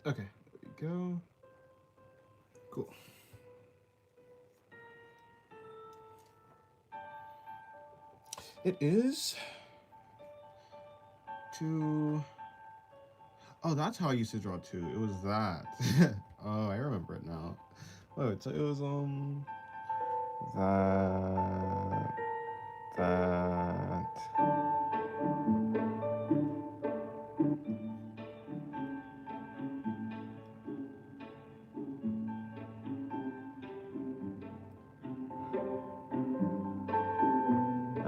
Okay, there we go. Cool. It is two. Oh, that's how I used to draw two. It was that. Oh, I remember it now. Wait, so it was that that.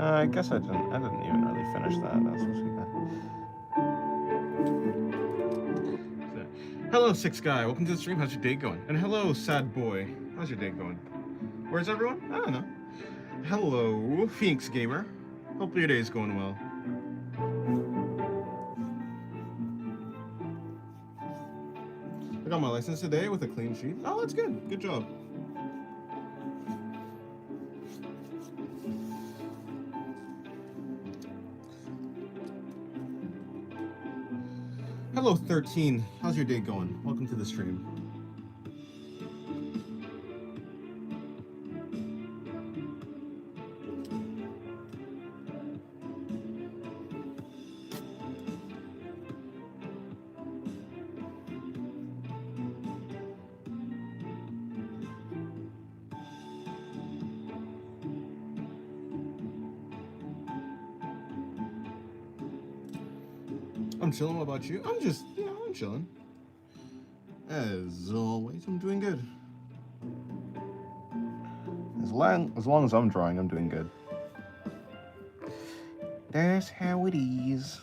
I guess I didn't. I didn't even really finish that. That's supposed to be. Hello, Six Guy. Welcome to the stream. How's your day going? And hello, Sad Boy. How's your day going? Where's everyone? I don't know. Hello, Phoenix Gamer. Hope your day's going well. I got my license today with a clean sheet. Oh, that's good. Good job. Hello, 13. How's your day going? Welcome to the stream. I'm chilling. What about you? I'm just, I'm chilling. As always, I'm doing good. As long as I'm drawing, I'm doing good. That's how it is.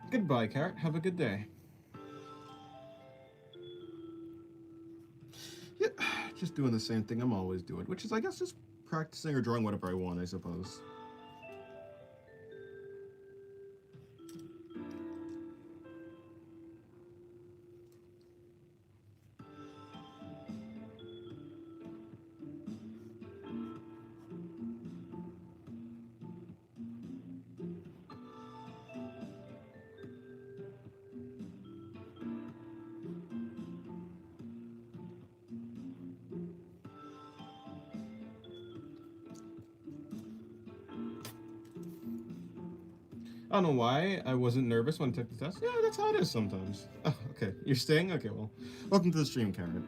Goodbye, Carrot. Have a good day. Yeah, just doing the same thing I'm always doing, which is, I guess, just practicing or drawing whatever I want, I suppose. I don't know why I wasn't nervous when I took the test. Yeah, that's how it is sometimes. Oh, okay, you're staying? Okay, well, welcome to the stream, Carrot.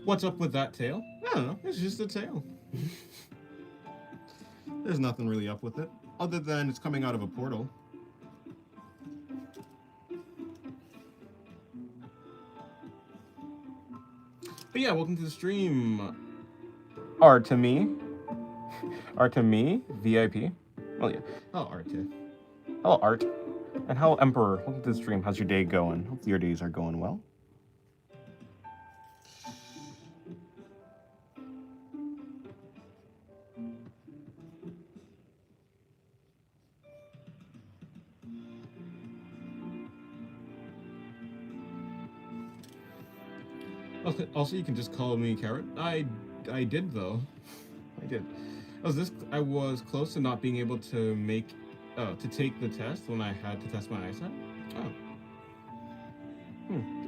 What's up with that tail? I don't know. It's just a tail. There's nothing really up with it, other than it's coming out of a portal. But yeah, welcome to the stream. Artemi. Artemi, VIP. Oh yeah. Oh, Art. Hello, Art. And hello, Emperor. Welcome to the stream. How's your day going? Hopefully your days are going well. Also, you can just call me Carrot. I did though. I did. I was close to not being able to to take the test when I had to test my eyesight. Oh. Hmm.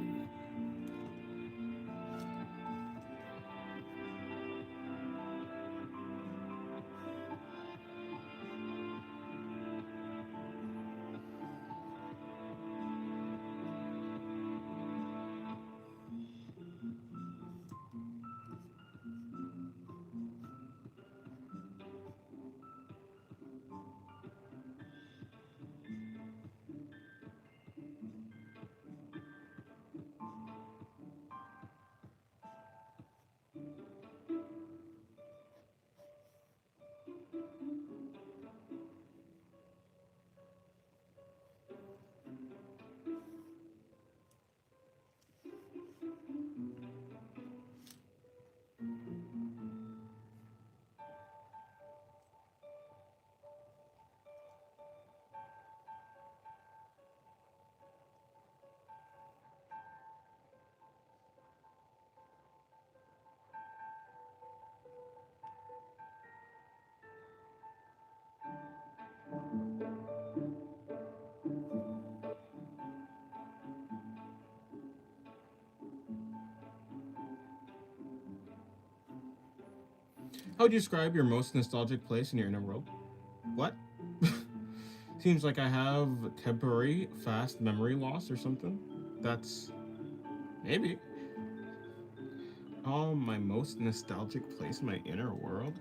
How would you describe your most nostalgic place in your inner world? What? Seems like I have temporary fast memory loss or something. That's maybe. Oh, my most nostalgic place in my inner world?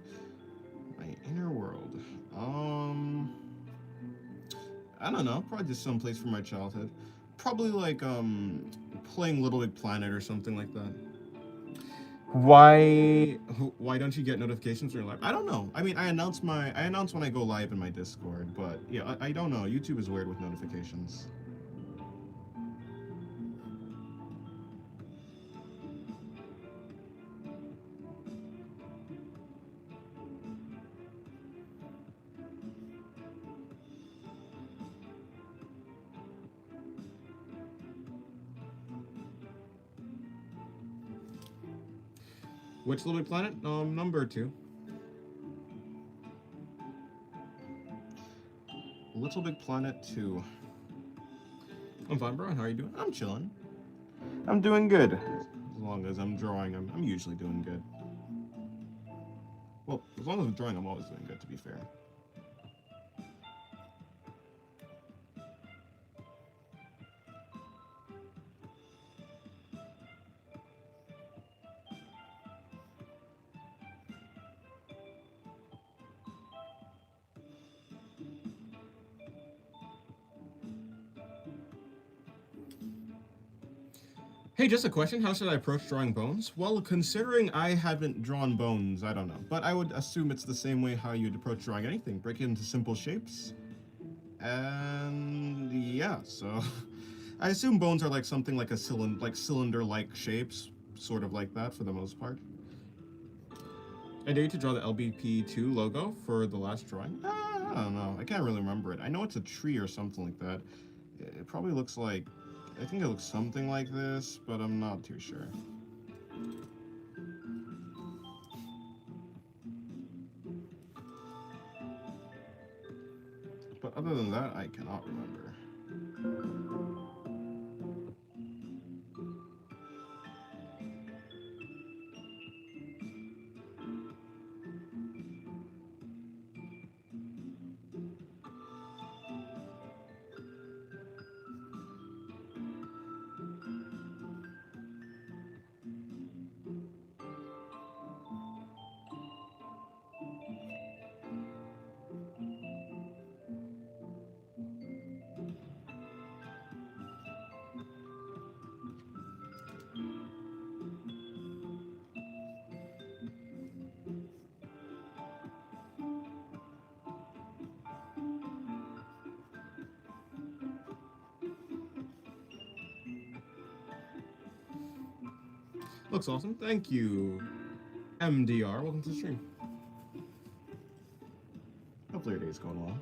My inner world. Um, I don't know. Probably just some place from my childhood. Probably like playing Little Big Planet or something like that. Why don't you get notifications when you're live? I don't know. I mean, I announce when I go live in my Discord, but yeah, I don't know. YouTube is weird with notifications. Which Little Big Planet? Number 2. Little Big Planet 2. I'm fine, bro. How are you doing? I'm chilling. I'm doing good. As long as I'm drawing, I'm usually doing good. Well, as long as I'm drawing, I'm always doing good, to be fair. Hey, just a question. How should I approach drawing bones? Well, considering I haven't drawn bones, I don't know. But I would assume it's the same way how you'd approach drawing anything. Break it into simple shapes. And yeah, so I assume bones are like something like a cylinder-like shapes, sort of like that for the most part. I dare you to draw the LBP2 logo for the last drawing. I don't know. I can't really remember it. I know it's a tree or something like that. It probably looks like, I think it looks something like this, but I'm not too sure. But other than that, I cannot remember. Looks awesome. Thank you, MDR. Welcome to the stream. Hopefully your day's going well.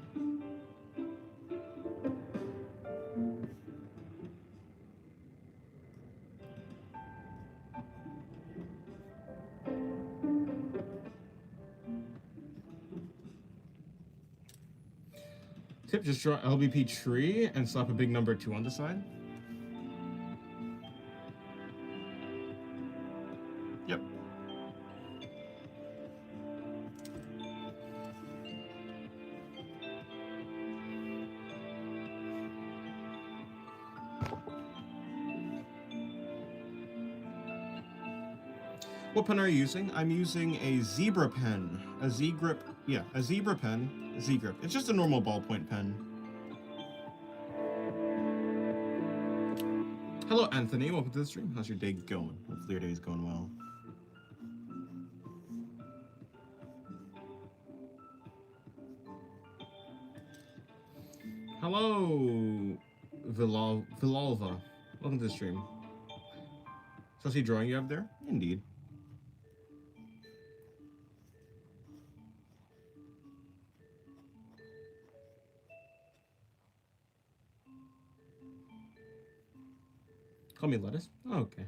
Tip, just draw LBP tree and slap a big number 2 on the side. Yep. What pen are you using? I'm using a zebra pen. A Z-grip. Yeah, a zebra pen. Z-grip. It's just a normal ballpoint pen. Hello, Anthony. Welcome to the stream. How's your day going? Hopefully your day's going well. Hello, Vilalva. Welcome to the stream. So, see drawing you have there? Indeed. Call me Lettuce? Oh, okay.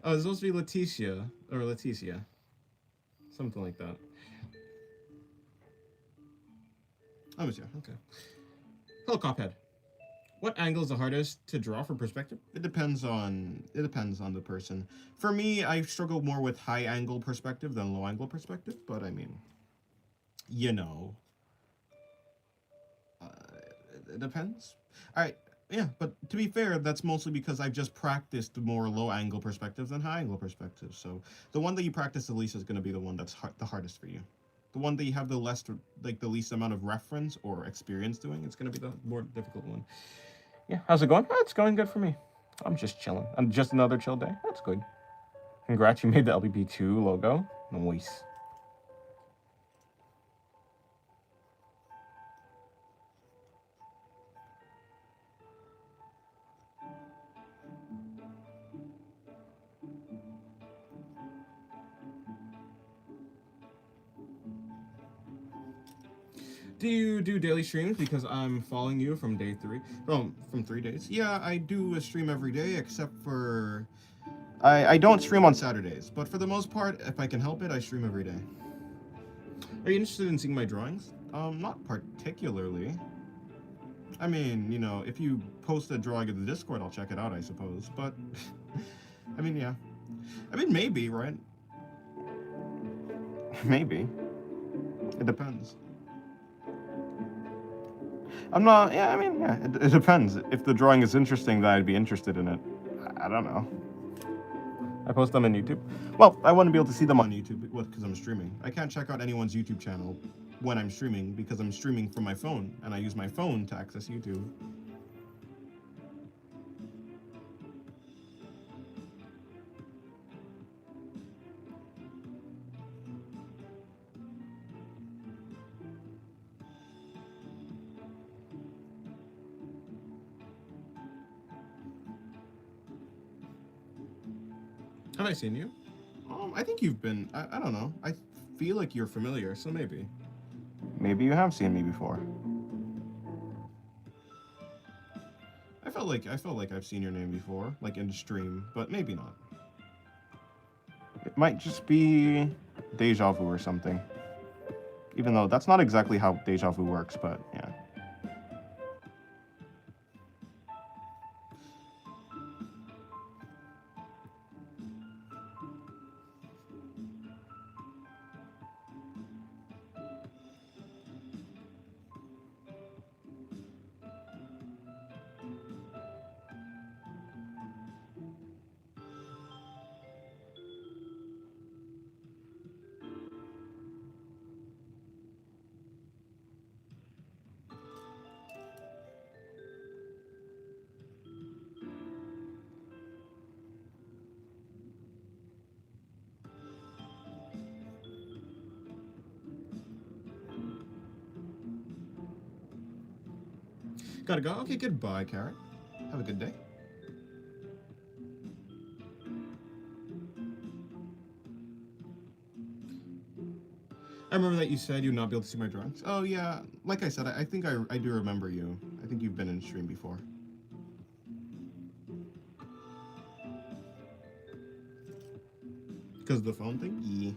Oh, it's supposed to be Leticia. Or Leticia. Something like that. Oh, yeah, okay. Hello, Cophead. What angle is the hardest to draw for perspective? It depends on the person. For me, I struggle more with high angle perspective than low angle perspective, but I mean, you know, uh, it depends. All right, yeah, but to be fair, that's mostly because I've just practiced more low angle perspectives than high angle perspectives. So the one that you practice the least is going to be the one that's the hardest for you. The one that you have the the least amount of reference or experience doing, it's going to be the more difficult one. Yeah, how's it going? Oh, it's going good for me. I'm just chilling. I'm just another chill day. That's good. Congrats, you made the LBP2 logo. Nice. Do you do daily streams? Because I'm following you from day 3. From 3 days. Yeah, I do a stream every day, except for I don't stream on Saturdays. But for the most part, if I can help it, I stream every day. Are you interested in seeing my drawings? Not particularly. I mean, you know, if you post a drawing in the Discord, I'll check it out, I suppose. But, I mean, yeah. I mean, maybe, right? Maybe. It depends. I'm not, yeah, I mean, yeah, it depends. If the drawing is interesting, then I'd be interested in it. I don't know. I post them on YouTube. Well, I wouldn't be able to see them on YouTube because I'm streaming. I can't check out anyone's YouTube channel when I'm streaming because I'm streaming from my phone, and I use my phone to access YouTube. Have I seen you? I think you've been. I don't know. I feel like you're familiar, so maybe. Maybe you have seen me before. I felt like I've seen your name before, like in the stream, but maybe not. It might just be deja vu or something. Even though that's not exactly how deja vu works, but yeah. Gotta go. Okay, goodbye, Carrot. Have a good day. I remember that you said you'd not be able to see my drawings. Oh, yeah. Like I said, I think I do remember you. I think you've been in stream before. Because of the phone thing? Yeah.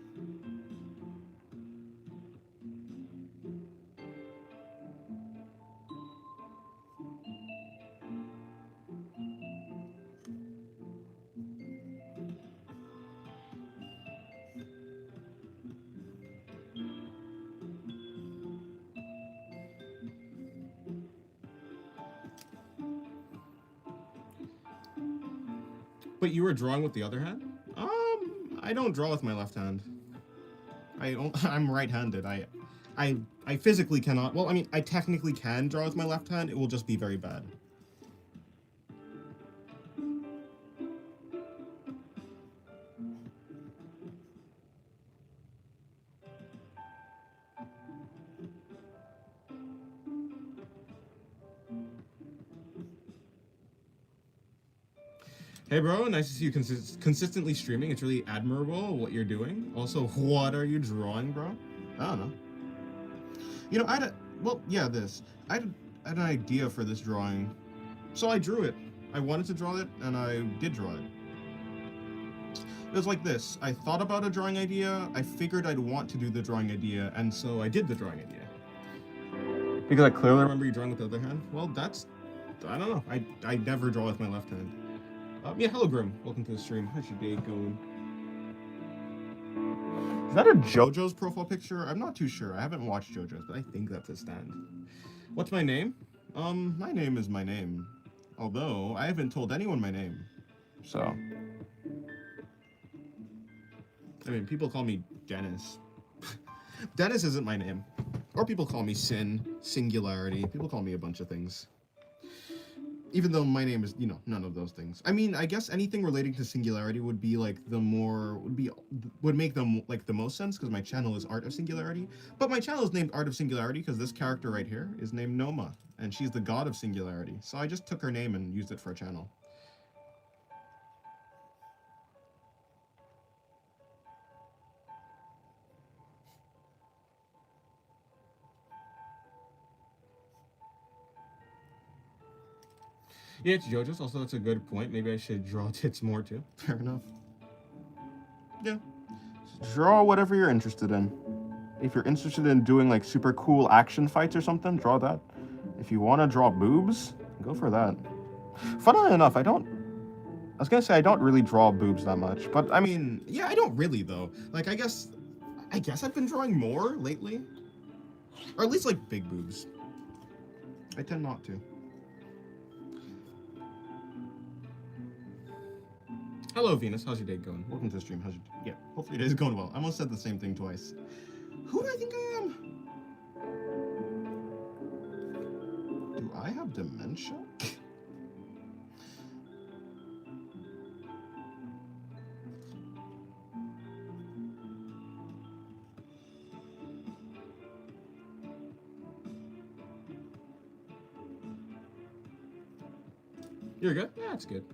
But you were drawing with the other hand? I don't draw with my left hand. I'm right-handed. I physically cannot. Well, I mean, I technically can draw with my left hand. It will just be very bad. Hey, bro, nice to see you consistently streaming. It's really admirable what you're doing. Also, what are you drawing, bro? I don't know. You know, I had an idea for this drawing. So I drew it. I wanted to draw it, and I did draw it. It was like this. I thought about a drawing idea, I figured I'd want to do the drawing idea, and so I did the drawing idea. Because I clearly remember you drawing with the other hand? Well, that's I don't know. I never draw with my left hand. Yeah, hello Grim. Welcome to the stream. How's your day going? Is that a JoJo's profile picture? I'm not too sure. I haven't watched JoJo's, but I think that's a stand. What's my name? My name is my name. Although, I haven't told anyone my name. So. I mean, people call me Dennis. Dennis isn't my name. Or people call me Sin, Singularity. People call me a bunch of things. Even though my name is, you know, none of those things. I mean, I guess anything relating to Singularity would be like would make them like the most sense because my channel is Art of Singularity. But my channel is named Art of Singularity because this character right here is named Noma, and she's the god of Singularity. So I just took her name and used it for a channel. Yeah, it's JoJo's. Also, that's a good point. Maybe I should draw tits more too. Fair enough. Yeah. Draw whatever you're interested in. If you're interested in doing like super cool action fights or something, draw that. If you want to draw boobs, go for that. Funnily enough, I was gonna say I don't really draw boobs that much, but I mean, yeah, I don't really though. Like, I guess I've been drawing more lately. Or at least like big boobs. I tend not to. Hello, Venus. How's your day going? Welcome to the stream. Yeah, hopefully your day's going well. I almost said the same thing twice. Who do I think I am? Do I have dementia? You're good? Yeah, it's good.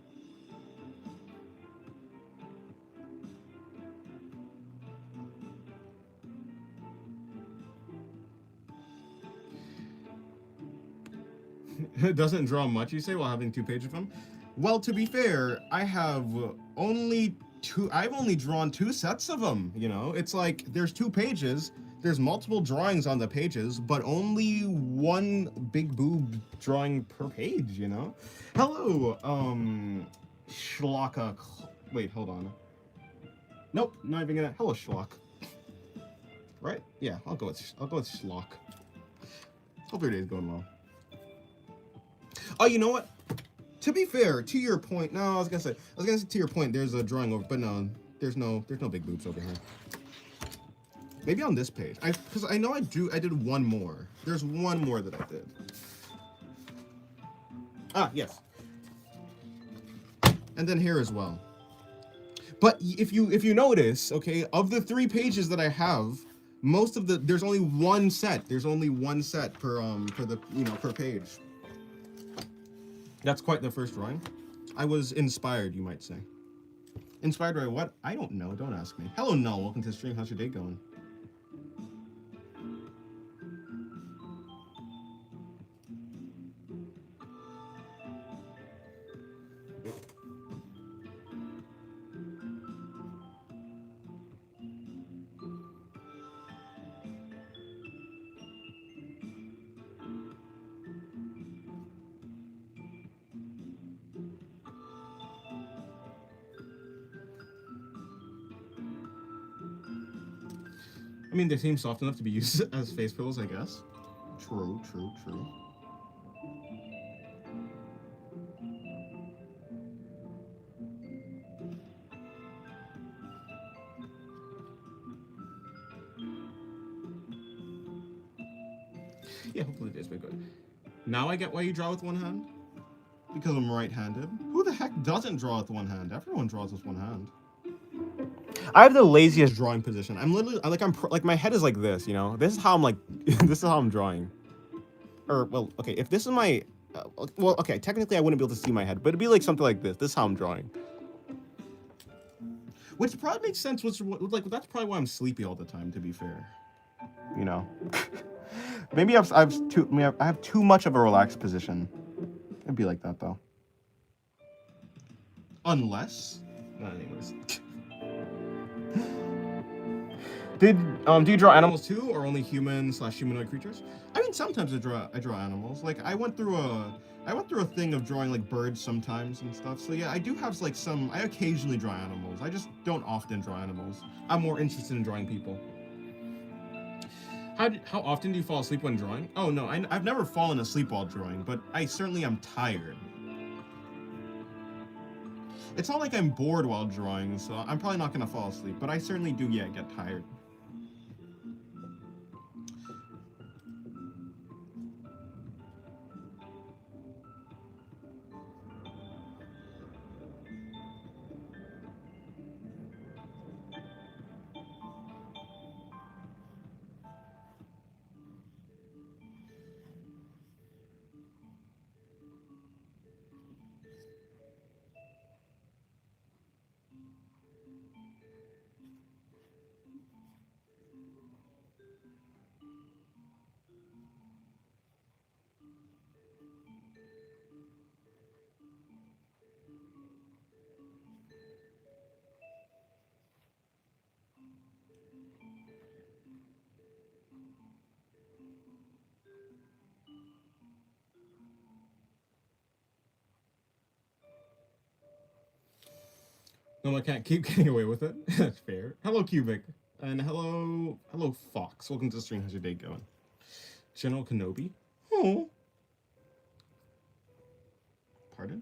It doesn't draw much, you say, while having 2 pages of them? Well, to be fair, I've only drawn 2 sets of them, you know? It's like, there's 2 pages, there's multiple drawings on the pages, but only 1 big boob drawing per page, you know? Hello, Schlocka. Wait, hold on. Nope, not even gonna. Hello, Schlock. Right? Yeah, I'll go with Schlock. Hope your day's going well. Oh, you know what? To be fair, to your point, no, I was gonna say to your point, there's a drawing over, but no, there's no big boobs over here. Maybe on this page, because I know I did 1 more. There's 1 more that I did. Ah, yes. And then here as well. But if you notice, okay, of the 3 pages that I have, most of there's only 1 set. There's only 1 set per per page. That's quite the first drawing. I was inspired, you might say. Inspired by what? I don't know. Don't ask me. Hello, Null. Welcome to the stream. How's your day going? I mean, they seem soft enough to be used as face pillows, I guess. True. Yeah, hopefully it is been good. Now I get why you draw with 1 hand? Because I'm right-handed. Who the heck doesn't draw with 1 hand? Everyone draws with 1 hand. I have the laziest drawing position. I'm literally like my head is like this, you know. This is how I'm like. This is how I'm drawing. Or well, okay. If this is my, well, okay. Technically, I wouldn't be able to see my head, but it'd be like something like this. This is how I'm drawing. Which probably makes sense. Like that's probably why I'm sleepy all the time. To be fair, you know. Maybe I have too much of a relaxed position. It'd be like that though. Unless, anyways. Do you draw animals too, or only human/humanoid creatures? I mean, sometimes I draw animals. Like I went through a thing of drawing like birds sometimes and stuff. So yeah, I do have like some. I occasionally draw animals. I just don't often draw animals. I'm more interested in drawing people. How often do you fall asleep when drawing? Oh no, I've never fallen asleep while drawing, but I certainly am tired. It's not like I'm bored while drawing, so I'm probably not gonna fall asleep, but I certainly do, yeah, get tired. No, I can't keep getting away with it. That's fair. Hello, Cubic. And hello, Fox. Welcome to the stream. How's your day going? General Kenobi? Oh. Pardon?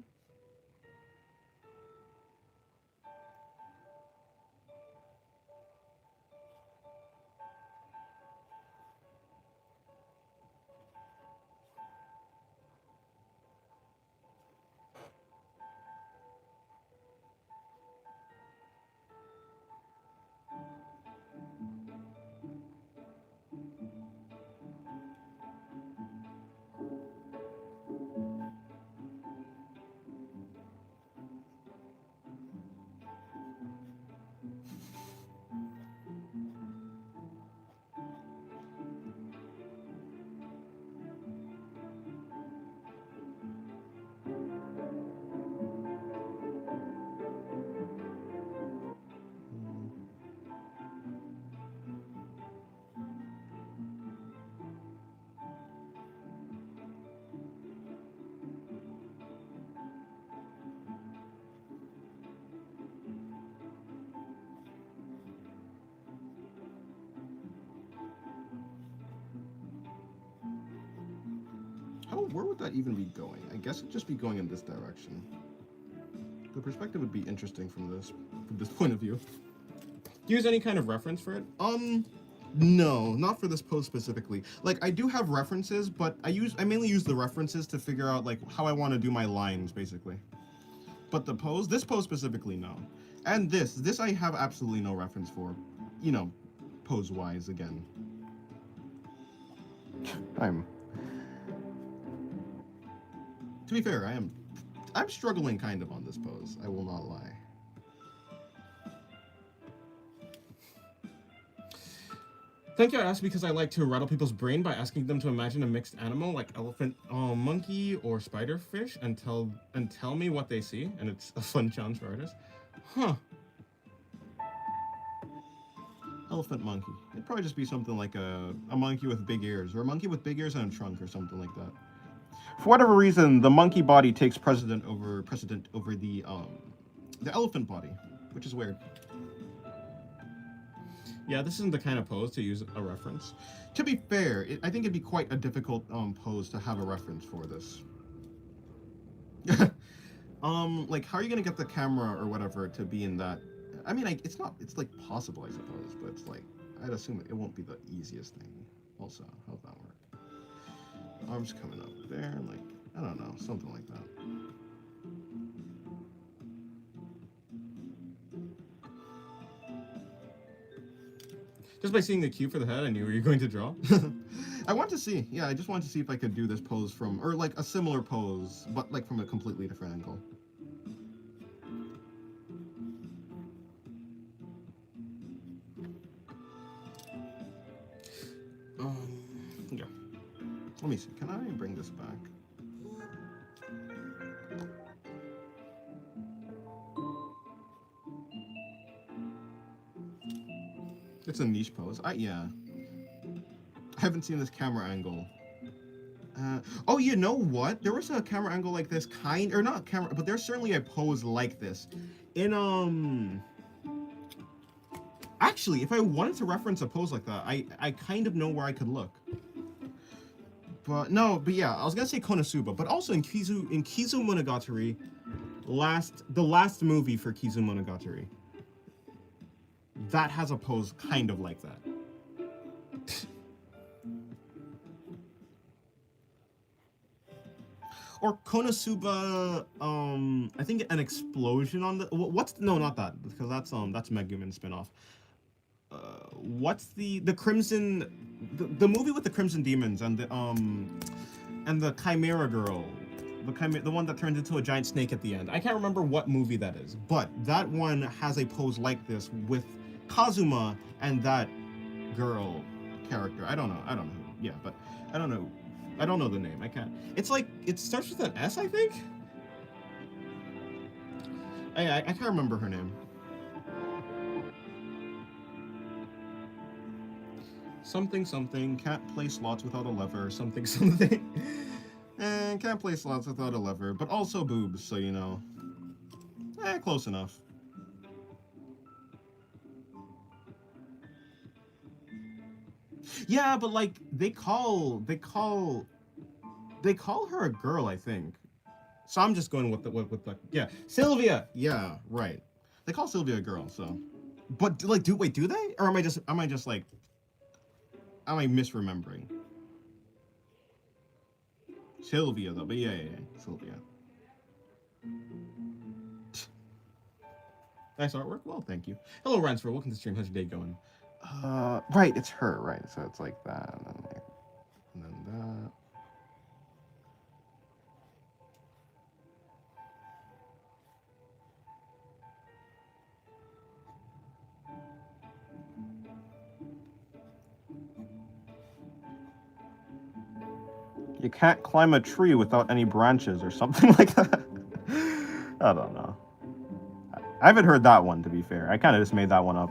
Where would that even be going? I guess it'd just be going in this direction. The perspective would be interesting from this point of view. Use any kind of reference for it? No, not for this pose specifically. Like I do have references, but I mainly use the references to figure out like how I want to do my lines basically. But this pose specifically, no. And this I have absolutely no reference for, you know, pose wise again. To be fair, I'm struggling kind of on this pose, I will not lie. Thank you, I asked because I like to rattle people's brain by asking them to imagine a mixed animal like elephant, monkey, or spiderfish and tell me what they see, and it's a fun challenge for artists. Huh. Elephant monkey. It'd probably just be something like a monkey with big ears, or a monkey with big ears and a trunk, or something like that. For whatever reason, the monkey body takes precedent over the elephant body, which is weird. Yeah, this isn't the kind of pose to use a reference. To be fair, I think it'd be quite a difficult pose to have a reference for this. Like, how are you gonna get the camera or whatever to be in that? I mean, it's like possible, I suppose, but it's like, I'd assume it won't be the easiest thing. Also, how's that work? Arms coming up there, like, I don't know, something like that. Just by seeing the cue for the head, I knew you were going to draw. I want to see, yeah, I just wanted to see if I could do this pose from, or like a similar pose, but like from a completely different angle. Yeah. Let me see, can I bring this back? It's a niche pose. Yeah. I haven't seen this camera angle. Oh, you know what? There was a camera angle like this, or not camera, but there's certainly a pose like this. Actually, if I wanted to reference a pose like that, I kind of know where I could look. But no, but yeah, I was gonna say Konosuba, but also in Kizu Monogatari, the last movie for Kizu Monogatari, that has a pose kind of like that. Or Konosuba, I think an explosion on the no, not that, because that's Megumin spinoff. What's the Crimson, the movie with the Crimson Demons and the Chimera girl, the one that turns into a giant snake at the end. I can't remember what movie that is, but that one has a pose like this with Kazuma and that girl character. I don't know. Yeah, but I don't know. I don't know the name. I can't. It's like, it starts with an S, I think? I can't remember her name. Something, can't play slots without a lever. Something. And can't play slots without a lever, but also boobs, so you know. Close enough. Yeah, but like, they call her a girl, I think. So I'm just going with the yeah, Sylvia. Yeah, right. They call Sylvia a girl, so. But like, do they? Or am I just like, am I misremembering? Sylvia though, but yeah, Sylvia. Nice artwork. Well, thank you. Hello, Ransford. Welcome to the stream. How's your day going? Right, it's her, right? So it's like that, and then that. You can't climb a tree without any branches or something like that. I don't know. I haven't heard that one, to be fair. I kind of just made that one up.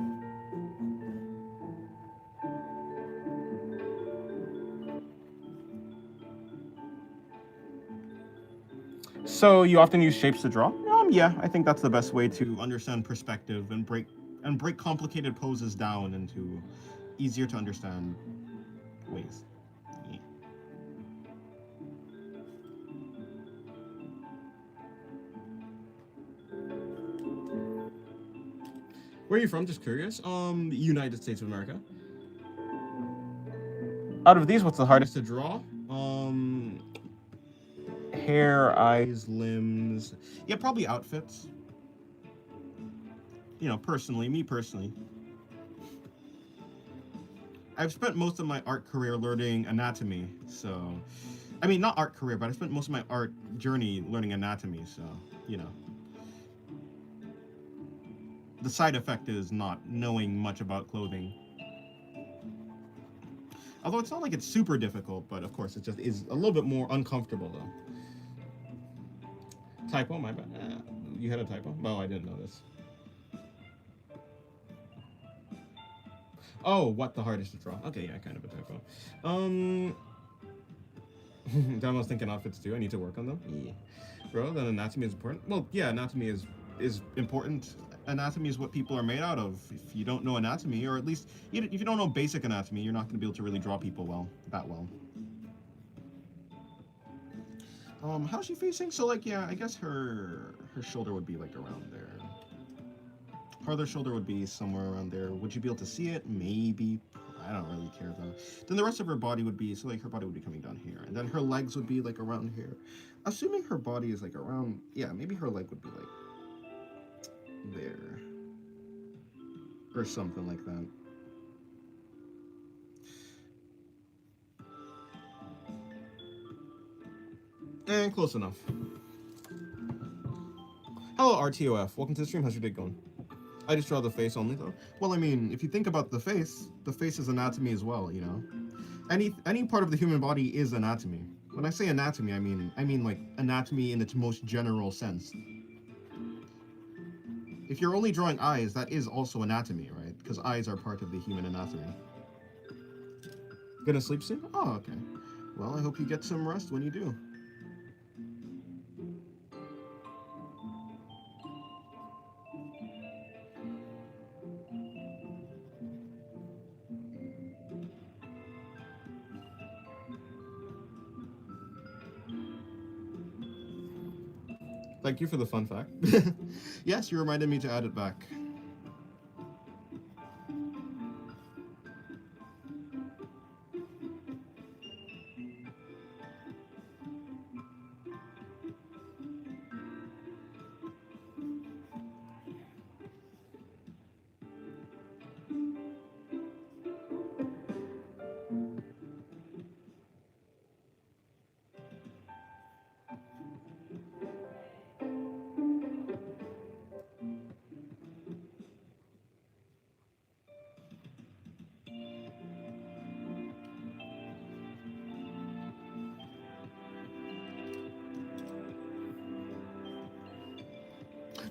So you often use shapes to draw? Yeah, I think that's the best way to understand perspective and break complicated poses down into easier to understand ways. Yeah. Where are you from? Just curious. United States of America. Out of these, what's the hardest to draw? Hair, eyes, limbs. Yeah, probably outfits. You know, me personally. I've spent most of my art career learning anatomy, so. I mean, not art career, but I spent most of my art journey learning anatomy, so, you know. The side effect is not knowing much about clothing. Although it's not like it's super difficult, but of course it just is a little bit more uncomfortable, though. Typo, my bad. You had a typo? Oh, I didn't know this. Oh, what the hardest to draw? Okay, yeah, kind of a typo. I was thinking outfits too. I need to work on them. Yeah. Bro, then anatomy is important. Well, yeah, anatomy is important. Anatomy is what people are made out of. If you don't know anatomy, or at least if you don't know basic anatomy, you're not going to be able to really draw people that well. How's she facing? So like, yeah, I guess her shoulder would be like around there. Her other shoulder would be somewhere around there. Would you be able to see it? Maybe. I don't really care though. Then the rest of her body would be, so like her body would be coming down here. And then her legs would be like around here. Assuming her body is like around, yeah, maybe her leg would be like there. Or something like that. And close enough. Hello, RTOF. Welcome to the stream. How's your day going? I just draw the face only, though. Well, I mean, if you think about the face is anatomy as well, you know? Any part of the human body is anatomy. When I say anatomy, I mean like anatomy in its most general sense. If you're only drawing eyes, that is also anatomy, right? Because eyes are part of the human anatomy. Gonna sleep soon? Oh, okay. Well, I hope you get some rest when you do. Thank you for the fun fact. Yes, you reminded me to add it back.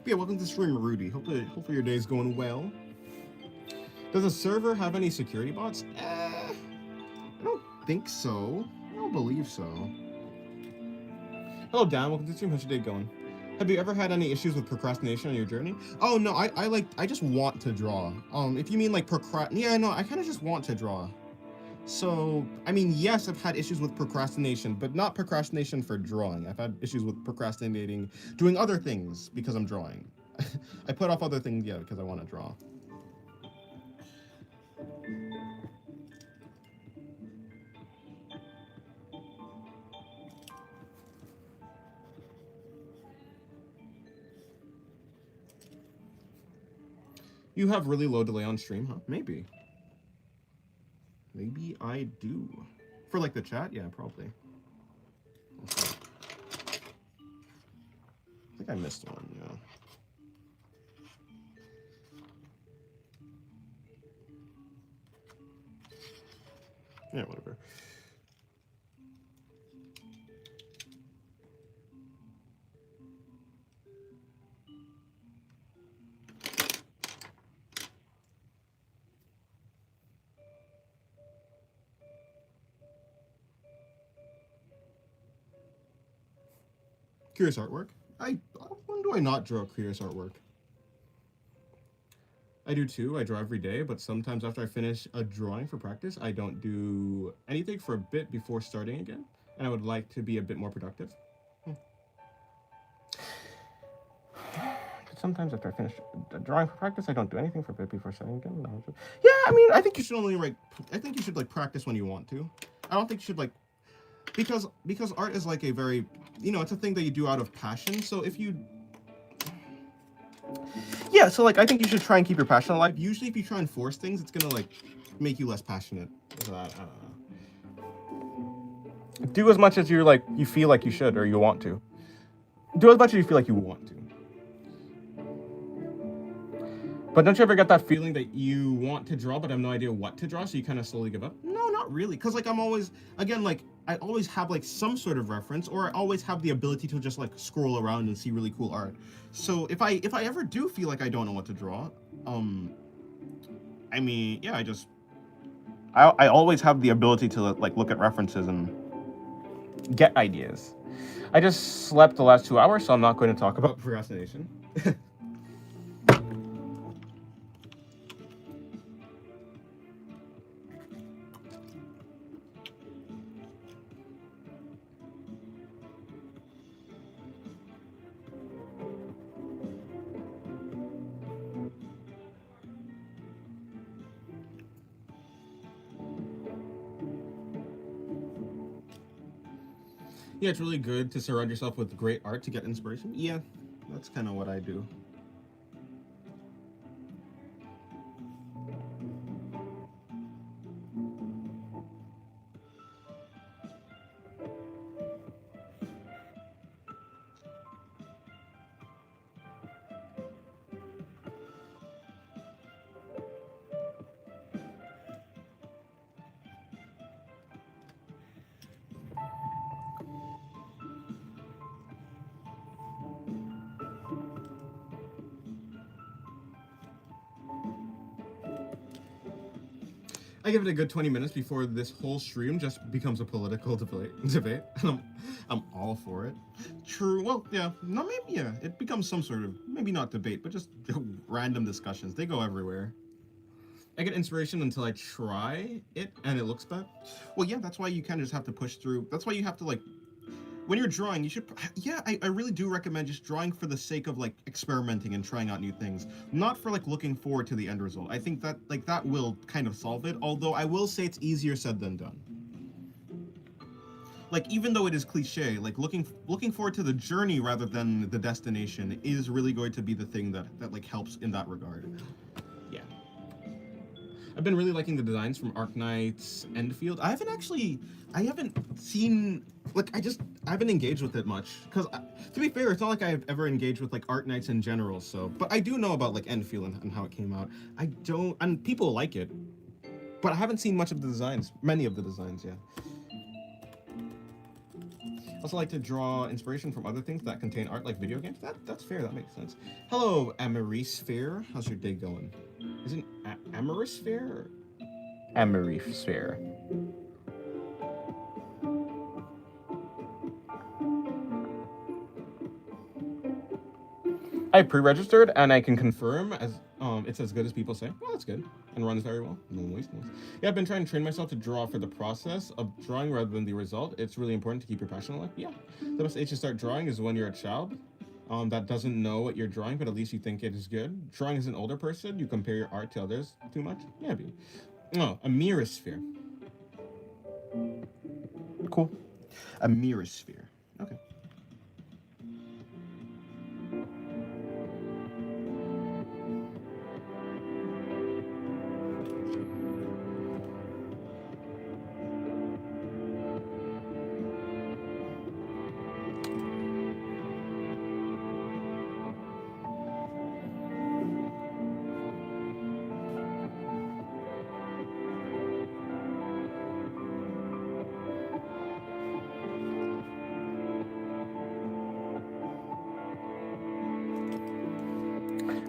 But yeah, welcome to the stream, Rudy. Hopefully your day's going well. Does the server have any security bots? I don't think so. I don't believe so. Hello, Dan. Welcome to the stream. How's your day going? Have you ever had any issues with procrastination on your journey? Oh no, I just want to draw. If you mean like yeah, no, I kind of just want to draw. So, I mean, yes, I've had issues with procrastination, but not procrastination for drawing. I've had issues with procrastinating, doing other things because I'm drawing. I put off other things, yeah, because I want to draw. You have really low delay on stream, huh? Maybe. Maybe I do. For like the chat? Yeah, probably. I think I missed one, yeah. Yeah, whatever. Curious artwork? When do I not draw curious artwork? I do too. I draw every day, but sometimes after I finish a drawing for practice, I don't do anything for a bit before starting again, and I would like to be a bit more productive. Sometimes after I finish a drawing for practice, I don't do anything for a bit before starting again. No, yeah, I mean, I think you should only like. I think you should like practice when you want to. I don't think you should like, because art is like a very, it's a thing that you do out of passion. So if you yeah, so like I think you should try and keep your passion alive. Usually if you try and force things, it's gonna like make you less passionate. So I don't know. Do as much as you feel like you should or you want to. Do as much as you feel like you want to. But don't you ever get that feeling that you want to draw but have no idea what to draw, so you kind of slowly give up? No, not really. Because like I'm always, again, like I always have like some sort of reference, or I always have the ability to just like scroll around and see really cool art. So if I ever do feel like I don't know what to draw, I mean, yeah, I always have the ability to like look at references and get ideas. I just slept the last 2 hours, so I'm not going to talk about procrastination. Yeah, it's really good to surround yourself with great art to get inspiration. Yeah, that's kind of what I do. I give it a good 20 minutes before this whole stream just becomes a political debate. I'm all for it. True. Well, yeah. No, maybe yeah. It becomes some sort of maybe not debate, but just random discussions. They go everywhere. I get inspiration until I try it and it looks bad. Well, yeah. That's why you kind of just have to push through. That's why you have to like when you're drawing, you should, yeah, I really do recommend just drawing for the sake of like experimenting and trying out new things, not for like looking forward to the end result. I think that like that will kind of solve it, although I will say it's easier said than done. Like even though it is cliche, like looking forward to the journey rather than the destination is really going to be the thing that like helps in that regard. Yeah. I've been really liking the designs from Arknight's Endfield. I haven't seen, like, I haven't engaged with it much. Because, to be fair, it's not like I've ever engaged with, like, Arknights in general, so. But I do know about, like, Endfield and how it came out. And people like it. But I haven't seen much of the designs. Many of the designs, yeah. I also like to draw inspiration from other things that contain art, like video games. That's fair, that makes sense. Hello, Sphere. How's your day going? Isn't Sphere? Sphere. I pre-registered and I can confirm as it's as good as people say. Well, that's good and runs very well. Nice. Yeah, I've been trying to train myself to draw for the process of drawing rather than the result. It's really important to keep your passion alive. Yeah, the best age to start drawing is when you're a child. That doesn't know what you're drawing, but at least you think it is good. Drawing as an older person, you compare your art to others too much. Yeah, oh, a sphere. Cool. A sphere. Okay.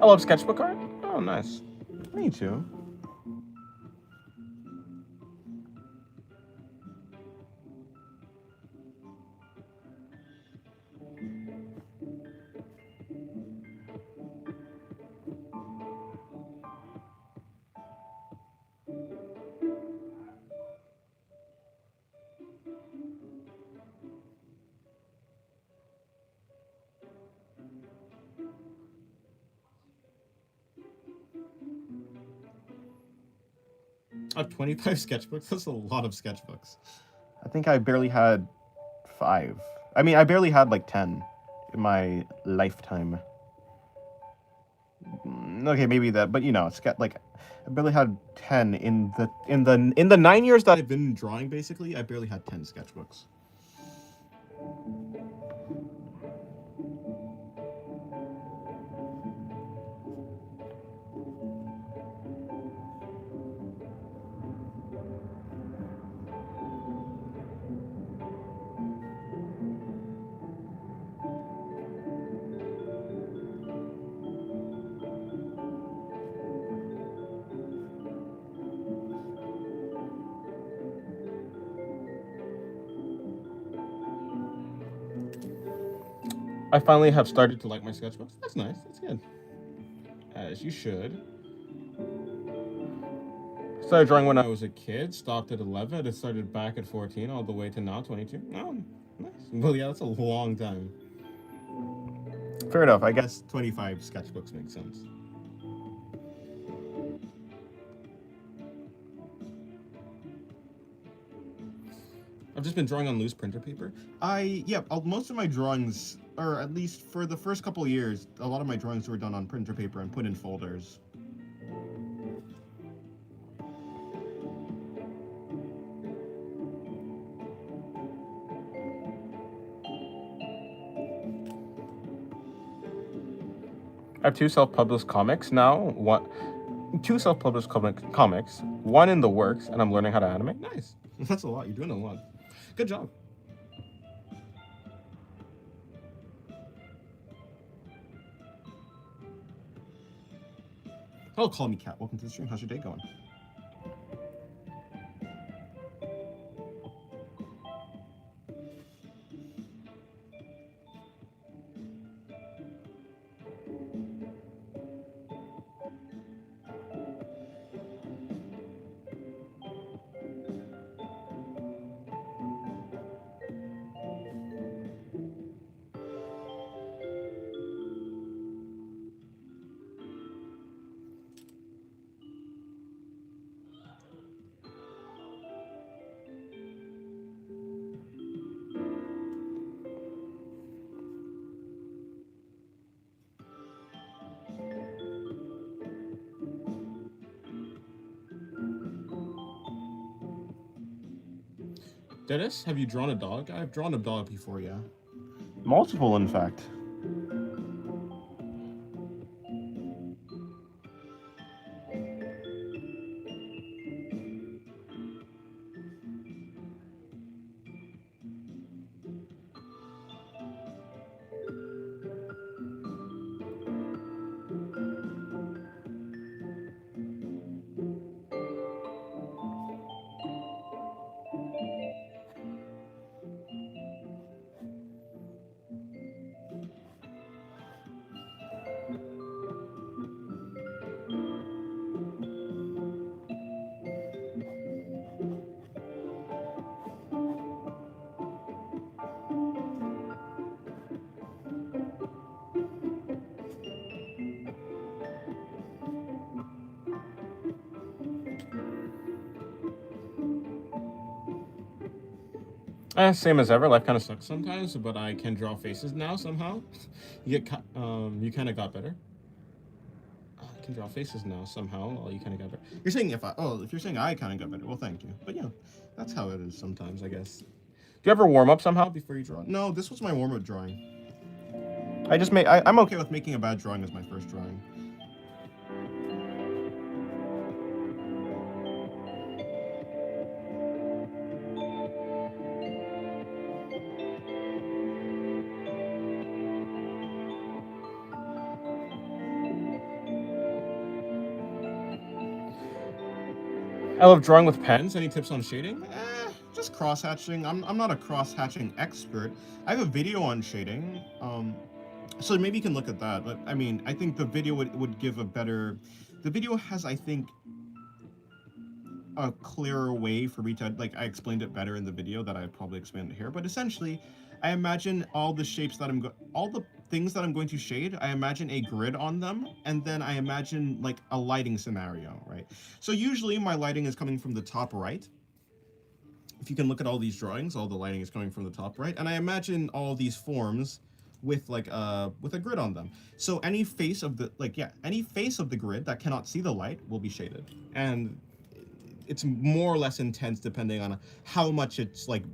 I love sketchbook art. Oh, nice. Me too. I have 25 sketchbooks. That's a lot of sketchbooks. I think I barely had 5. I mean, I barely had like 10 in my lifetime. Okay, maybe that, but you know, like I barely had 10 in the 9 years that I've been drawing. Basically, I barely had 10 sketchbooks. I finally have started to like my sketchbooks. That's nice. That's good. As you should. Started drawing when I was a kid. Stopped at 11. It started back at 14, all the way to now 22. Oh, nice. Well, yeah, that's a long time. Fair enough. I guess 25 sketchbooks make sense. I've just been drawing on loose printer paper. Most of my drawings, or at least for the first couple of years, a lot of my drawings were done on printer paper and put in folders. I have 2 self-published comics now. Two self-published comics. 1 in the works, and I'm learning how to animate. Nice. That's a lot. You're doing a lot. Good job. Hello, Call Me Cat. Welcome to the stream. How's your day going? Dennis, have you drawn a dog? I've drawn a dog before, yeah. Multiple, in fact. Same as ever. Life kind of sucks sometimes, but I can draw faces now somehow. You kind of got better. I can draw faces now somehow. Oh, you kind of got better. You're saying if you're saying I kind of got better, well, thank you. But yeah, that's how it is sometimes, I guess. Do you ever warm up somehow before you draw? No, this was my warm up drawing. I'm okay with making a bad drawing as my first drawing. I love drawing with pens. Any tips on shading? Just cross-hatching. I'm not a cross-hatching expert. I have a video on shading. So maybe you can look at that. But I mean, I think the video would give a better... The video has, I think, a clearer way for me to... Like, I explained it better in the video that I probably explained it here. But essentially, I imagine all the shapes that all the things that I'm going to shade, I imagine a grid on them, and then I imagine like a lighting scenario, right? So usually my lighting is coming from the top right. If you can look at all these drawings, all the lighting is coming from the top right, and I imagine all these forms with like with a grid on them. So any face of the any face of the grid that cannot see the light will be shaded, and it's more or less intense depending on how much it's like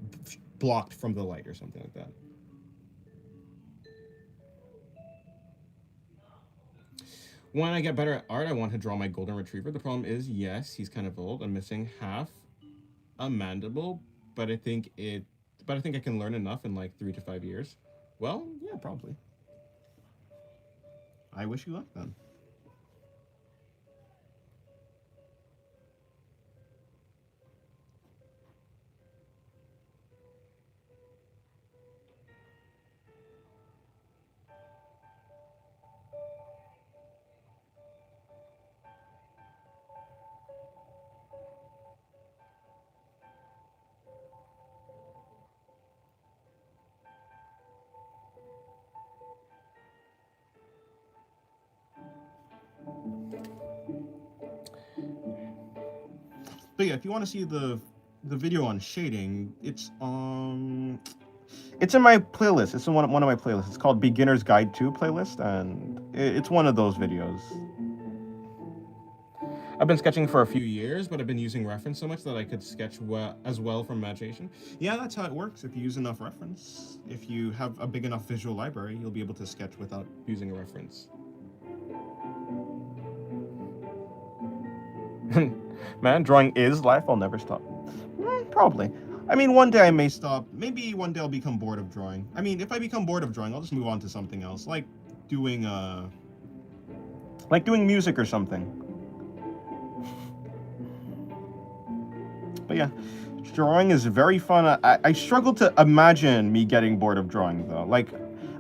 blocked from the light or something like that. When I get better at art, I want to draw my golden retriever. The problem is, yes, he's kind of old. I'm missing half a mandible, but I think I can learn enough in like 3 to 5 years. Well, yeah, probably. I wish you luck then. But yeah, if you want to see the video on shading, it's in my playlist. It's in one of my playlists. It's called Beginner's Guide to playlist, and it's one of those videos. I've been sketching for a few years, but I've been using reference so much that I could sketch as well from imagination. Yeah, that's how it works. If you use enough reference, if you have a big enough visual library, you'll be able to sketch without using a reference. Man, drawing is life. I'll never stop. Probably. I mean, one day I may stop. Maybe one day I'll become bored of drawing. I mean, if I become bored of drawing, I'll just move on to something else, like doing music or something. But yeah, drawing is very fun. I struggle to imagine me getting bored of drawing, though. Like,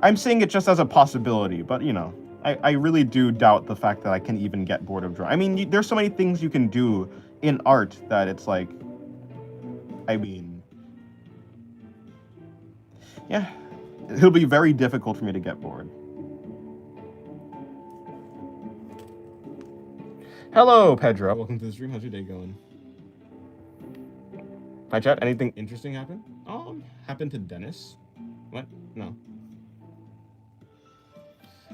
I'm saying it just as a possibility, but you know, I really do doubt the fact that I can even get bored of drawing. I mean, there's so many things you can do in art that it's like, I mean, yeah, it'll be very difficult for me to get bored. Hello, Pedro. Welcome to the stream. How's your day going? Hi, chat. Anything interesting happen? Happened to Dennis? What? No.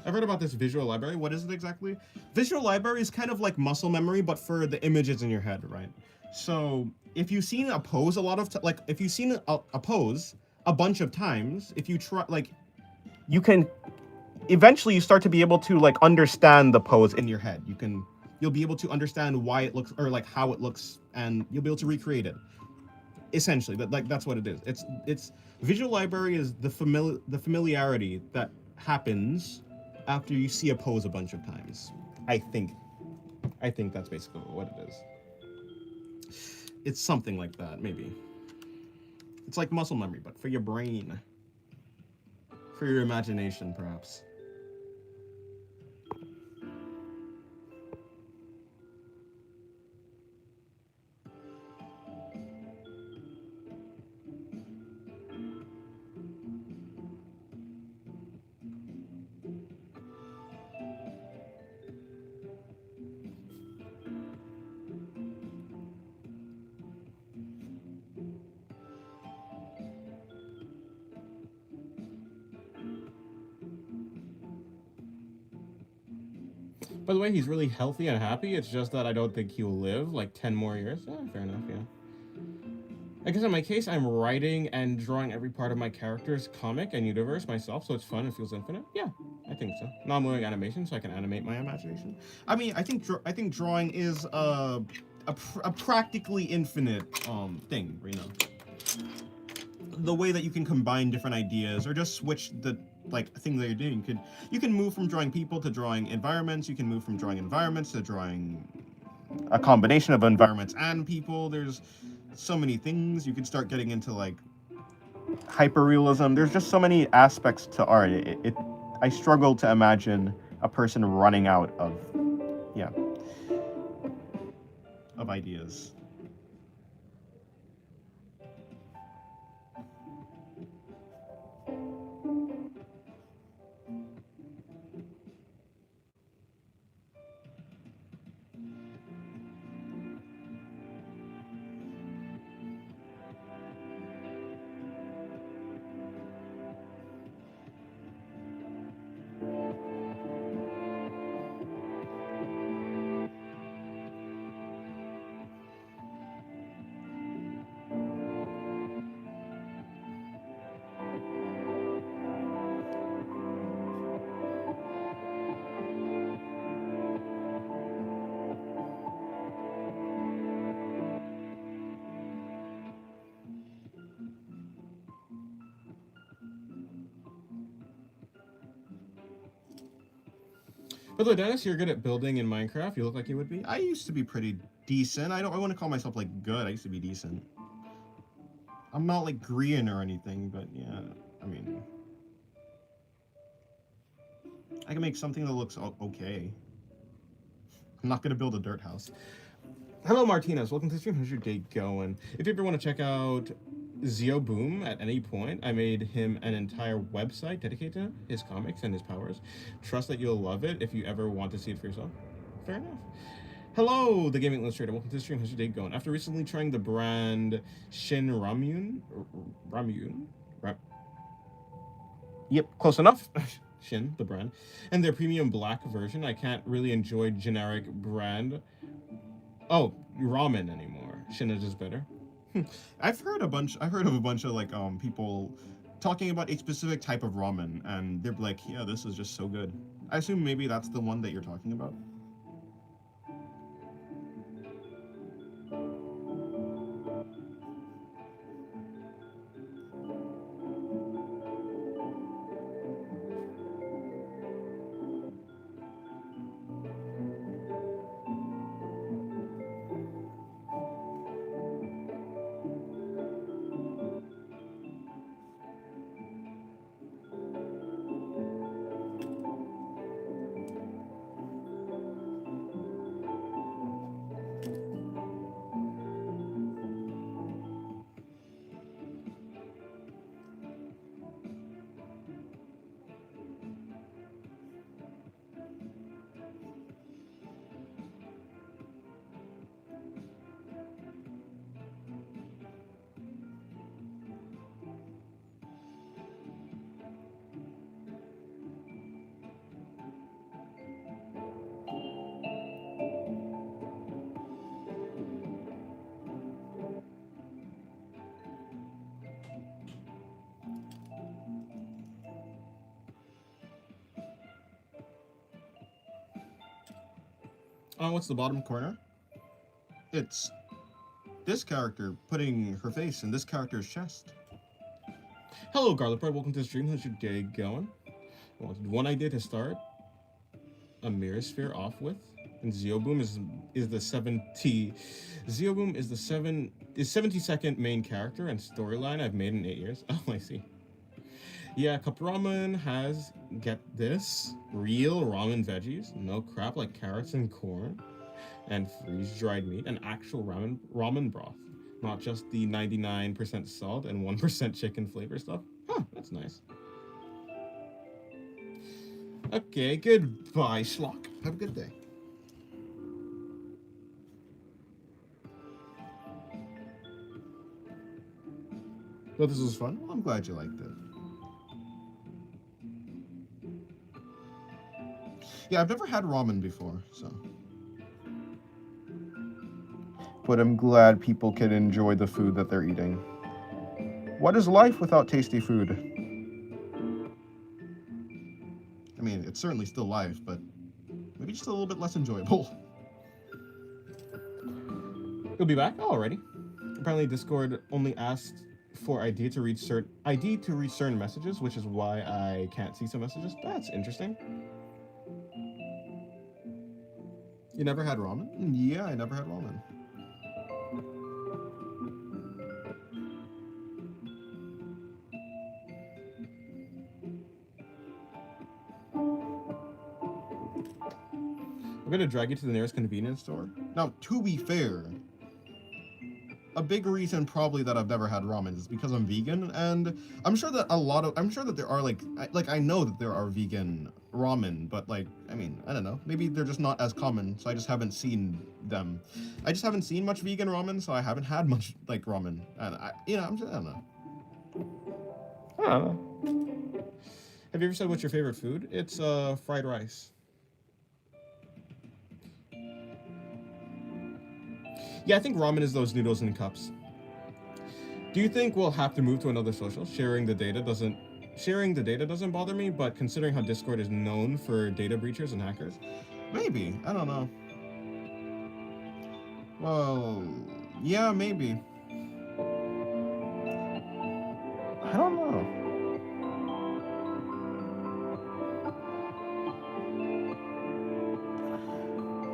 I've heard about this visual library. What is it exactly? Visual library is kind of like muscle memory, but for the images in your head, right? So if you've seen a pose a lot of like if you've seen a pose a bunch of times, if you try like you can eventually you start to be able to like understand the pose in your head. You'll be able to understand why it looks or like how it looks, and you'll be able to recreate it. Essentially, that's what it is. It's visual library is the familiarity that happens after you see a pose a bunch of times. I think that's basically what it is. It's something like that, maybe. It's like muscle memory, but for your brain, for your imagination, perhaps. By the way, he's really healthy and happy. It's just that I don't think he'll live like 10 more years. Yeah, fair enough, yeah. I guess in my case, I'm writing and drawing every part of my character's comic and universe myself, so it's fun. It feels infinite. Yeah, I think so. Now I'm learning animation, so I can animate my imagination. I mean, I think drawing is a practically infinite thing, you know. The way that you can combine different ideas or just switch the like thing that you're doing. You can move from drawing people to drawing environments. You can move from drawing environments to drawing a combination of environments and people. There's so many things. You could start getting into like hyperrealism. There's just so many aspects to art. I struggle to imagine a person running out of ideas. By the way, Dennis, you're good at building in Minecraft. You look like you would be. I used to be pretty decent. I want to call myself like good. I used to be decent. I'm not like green or anything, but yeah, I mean, I can make something that looks okay. I'm not gonna build a dirt house. Hello, Martinez. Welcome to the stream. How's your day going? If you ever want to check out Zeo Boom at any point, I made him an entire website dedicated to his comics and his powers. Trust that you'll love it if you ever want to see it for yourself. Fair enough. Hello, the Gaming Illustrator. Welcome to the stream. How's your day going? After recently trying the brand Shin Ramyun, yep, close enough. Shin, the brand, and their premium black version, I can't really enjoy generic brand. Oh, ramen anymore. Shin is just better. I've heard of a bunch of like people talking about a specific type of ramen, and they're like, yeah, this is just so good. I assume maybe that's the one that you're talking about. What's the bottom corner? It's this character putting her face in this character's chest. Hello, Garlic Bread. Welcome to the stream. How's your day going? Well, one idea to start a mirror sphere off with, and Zeoboom is the 70. Zeoboom is the 72nd main character and storyline I've made in 8 years. Oh, I see. Yeah, Cup Ramen has, get this, real ramen veggies, no crap like carrots and corn, and freeze-dried meat, and actual ramen broth, not just the 99% salt and 1% chicken flavor stuff. Huh, that's nice. Okay, goodbye, Schlock. Have a good day. Well, this was fun. Well, I'm glad you liked it. Yeah, I've never had ramen before, so. But I'm glad people can enjoy the food that they're eating. What is life without tasty food? I mean, it's certainly still life, but maybe just a little bit less enjoyable. You'll be back? Oh, already. Apparently, Discord only asked for ID to read certain messages, which is why I can't see some messages. That's interesting. You never had ramen? Yeah, I never had ramen. I'm gonna drag you to the nearest convenience store. Now, to be fair, a big reason probably that I've never had ramen is because I'm vegan, and I'm sure that there are I know that there are vegan ramen, but like, I mean, I don't know, maybe they're just not as common, so I just haven't seen them. I just haven't seen much vegan ramen, so I haven't had much like ramen, and I don't know. I don't know. Have you ever said what's your favorite food? It's fried rice. Yeah, I think ramen is those noodles in cups. Do you think we'll have to move to another social? Sharing the data doesn't bother me, but considering how Discord is known for data breachers and hackers, maybe. I don't know. Well, yeah, maybe. I don't know.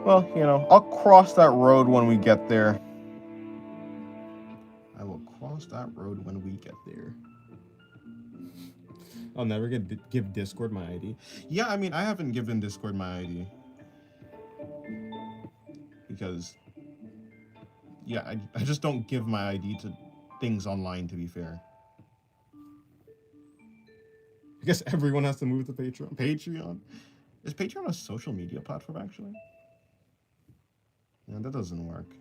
Well, I'll cross that road when we get there. I will cross that road when we get there. I'll never give Discord my ID. Yeah, I mean, I haven't given Discord my ID. Because, yeah, I just don't give my ID to things online, to be fair. I guess everyone has to move to Patreon. Patreon? Is Patreon a social media platform, actually? Yeah, that doesn't work.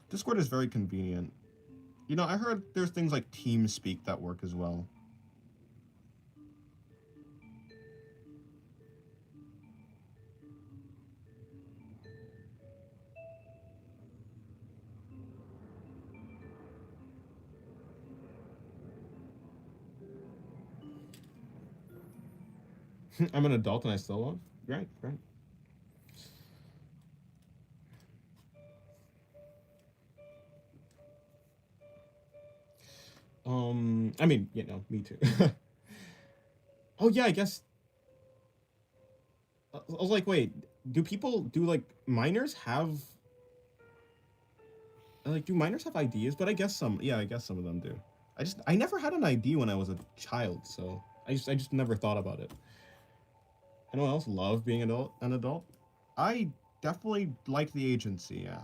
Discord is very convenient. I heard there's things like TeamSpeak that work as well. I'm an adult and I still won't? Right. I mean, me too. Oh yeah, I guess. I was like, wait, minors have do minors have IDs? But I guess some of them do. I never had an ID when I was a child, so I just never thought about it. Anyone else love being an adult? I definitely like the agency, yeah.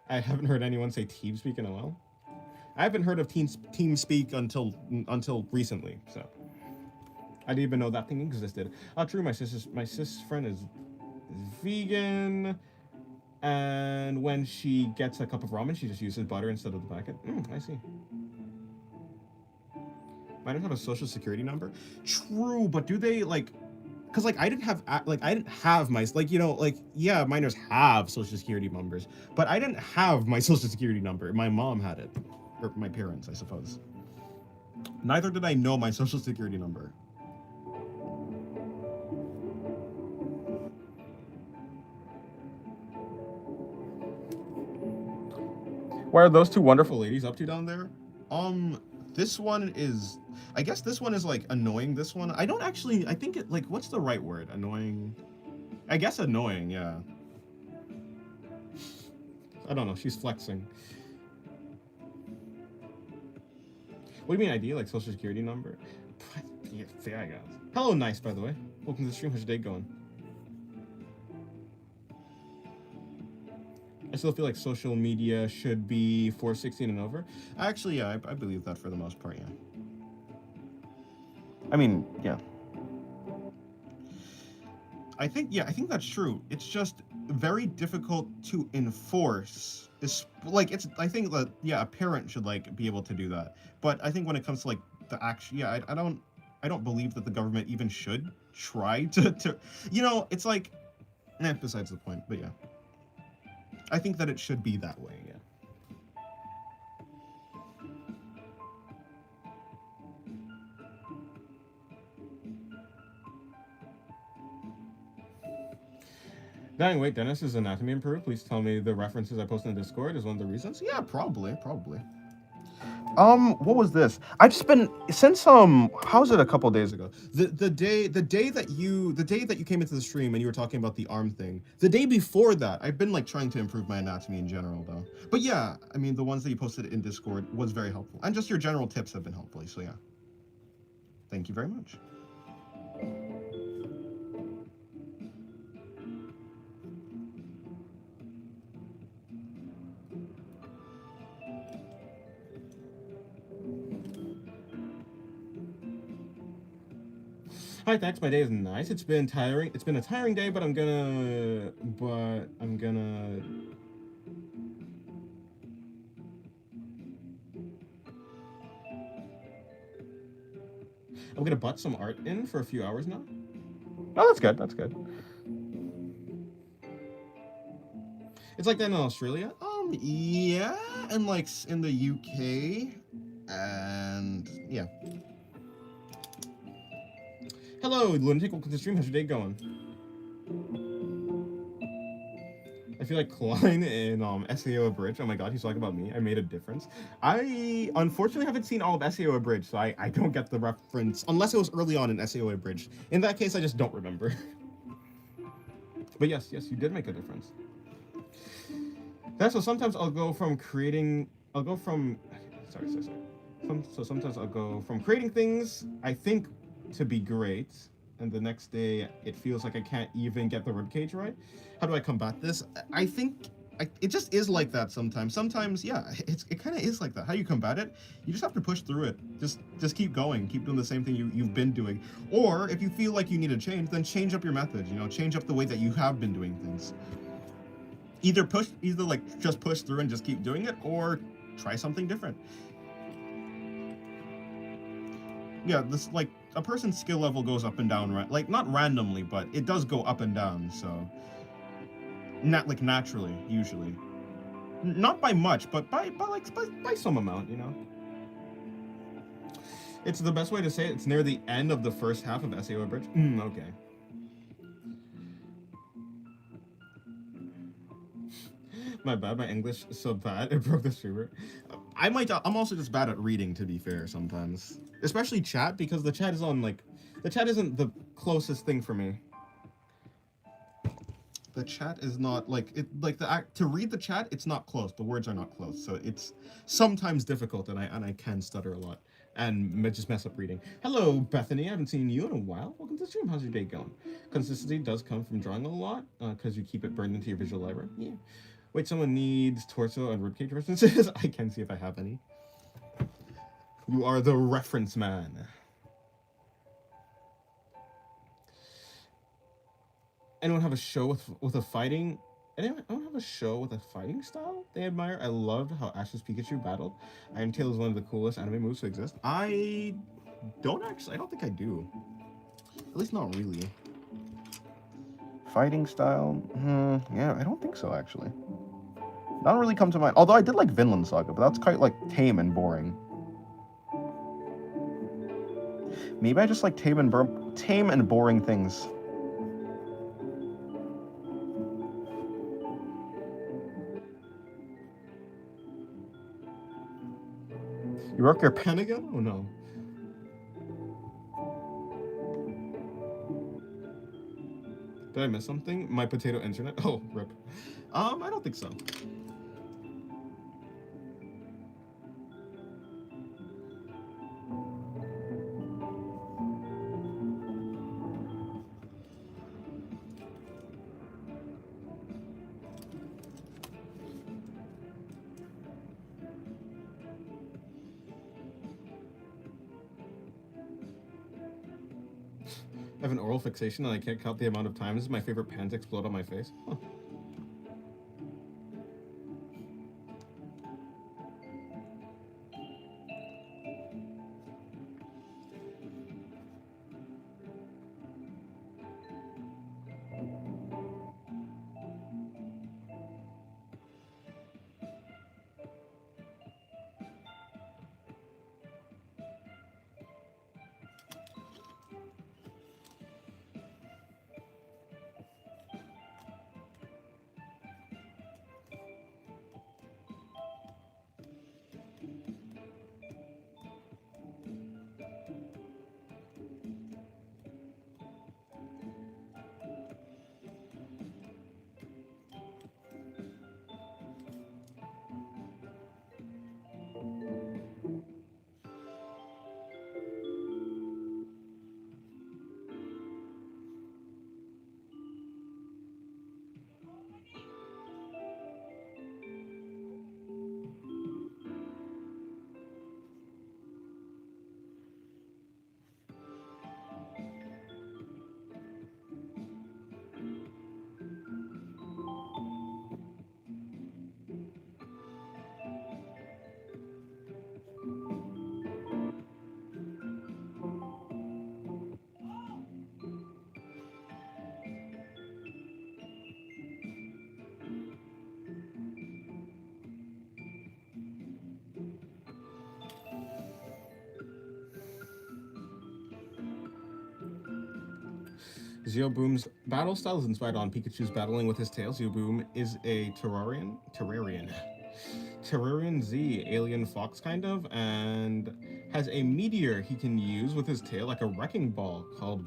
I haven't heard anyone say TeamSpeak in a while. I haven't heard of TeamSpeak until recently, so I didn't even know that thing existed. True, my sis friend is vegan, and when she gets a cup of ramen, she just uses butter instead of the packet. I see. Might have a social security number. True, but do they because I didn't have my yeah, minors have social security numbers, but I didn't have my social security number. My mom had it, or my parents, I suppose. Neither did I know my social security number. What are those two wonderful ladies up to? Down there. This one is, I guess this one is like annoying. This one, I don't actually, I think it, like, what's the right word? Annoying. I guess annoying, yeah. I don't know, she's flexing. What do you mean ID? Like social security number? Yeah, I guess. Hello, Nice, by the way. Welcome to the stream. How's your day going? I still feel like social media should be for 16 and over. Actually, yeah, I believe that for the most part, yeah. I mean, yeah. I think that's true. It's just very difficult to enforce. It's like, I think that, yeah, a parent should like be able to do that. But I think when it comes to like the action, yeah, I don't believe that the government even should try to you know, it's like, besides the point, but yeah. I think that it should be that way, yeah. Dying, wait, Dennis's anatomy improved? Please tell me the references I posted in Discord is one of the reasons? Yeah, probably. What was this? I've just been since how's it a couple days ago? The day that you came into the stream and you were talking about the arm thing. The day before that, I've been like trying to improve my anatomy in general though. But yeah, I mean the ones that you posted in Discord was very helpful. And just your general tips have been helpful, so yeah. Thank you very much. Hi, thanks. My day is nice. It's been tiring. It's been a tiring day, but I'm gonna butt some art in for a few hours now. Oh, that's good. That's good. It's like that in Australia. Yeah, and like in the UK, and yeah. Hello, Lunatic. Welcome to the stream. How's your day going? I feel like Klein in SAO Abridged. Oh my god, he's talking about me. I made a difference. I unfortunately haven't seen all of SAO Abridged, so I don't get the reference unless it was early on in SAO Abridged. In that case, I just don't remember. But yes, you did make a difference. That's so sometimes I'll go from creating sometimes I'll go from creating things I think to be great, and the next day it feels like I can't even get the ribcage right. How do I combat this? I think it just is like that sometimes. Sometimes, yeah, it kind of is like that. How you combat it? You just have to push through it. Just keep going. Keep doing the same thing you've been doing. Or if you feel like you need to change, then change up your method. You know, change up the way that you have been doing things. Either like just push through and just keep doing it, or try something different. Yeah, this like a person's skill level goes up and down, right? Like not randomly, but it does go up and down. So, not like naturally, usually. Not by much, but by some amount, you know. It's the best way to say it. It's near the end of the first half of SAO Bridge. Okay. My bad, my English is so bad, it broke the streamer. I'm also just bad at reading, to be fair, sometimes. Especially chat, because the chat is on, like, the chat isn't the closest thing for me. The chat is not, like, to read the chat, it's not close, the words are not close, so it's sometimes difficult, and I can stutter a lot, and just mess up reading. Hello, Bethany, I haven't seen you in a while. Welcome to the stream, how's your day going? Consistency does come from drawing a lot, because you keep it burned into your visual library. Yeah. Wait, someone needs torso and ribcage references? I can see if I have any. You are the reference man. Anyone have a show with a fighting? Anyone have a show with a fighting style they admire? I loved how Ash's Pikachu battled. Iron Tail is one of the coolest anime moves to exist. I don't think I do. At least not really. Fighting style? Yeah, I don't think so, actually. Not really come to mind. Although I did like Vinland Saga, but that's quite like tame and boring. Maybe I just like tame and boring things. You broke your Pen again? Oh no. Did I miss something? My potato internet? Oh, rip. I don't think so. I have an oral fixation and I can't count the amount of times my favorite pen to explode on my face. Huh. Zeoboom's battle style is inspired on Pikachu's battling with his tail. Zeoboom is a Terrarian Z alien fox kind of, and has a meteor he can use with his tail like a wrecking ball called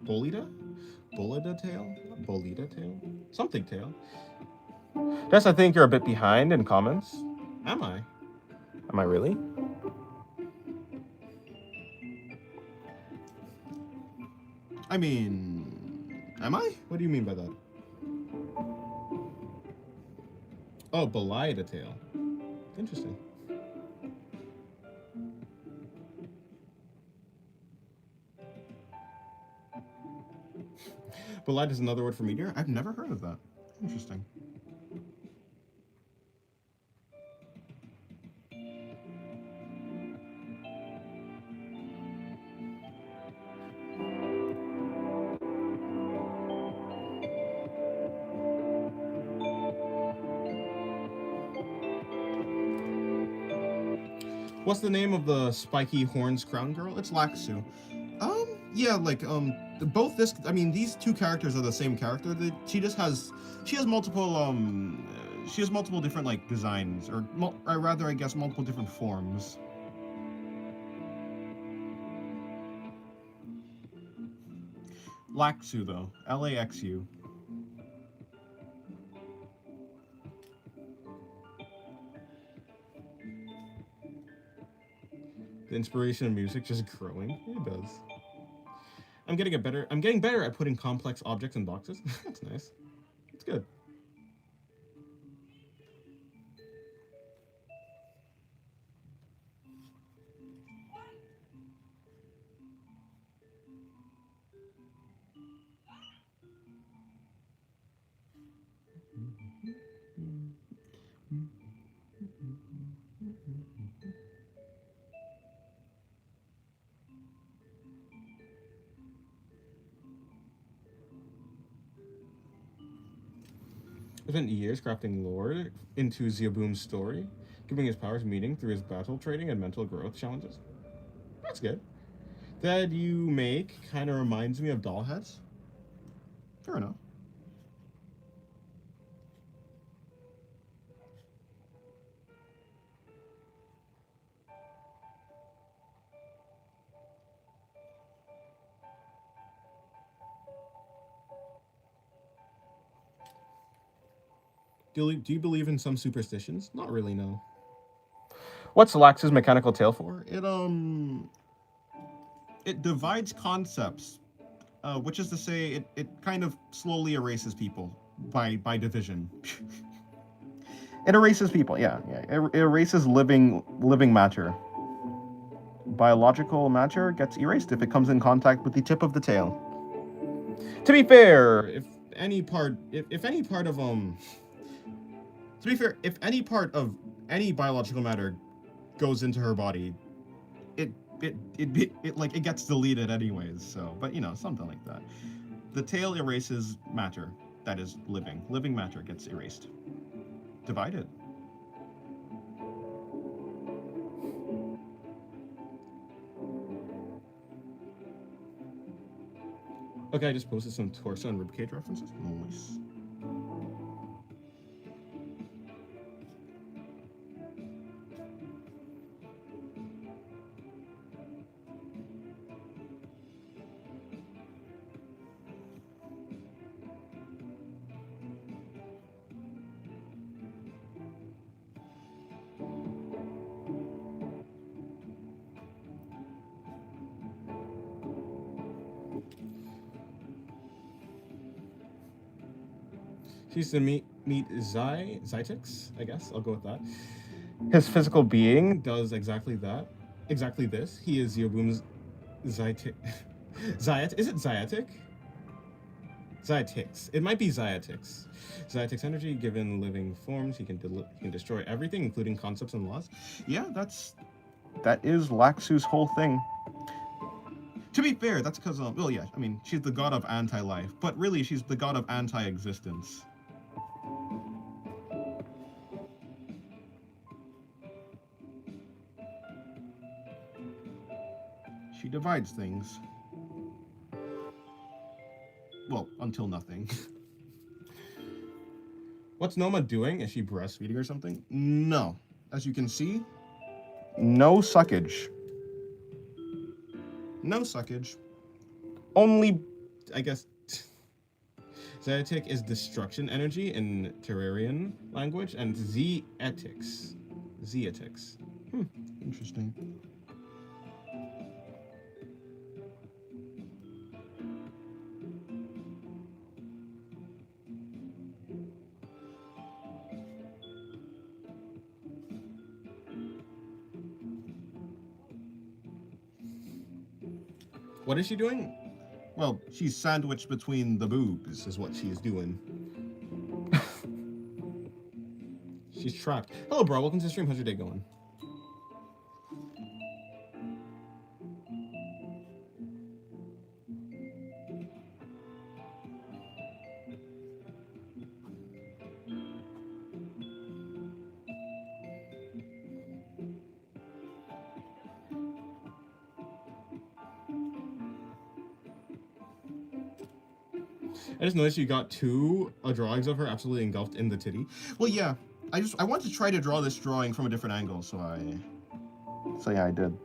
Bolida? Bolida tail? Bolida tail? Something tail. Jess, I think you're a bit behind in comments. Am I? Am I really? I mean, am I? What do you mean by that? Oh, Bolida tail. Interesting. Bolide is another word for meteor? I've never heard of that. Interesting. What's the name of the spiky horns crown girl? It's Laxu. Yeah, like, both this, I mean, these two characters are the same character. She has multiple different, like, designs, or rather, I guess, multiple different forms. Laxu, though. Laxu. The inspiration of music just growing. It does. I'm getting better at putting complex objects in boxes. That's nice. It's good. I spent years crafting lore into Zeoboom's story, giving his powers meaning through his battle trading and mental growth challenges. That's good. That you make kind of reminds me of doll heads. Fair enough. Do you believe in some superstitions? Not really, no. What's Lax's mechanical tail for? It divides concepts, which is to say, it kind of slowly erases people by division. It erases people. Yeah. It erases living matter. Biological matter gets erased if it comes in contact with the tip of the tail. To be fair, if any part of any biological matter goes into her body, it gets deleted anyways. So, but something like that. The tail erases matter that is living. Living matter gets erased. Divided. Okay, I just posted some torso and ribcage references. Nice. She used to meet Zytix, I guess. I'll go with that. his physical being Does exactly that. Exactly this. He is Yobum's Zytic. Is it Zytic? Zytix. It might be Zytix. Zytix energy given living forms. He can destroy everything, including concepts and laws. Yeah, that is Laxu's whole thing. To be fair, that's because well, yeah, I mean, she's the god of anti-life, but really she's the god of anti-existence. She divides things. Well, until nothing. What's Noma doing? Is she breastfeeding or something? No. As you can see, No suckage. no suckage. Only, I guess, Zetic is destruction energy in Terrarian language, and Zeetics. Interesting. What is she doing? Well, she's sandwiched between the boobs, is what she's doing. She's trapped. Hello, bro. Welcome to the stream. How's your day going? I just noticed you got two drawings of her absolutely engulfed in the titty. Well, yeah. I want to try to draw this drawing from a different angle, so yeah, I did.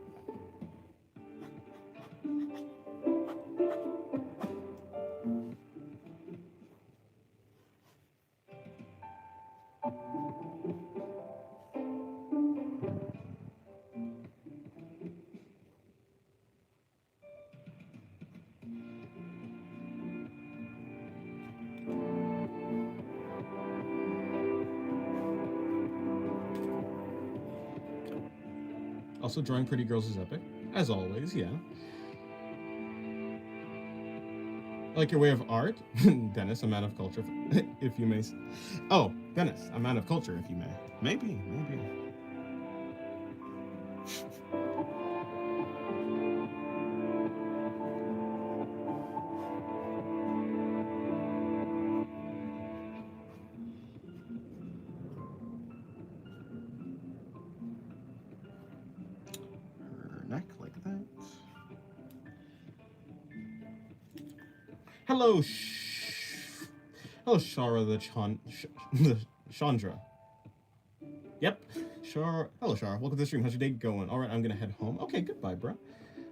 Also, drawing pretty girls is epic. As always, yeah. I like your way of art. Dennis, a man of culture, if you may. Oh, Dennis, a man of culture, if you may. Maybe. Her neck like that. Hello, Shara the Chandra. Yep. Hello, Shara. Welcome to the stream. How's your day going? All right, I'm gonna head home. Okay, goodbye, bro.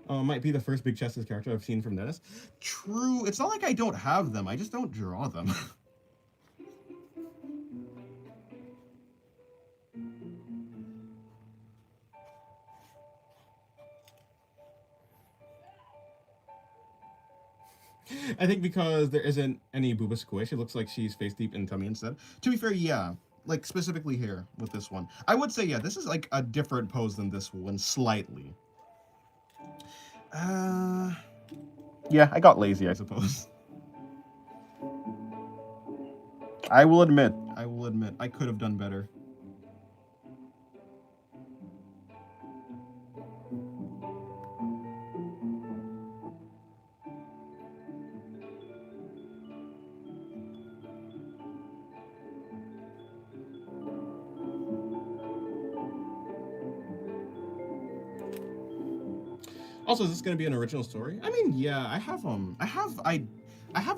Might be the first big chested character I've seen from Dennis. True. It's not like I don't have them. I just don't draw them. I think because there isn't any booba squish, it looks like she's face deep in tummy instead. To be fair, yeah. Like, specifically here with this one. I would say, yeah, this is like a different pose than this one, slightly. Yeah, I got lazy, I suppose. I will admit, I could have done better. Also, is this going to be an original story? I mean, yeah, I have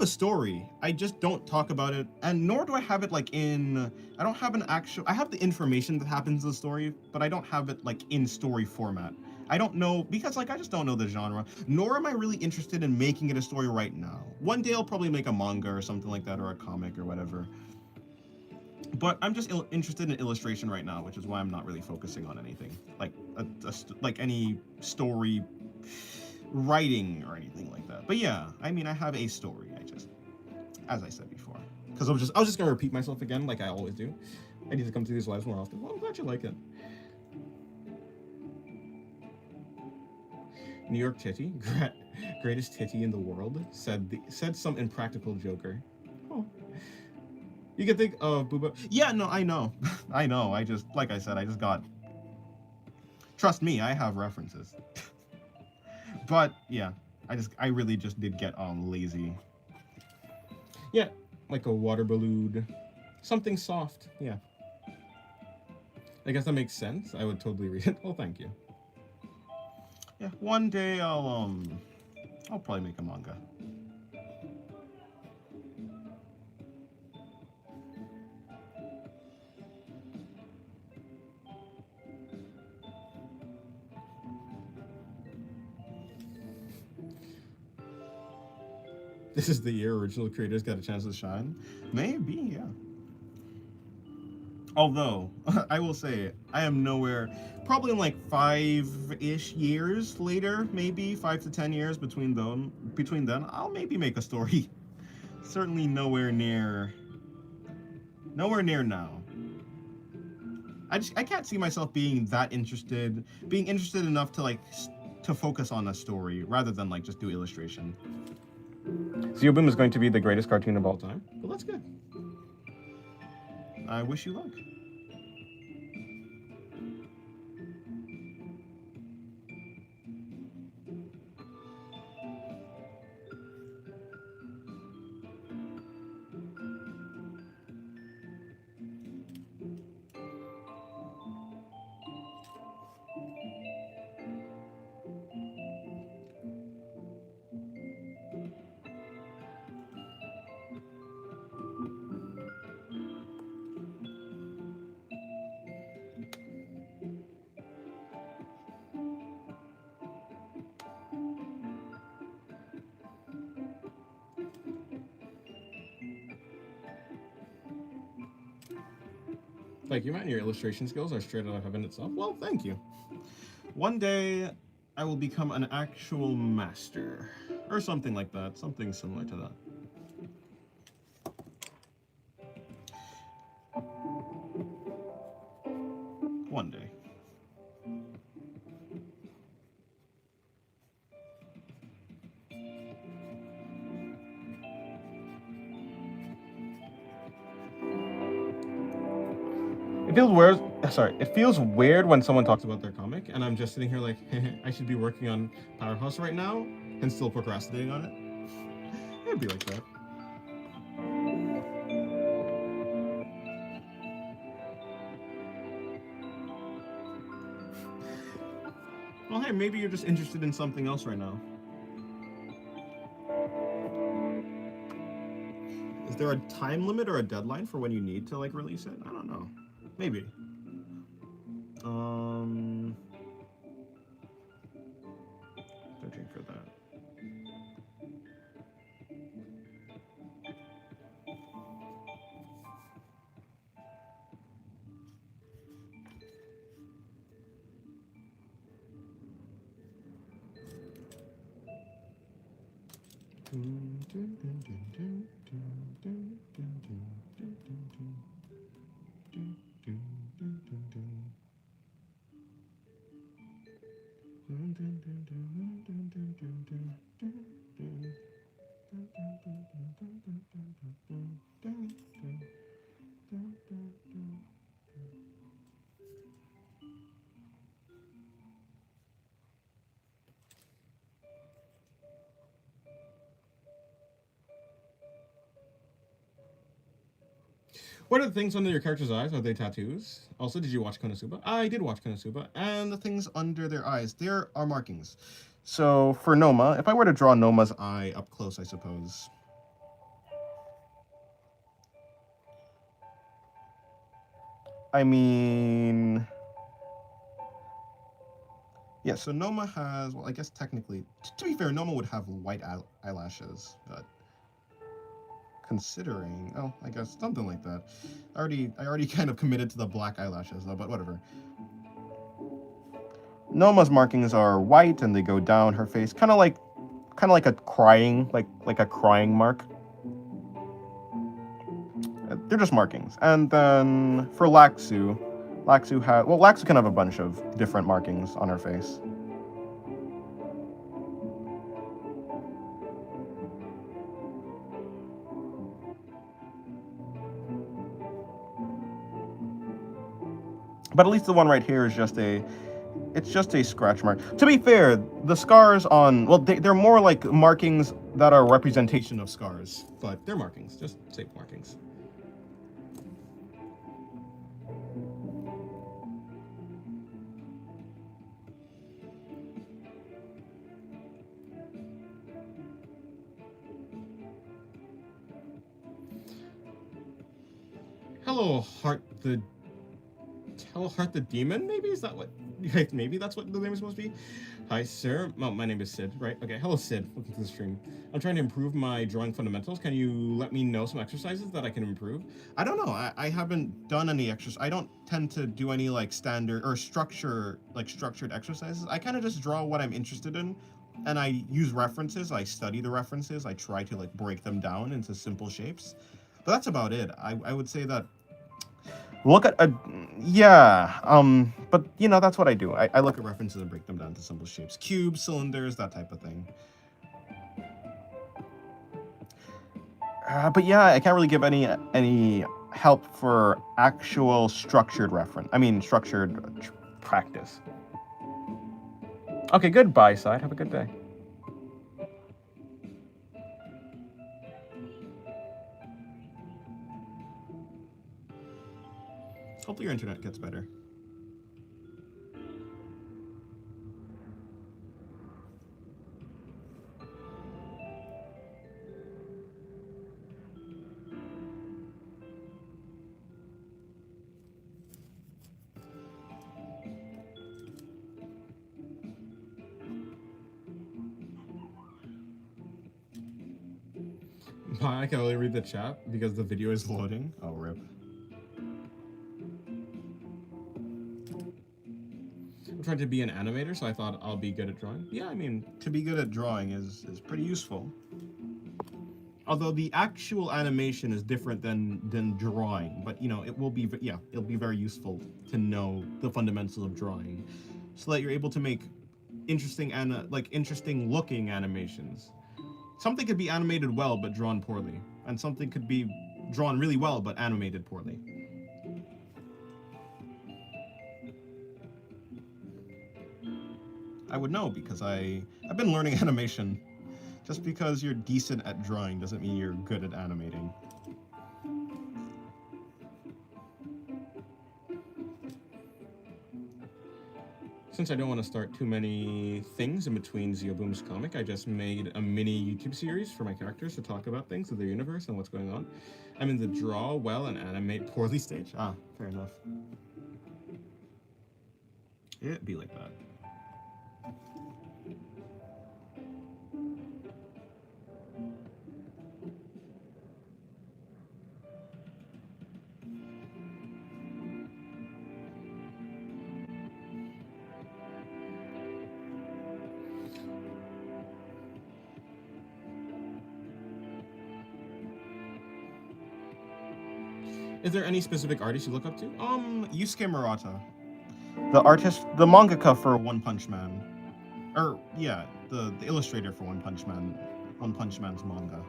a story. I just don't talk about it, and nor do I have it like in. I don't have an actual. I have the information that happens in the story, but I don't have it like in story format. I don't know because like I just don't know the genre. Nor am I really interested in making it a story right now. One day I'll probably make a manga or something like that, or a comic or whatever. But I'm just interested in illustration right now, which is why I'm not really focusing on anything like like any story writing or anything like that. But yeah, I mean, I have a story. I just, as I said before, because I was just gonna repeat myself again, like I always do. I need to come to these lives more often. Well, I'm glad you like it. New York titty, greatest titty in the world, said some impractical joker. Oh. You can think of Booba. Yeah, no, I know. I know. I just, like I said, I just got. Trust me, I have references. But yeah, I really just did get lazy. Yeah, like a water balloon, something soft. Yeah. I guess that makes sense. I would totally read it. Well, thank you. Yeah, one day I'll probably make a manga. This is the year original creators got a chance to shine. Maybe, yeah. Although, I will say, I am nowhere, probably in like 5-ish years later, maybe 5 to 10 years between then, I'll maybe make a story. Certainly nowhere near now. I can't see myself being interested enough to like to focus on a story rather than like just do illustration. Zeo Boom is going to be the greatest cartoon of all time. Well, that's good. I wish you luck. Thank you, man. Your illustration skills are straight out of heaven itself. Well, thank you. One day, I will become an actual master. Or something like that. Something similar to that. One day. It feels weird. Sorry, it feels weird when someone talks about their comic, and I'm just sitting here like, I should be working on Powerhouse right now, and still procrastinating on it. It'd be like that. Well, hey, maybe you're just interested in something else right now. Is there a time limit or a deadline for when you need to like release it? I don't know. Maybe. Searching for that. What are the things under your character's eyes? Are they tattoos? Also, did you watch Konosuba? I did watch Konosuba. And the things under their eyes, there are markings. So for Noma, if I were to draw Noma's eye up close, I suppose. I mean... Yeah, so Noma has, well, I guess technically, to be fair, Noma would have white eyelashes, but considering, oh, I guess something like that. I already kind of committed to the black eyelashes though, but whatever. Noma's markings are white and they go down her face, kind of like a crying, like a crying mark. They're just markings. And then for Laxu can have a bunch of different markings on her face. But at least the one right here is just a scratch mark. To be fair, the scars on, well, they're more like markings that are a representation of scars, but they're markings, just say markings. Hello, Heart the Demon, maybe? Is that what... Maybe that's what the name is supposed to be? Hi, sir. Oh, my name is Sid, right? Okay, hello, Sid. Welcome to the stream. I'm trying to improve my drawing fundamentals. Can you let me know some exercises that I can improve? I don't know. I haven't done any exercise. I don't tend to do any, like, standard or structured exercises. I kind of just draw what I'm interested in, and I use references. I study the references. I try to, like, break them down into simple shapes. But that's about it. I would say that... Look at but you know, that's what I do. I look at references and break them down to simple shapes. Cubes, cylinders, that type of thing. But yeah, I can't really give any help for actual structured practice. Okay, goodbye, Side. Have a good day. Hopefully your internet gets better. I can only read the chat because the video is loading. Oh, rip. I'm trying to be an animator, so I thought I'll be good at drawing. Yeah, I mean, to be good at drawing is pretty useful. Although the actual animation is different than drawing, but you know, it'll be very useful to know the fundamentals of drawing, so that you're able to make interesting looking animations. Something could be animated well but drawn poorly, and something could be drawn really well but animated poorly. I would know because I've been learning animation. Just because you're decent at drawing doesn't mean you're good at animating. Since I don't want to start too many things in between Zeoboom's comic, I just made a mini YouTube series for my characters to talk about things of their universe and what's going on. I'm in the draw well and animate poorly stage. Ah, fair enough. It'd be like that. Is there any specific artist you look up to? Yusuke Murata. The artist, The mangaka for One Punch Man. Or, yeah, the illustrator for One Punch Man. One Punch Man's manga.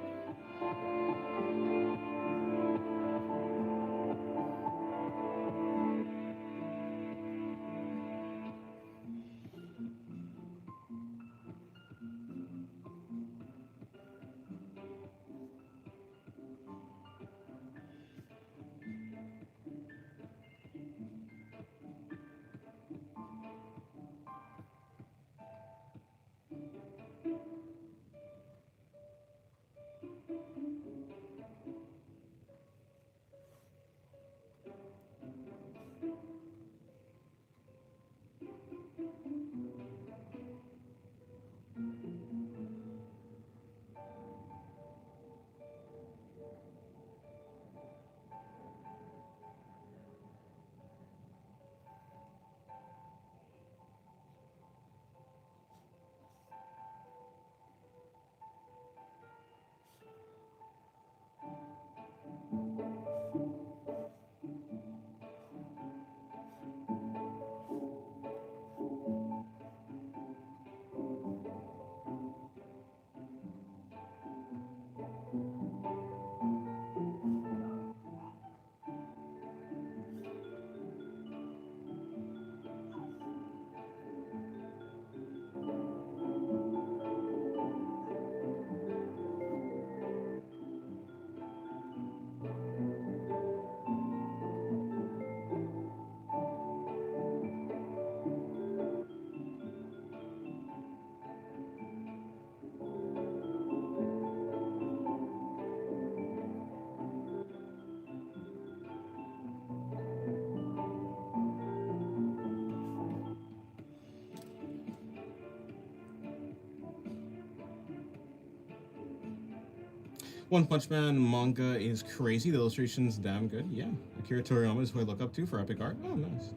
One Punch Man manga is crazy. The illustration's damn good. Yeah. Akira Toriyama is who I look up to for epic art. Oh, nice.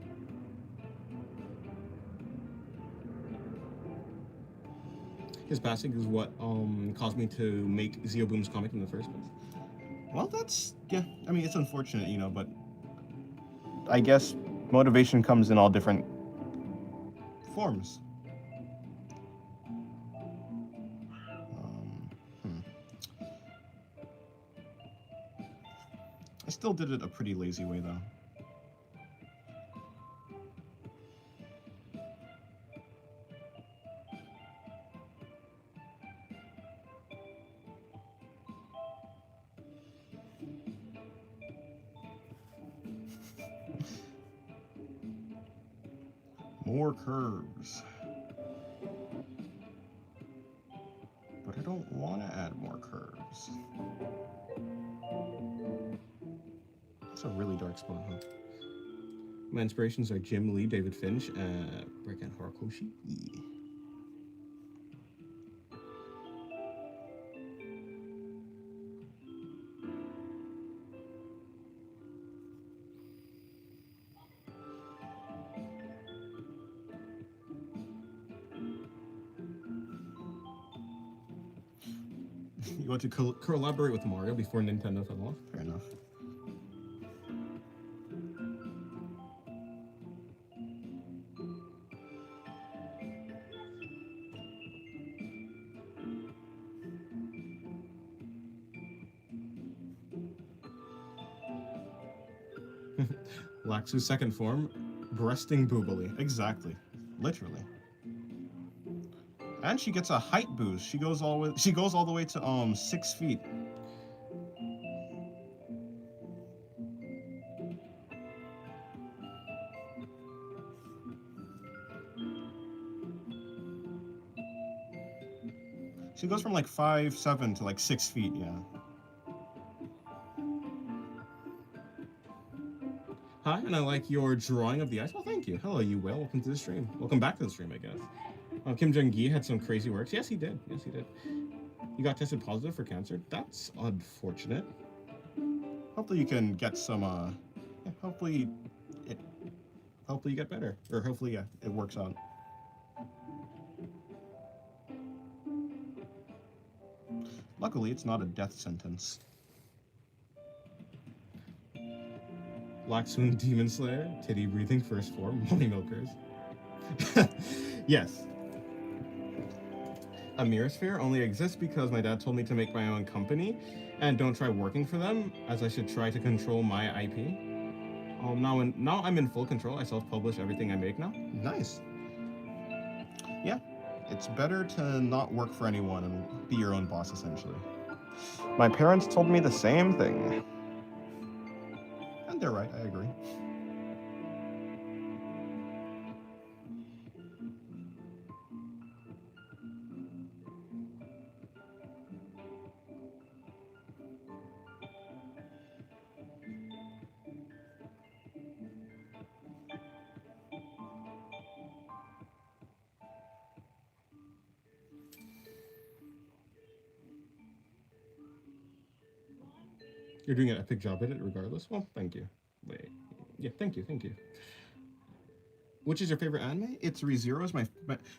His passing is what caused me to make Zeo Boom's comic in the first place. Well, that's, yeah, I mean, it's unfortunate, you know, but I guess motivation comes in all different forms. I still did it a pretty lazy way, though. More curves. But I don't want to add more curves. That's a really dark spot, huh? My inspirations are Jim Lee, David Finch, Breakout Horikoshi. Yeah. You want to collaborate with Mario before Nintendo fell off? Fair enough. Laxu's second form, breasting boobily. Exactly. Literally. And she gets a height boost. She goes all the way to 6 feet. She goes from like 5'7" to like 6 feet, yeah. Hi, and I like your drawing of the ice. Well, thank you. Hello, you whale. Welcome to the stream. Welcome back to the stream, I guess. Kim Jong-gi had some crazy works. Yes, he did. Yes, he did. You got tested positive for cancer. That's unfortunate. Hopefully you can get some, yeah, hopefully you get better. Or hopefully, yeah, it works out. Luckily, it's not a death sentence. Black Swoon Demon Slayer, Titty Breathing First Form, Money Milkers. Yes. A mirror sphere only exists because my dad told me to make my own company and don't try working for them, as I should try to control my IP. Now I'm in full control. I self-publish everything I make now. Nice. Yeah, it's better to not work for anyone and be your own boss, essentially. My parents told me the same thing. And they're right, I agree. You're doing an epic job at it regardless? Well, thank you. Wait. Yeah, thank you. Which is your favorite anime? It's ReZero is my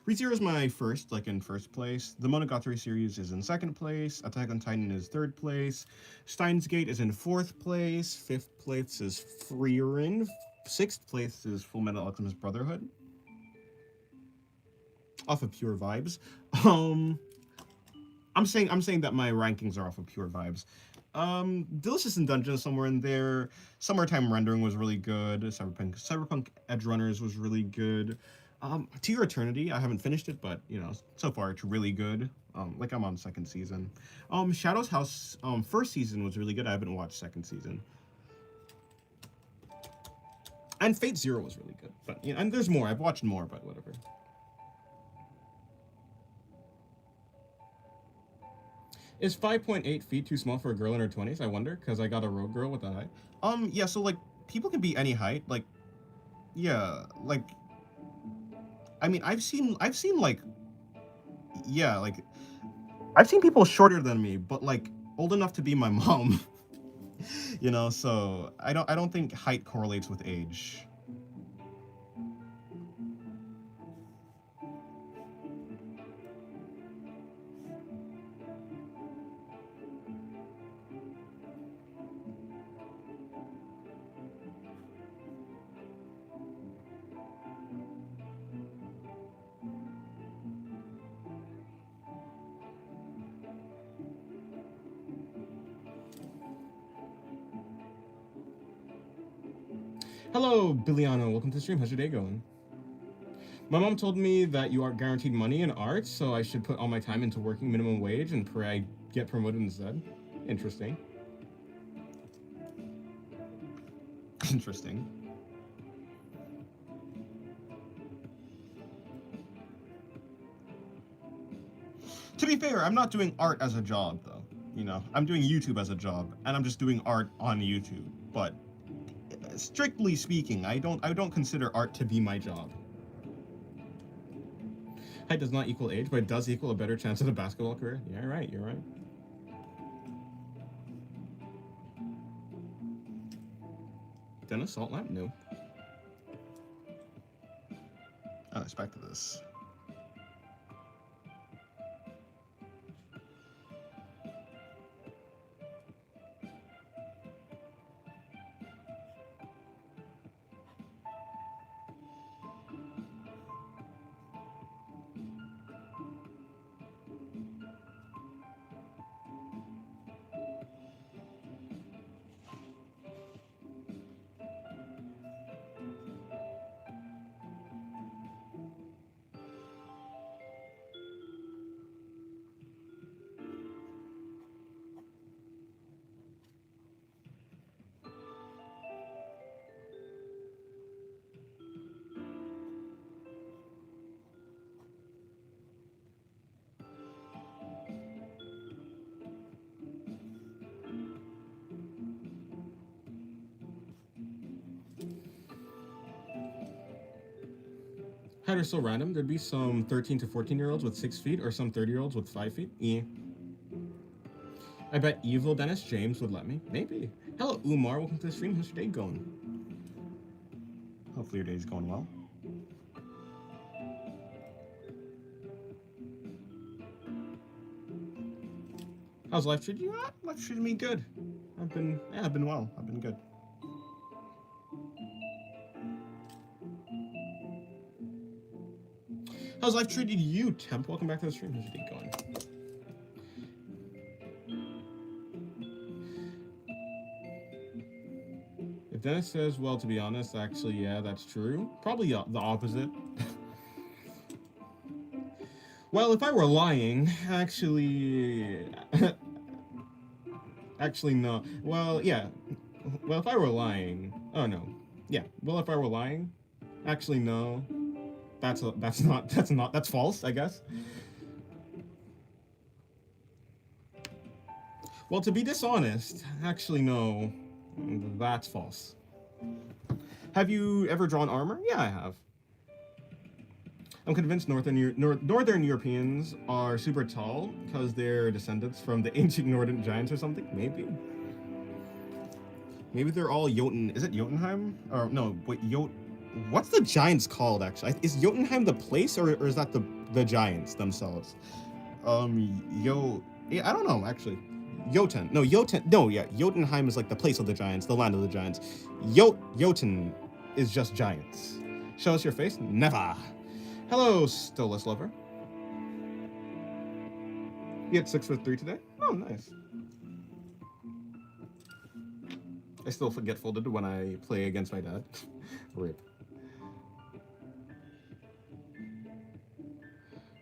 ReZero is my first, like in first place. The Monogatari series is in second place. Attack on Titan is third place. Steins Gate is in fourth place. Fifth place is Frieren. Sixth place is Full Metal Alchemist Brotherhood. Off of pure vibes. I'm saying that my rankings are off of pure vibes. Delicious in Dungeon is somewhere in there. Summertime Rendering was really good. Cyberpunk Edge Runners was really good. To Your Eternity, I haven't finished it, but you know, so far it's really good. Like I'm on second season. Shadow's House first season was really good. I haven't watched second season. And Fate Zero was really good. But you know, and there's more. I've watched more, but whatever. Is 5.8 feet too small for a girl in her 20s? I wonder, because I got a rogue girl with that height. Yeah, so, like, people can be any height. Like, yeah, like, I mean, I've seen, like, yeah, like, I've seen people shorter than me, but, like, old enough to be my mom. You know, so I don't think height correlates with age. Hello, Billiano. Welcome to the stream. How's your day going? My mom told me that you aren't guaranteed money in art, so I should put all my time into working minimum wage and pray I get promoted instead. Interesting. Interesting. To be fair, I'm not doing art as a job, though. You know, I'm doing YouTube as a job, and I'm just doing art on YouTube. But strictly speaking, I don't consider art to be my job. Height does not equal age, but it does equal a better chance at a basketball career. Yeah, right. You're right. Dennis Salt Lamp? No. Unexpected this. Height are so random. There'd be some 13 to 14-year-olds with 6 feet, or some 30-year-olds with 5 feet. Yeah. I bet evil Dennis James would let me. Maybe. Hello, Umar. Welcome to the stream. How's your day going? Hopefully your day's going well. How's life treating you? Life treating me good. I've been well. I've been good. How's life treated you, Temp? Welcome back to the stream. How's your day going? If Dennis says, well, to be honest, actually, yeah, that's true. Probably the opposite. Well, if I were lying, actually... actually, no. Well, yeah. Well, if I were lying... Oh, no. Yeah. Well, if I were lying... Actually, no. That's false, I guess. Well, to be dishonest, actually, no. That's false. Have you ever drawn armor? Yeah, I have. I'm convinced Northern Europeans are super tall because they're descendants from the ancient Northern giants or something. Maybe they're all Jotun. Is it Jotunheim? Or no, wait, what's the giants called actually? Is Jotunheim the place or is that the giants themselves? Yeah, I don't know actually. Jotun. No, Jotunheim is like the place of the giants, the land of the giants. Jotun is just giants. Show us your face? Never. Hello, Stolus lover. You had 6'3" today? Oh, nice. I still get folded when I play against my dad. Rip.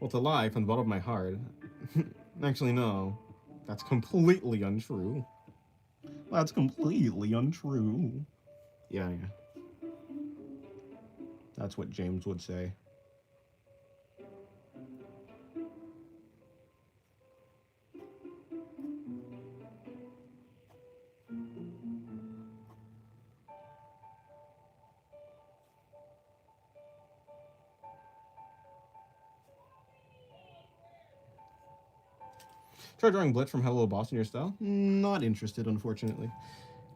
Well, to lie from the bottom of my heart. Actually, no. That's completely untrue. That's completely untrue. Yeah. That's what James would say. Try drawing Blitz from Hello Boss in your style? Not interested, unfortunately.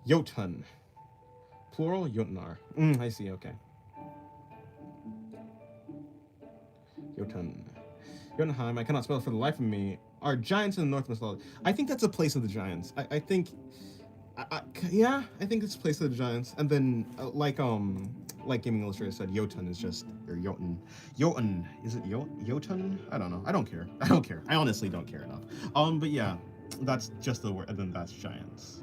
Jotun. Plural, Jotunar. I see, okay. Jotun. Jotunheim, I cannot spell it for the life of me, are giants in the North mythology. I think that's a place of the giants. I think... yeah, I think it's a place of the giants. And then, like Gaming Illustrator said, Jotun is just... Or Jotun. Jotun. Is it Jotun? I don't know. I don't care. I honestly don't care enough. But yeah, that's just the word. And then that's giants.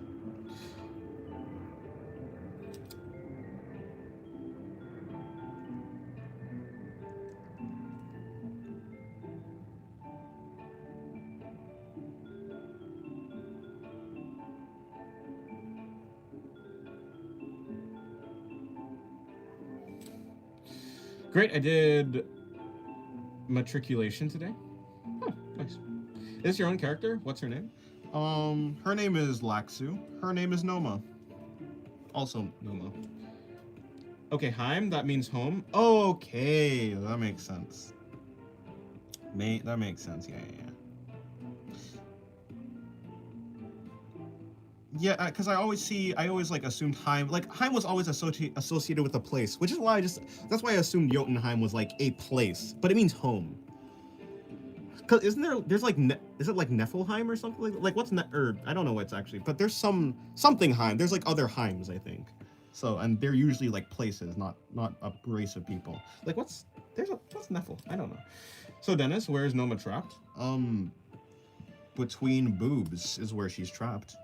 Great, I did matriculation today. Oh, nice. Is this your own character? What's her name? Her name is Laxu. Her name is Noma. Also Noma. Okay, Heim, that means home. Okay, that makes sense. That makes sense, yeah. Yeah, because I always like assumed Heim, like Heim was always associated with a place, which is why that's why I assumed Jotunheim was like a place, but it means home. Cause there's like, is it like Niflheim or something like what's I don't know what's actually, but there's something Heim, there's like other Heims, I think. So, and they're usually like places, not a race of people. Like what's Nifl? I don't know. So Dennis, where is Noma trapped? Between boobs is where she's trapped.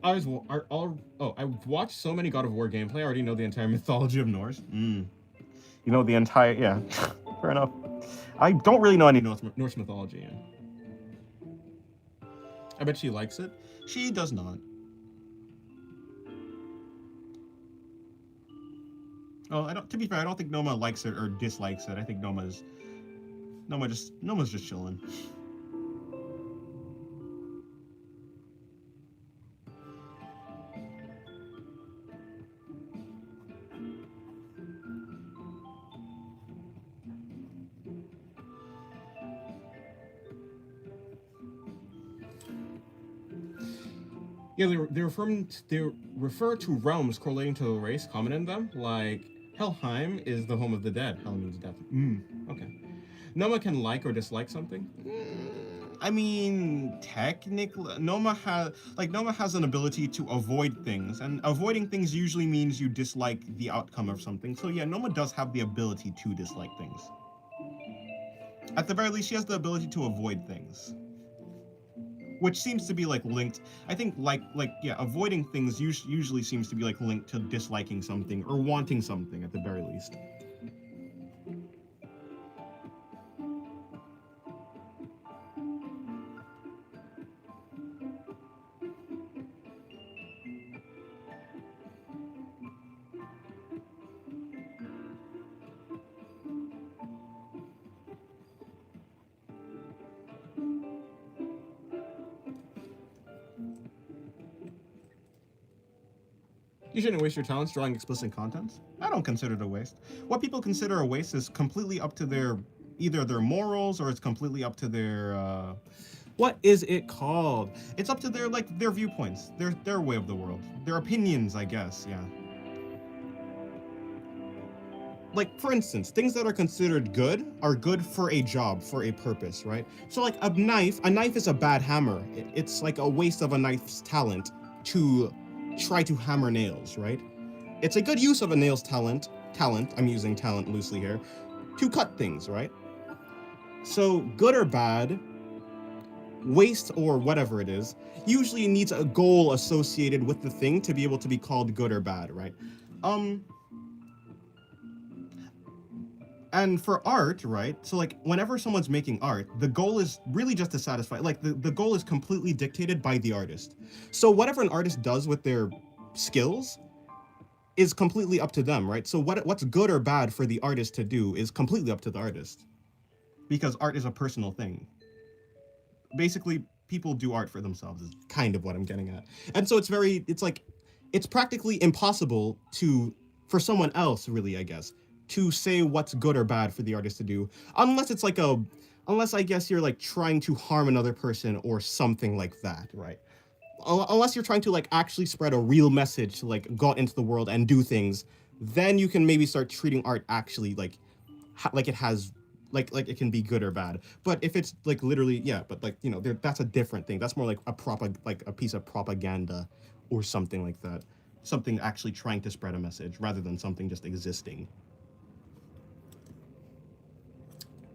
I've watched so many God of War gameplay, I already know the entire mythology of Norse. You know the entire, yeah, fair enough. I don't really know any Norse mythology. I bet she likes it. She does not. Oh, to be fair, I don't think Noma likes it or dislikes it. I think Noma's just chilling. Yeah, they refer to realms correlating to the race common in them, like Helheim is the home of the dead. Hel means death. Okay. Noma can like or dislike something. I mean, technically, Noma has an ability to avoid things, and avoiding things usually means you dislike the outcome of something. So yeah, Noma does have the ability to dislike things. At the very least, she has the ability to avoid things, which seems to be like linked. I think yeah, avoiding things usually seems to be like linked to disliking something or wanting something at the very least. You shouldn't waste your talents drawing explicit content. I don't consider it a waste. What people consider a waste is completely up to either their morals or it's completely up to their what is it called? It's up to their viewpoints, their way of the world, their opinions, I guess. Yeah. Like, for instance, things that are considered good are good for a job, for a purpose, right? So like a knife is a bad hammer. It's like a waste of a knife's talent to try to hammer nails, right? It's a good use of a nail's talent, I'm using talent loosely here, to cut things, right? So good or bad, waste or whatever it is, usually needs a goal associated with the thing to be able to be called good or bad, right? And for art, right? So like whenever someone's making art, the goal is really just to satisfy, like the goal is completely dictated by the artist. So whatever an artist does with their skills is completely up to them, right? So what's good or bad for the artist to do is completely up to the artist. Because art is a personal thing. Basically, people do art for themselves is kind of what I'm getting at. And so it's practically impossible for someone else, really, I guess, to say what's good or bad for the artist to do, unless I guess you're like trying to harm another person or something like that, right? Unless you're trying to like actually spread a real message to like go out into the world and do things, then you can maybe start treating art actually like it has like it can be good or bad. But if it's like literally, yeah, but like, you know, that's a different thing. That's more like a piece of propaganda or something like that. Something actually trying to spread a message rather than something just existing.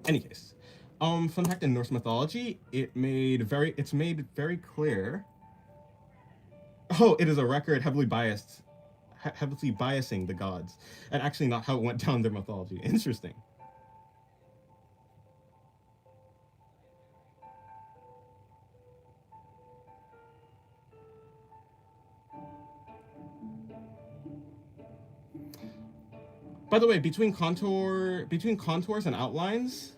Any case, fun fact in Norse mythology, it's made very clear. Oh, it is a record heavily biasing the gods, and actually not how it went down their mythology. Interesting. By the way, between contours and outlines,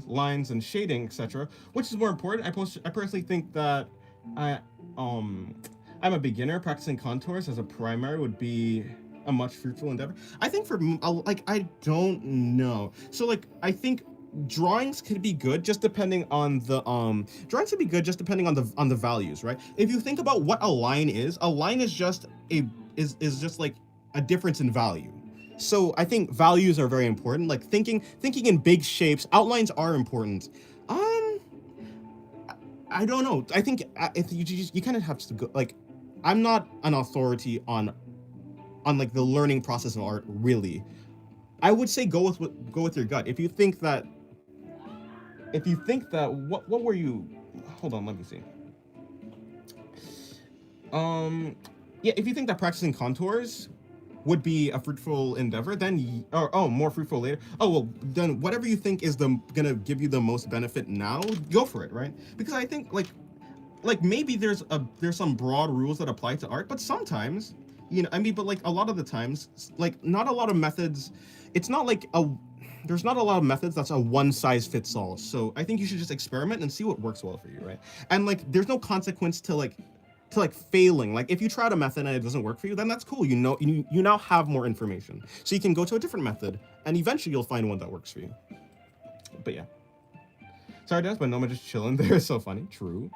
lines and shading, etc. Which is more important? I personally think that I'm a beginner. Practicing contours as a primary would be a much fruitful endeavor. I think I don't know. So like I think drawings could be good just depending on the values, right? If you think about what a line is just just like a difference in value. So I think values are very important. Like thinking in big shapes, outlines are important. I don't know. I think if you kind of have to go, like, I'm not an authority on like the learning process of art, really. I would say go with your gut. If you think that what were you? Hold on, let me see. Yeah, if you think that practicing contours would be a fruitful endeavor, then more fruitful later. Oh well, then whatever you think is gonna give you the most benefit now, go for it, right? Because I think like maybe there's some broad rules that apply to art, but sometimes, you know, I mean, but like a lot of the times, like not a lot of methods. It's not like there's not a lot of methods that's a one size fits all. So I think you should just experiment and see what works well for you, right? And like there's no consequence to failing. Like if you tried a method and it doesn't work for you, then that's cool. You know, you now have more information, so you can go to a different method, and eventually you'll find one that works for you. But yeah, sorry, Des, but Noma just chilling there is so funny. True.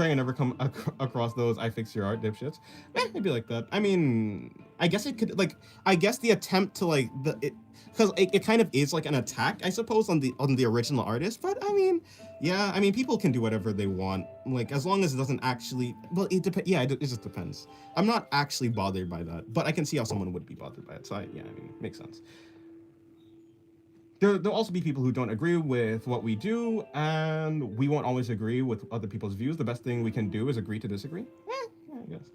praying I never come across those I fix your art dipshits. Maybe like that. I mean, I guess it could like I guess the attempt to like the it because it kind of is like an attack, I suppose, on the original artist. But I mean, yeah, I mean, people can do whatever they want, like as long as it doesn't actually. Well, it depends. Yeah, it just depends. I'm not actually bothered by that, but I can see how someone would be bothered by it. So yeah, I mean, makes sense. There'll also be people who don't agree with what we do, and we won't always agree with other people's views. The best thing we can do is agree to disagree. I guess.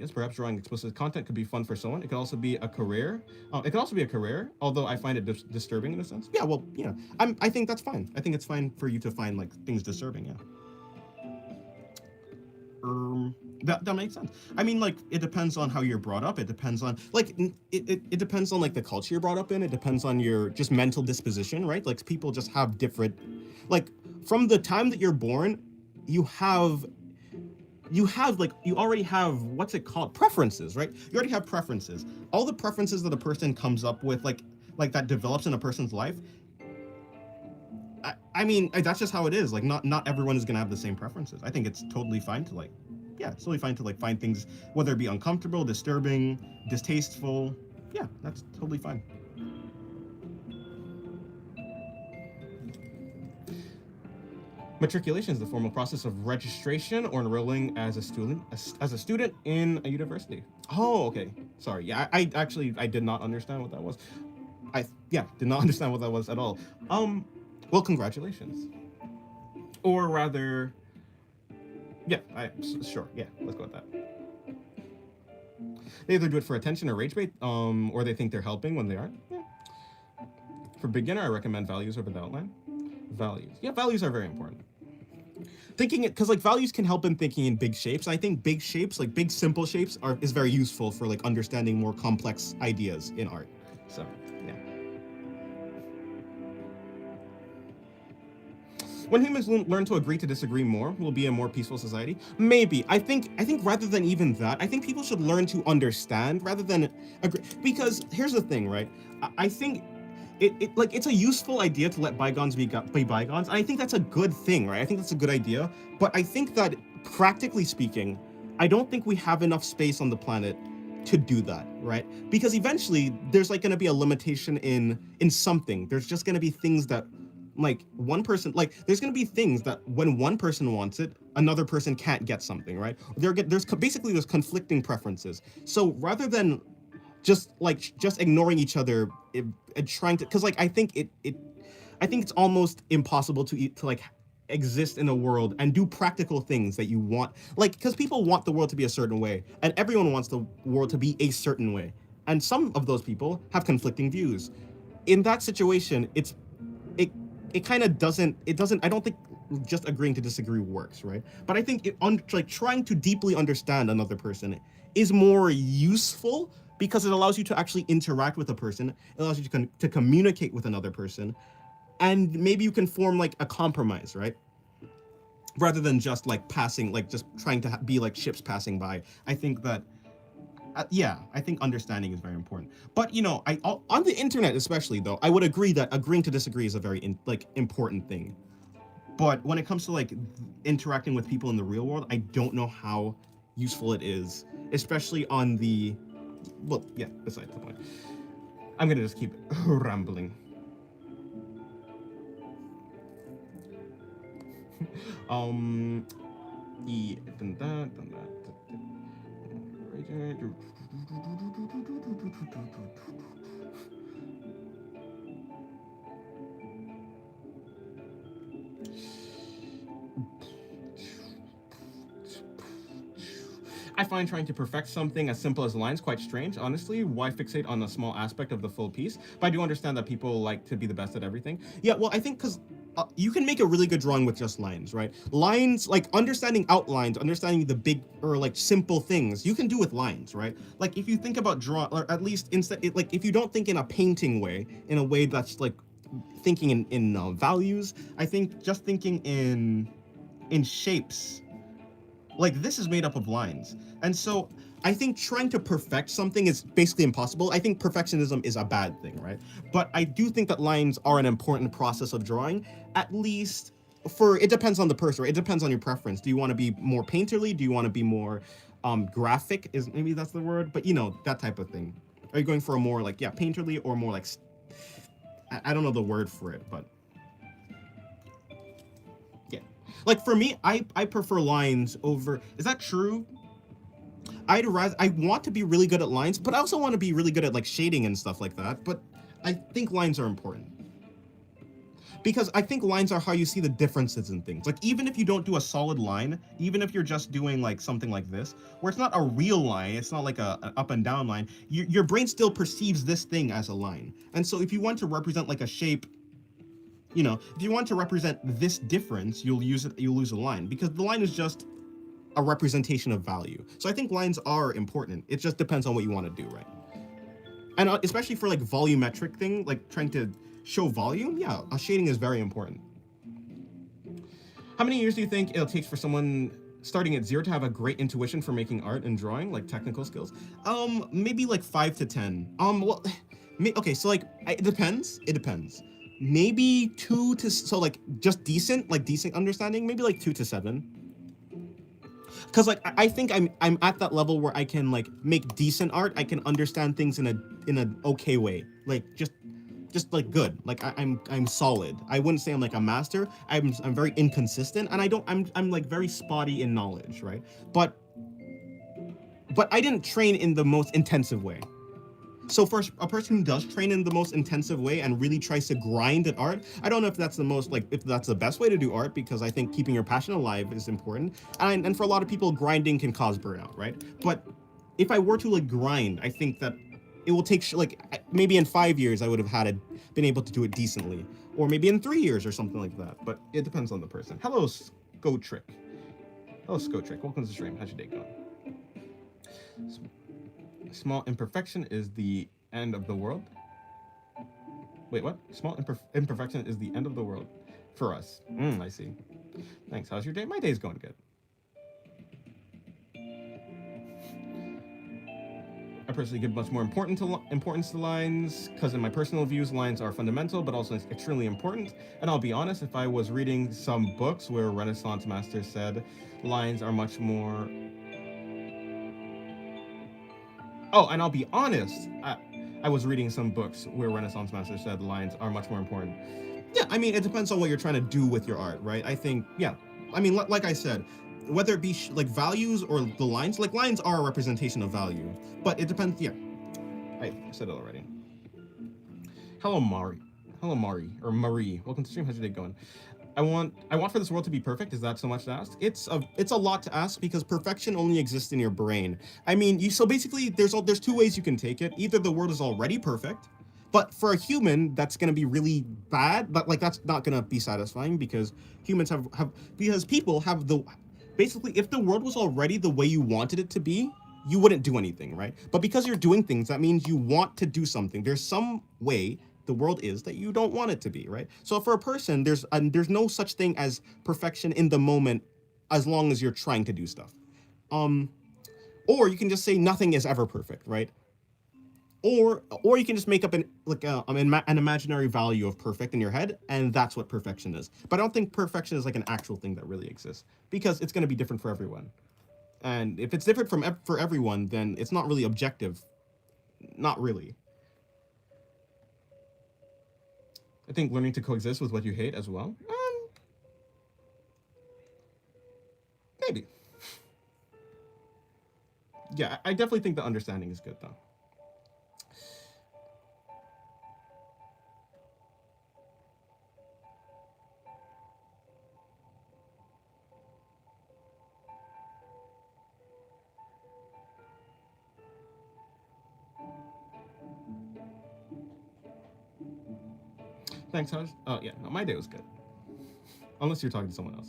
Yes, perhaps drawing explicit content could be fun for someone. It could also be a career. It could also be a career, although I find it disturbing in a sense. Yeah, well, yeah, I think that's fine. I think it's fine for you to find like things disturbing. Yeah. That makes sense. I mean, like, it depends on how you're brought up. It depends on like it depends on like the culture you're brought up in. It depends on your just mental disposition, right? Like people just have different, like from the time that you're born, you have like you already have what's it called, preferences, right? You already have preferences. All the preferences that a person comes up with, like that develops in a person's life. I mean, that's just how it is. Like, not everyone is gonna have the same preferences. I think it's totally fine to like, yeah, it's totally fine to like find things, whether it be uncomfortable, disturbing, distasteful. Yeah, that's totally fine. Matriculation is the formal process of registration or enrolling as a student in a university. Oh, okay. Sorry. Yeah, I actually I did not understand what that was. Did not understand what that was at all. Well, congratulations. Or rather, yeah, sure, yeah, let's go with that. They either do it for attention or rage bait, or they think they're helping when they aren't. Yeah. For beginner, I recommend values over the outline. Values. Yeah, values are very important. Thinking it, because like values can help in thinking in big shapes. I think big shapes, like big simple shapes, is very useful for like understanding more complex ideas in art. So, yeah. When humans learn to agree to disagree more, we'll be a more peaceful society. Maybe. I think rather than even that, I think people should learn to understand rather than agree. Because here's the thing, right? I think it's a useful idea to let bygones be bygones. And I think that's a good thing, right? I think that's a good idea. But I think that practically speaking, I don't think we have enough space on the planet to do that, right? Because eventually there's like going to be a limitation in something. There's just going to be things that like one person, like there's going to be things that when one person wants it, another person can't get something, right? There's conflicting preferences. So rather than just ignoring each other and trying to, because like I think it's almost impossible to like exist in a world and do practical things that you want, like because people want the world to be a certain way and everyone wants the world to be a certain way, and some of those people have conflicting views. In that situation, it kind of doesn't, I don't think just agreeing to disagree works, right? But I think like trying to deeply understand another person is more useful because it allows you to actually interact with a person. It allows you to communicate with another person, and maybe you can form like a compromise, right? Rather than just like passing, like just trying to be like ships passing by. I think that I think understanding is very important. But you know, on the internet especially though, I would agree that agreeing to disagree is a very important thing. But when it comes to like interacting with people in the real world, I don't know how useful it is, especially on the, well, yeah, besides the point. I'm gonna just keep rambling. I find trying to perfect something as simple as lines quite strange. Honestly, why fixate on a small aspect of the full piece? But I do understand that people like to be the best at everything. Yeah, well, I think because you can make a really good drawing with just lines, right? Lines, like understanding outlines, understanding the big or like simple things, you can do with lines, right? Like if you think about draw, or at least like if you don't think in a painting way, in a way that's like thinking in values, I think just thinking in shapes, like this is made up of lines. And so I think trying to perfect something is basically impossible. I think perfectionism is a bad thing, right? But I do think that lines are an important process of drawing, at least it depends on the person, right? It depends on your preference. Do you want to be more painterly? Do you want to be more graphic? Is maybe that's the word, but you know, that type of thing. Are you going for a more like, yeah, painterly, or more like I don't know the word for it, but yeah. Like for me, I prefer lines over. Is that true? I want to be really good at lines, but I also want to be really good at like shading and stuff like that. But I think lines are important because I think lines are how you see the differences in things. Like even if you don't do a solid line, even if you're just doing like something like this, where it's not a real line, it's not like an up and down line, your brain still perceives this thing as a line. And so if you want to represent like a shape, you know, if you want to represent this difference, you'll use a line, because the line is just a representation of value. So I think lines are important. It just depends on what you want to do, right? And especially for like volumetric thing, like trying to show volume, yeah, shading is very important. How many years do you think it'll take for someone starting at 0 to have a great intuition for making art and drawing, like technical skills? Maybe like 5 to 10. Well, okay, so like it depends. It depends. Maybe 2 to, so like just decent, like decent understanding, maybe like 2 to 7. Because like I think I'm at that level where I can like make decent art. I can understand things in an okay way, like just like good. Like I'm solid. I wouldn't say I'm like a master. I'm very inconsistent, and I'm like very spotty in knowledge, right? But I didn't train in the most intensive way. So for a person who does train in the most intensive way and really tries to grind at art, I don't know if that's the most, like, if that's the best way to do art, because I think keeping your passion alive is important. And for a lot of people, grinding can cause burnout, right? But if I were to like grind, I think that it will take like maybe in 5 years I would have been able to do it decently, or maybe in 3 years or something like that. But it depends on the person. Hello, Scotrick. Hello, Scotrick. Welcome to the stream. How's your day going? Small imperfection is the end of the world. Wait, what? Small imperfection is the end of the world for us. I see. Thanks. How's your day? My day's going good. I personally give much more importance to lines, because in my personal views, lines are fundamental, but also extremely important. And I'll be honest, if I was reading some books where Renaissance masters said lines are much more... Oh, and I'll be honest, I was reading some books where Renaissance masters said lines are much more important. Yeah, I mean, it depends on what you're trying to do with your art, right? I think, yeah. I mean, like I said, whether it be like values or the lines, like lines are a representation of value, but it depends. Yeah, I said it already. Hello, Mari. Hello, Mari, or Marie. Welcome to the stream. How's your day going? I want for this world to be perfect. Is that so much to ask? It's a lot to ask, because perfection only exists in your brain. I mean, so basically there's 2 ways you can take it. Either the world is already perfect, but for a human that's going to be really bad, but like that's not going to be satisfying, because humans because people have basically, if the world was already the way you wanted it to be, you wouldn't do anything, right? But because you're doing things, that means you want to do something. There's some way the world is that you don't want it to be, right? So for a person, there's no such thing as perfection in the moment, as long as you're trying to do stuff. Or you can just say nothing is ever perfect, right? Or you can just make up an imaginary value of perfect in your head, and that's what perfection is. But I don't think perfection is like an actual thing that really exists, because it's going to be different for everyone. And if it's different for everyone, then it's not really objective. Not really. I think learning to coexist with what you hate as well. Maybe. Yeah, I definitely think the understanding is good, though. Thanks, Haj. Oh, yeah, no, my day was good. Unless you're talking to someone else.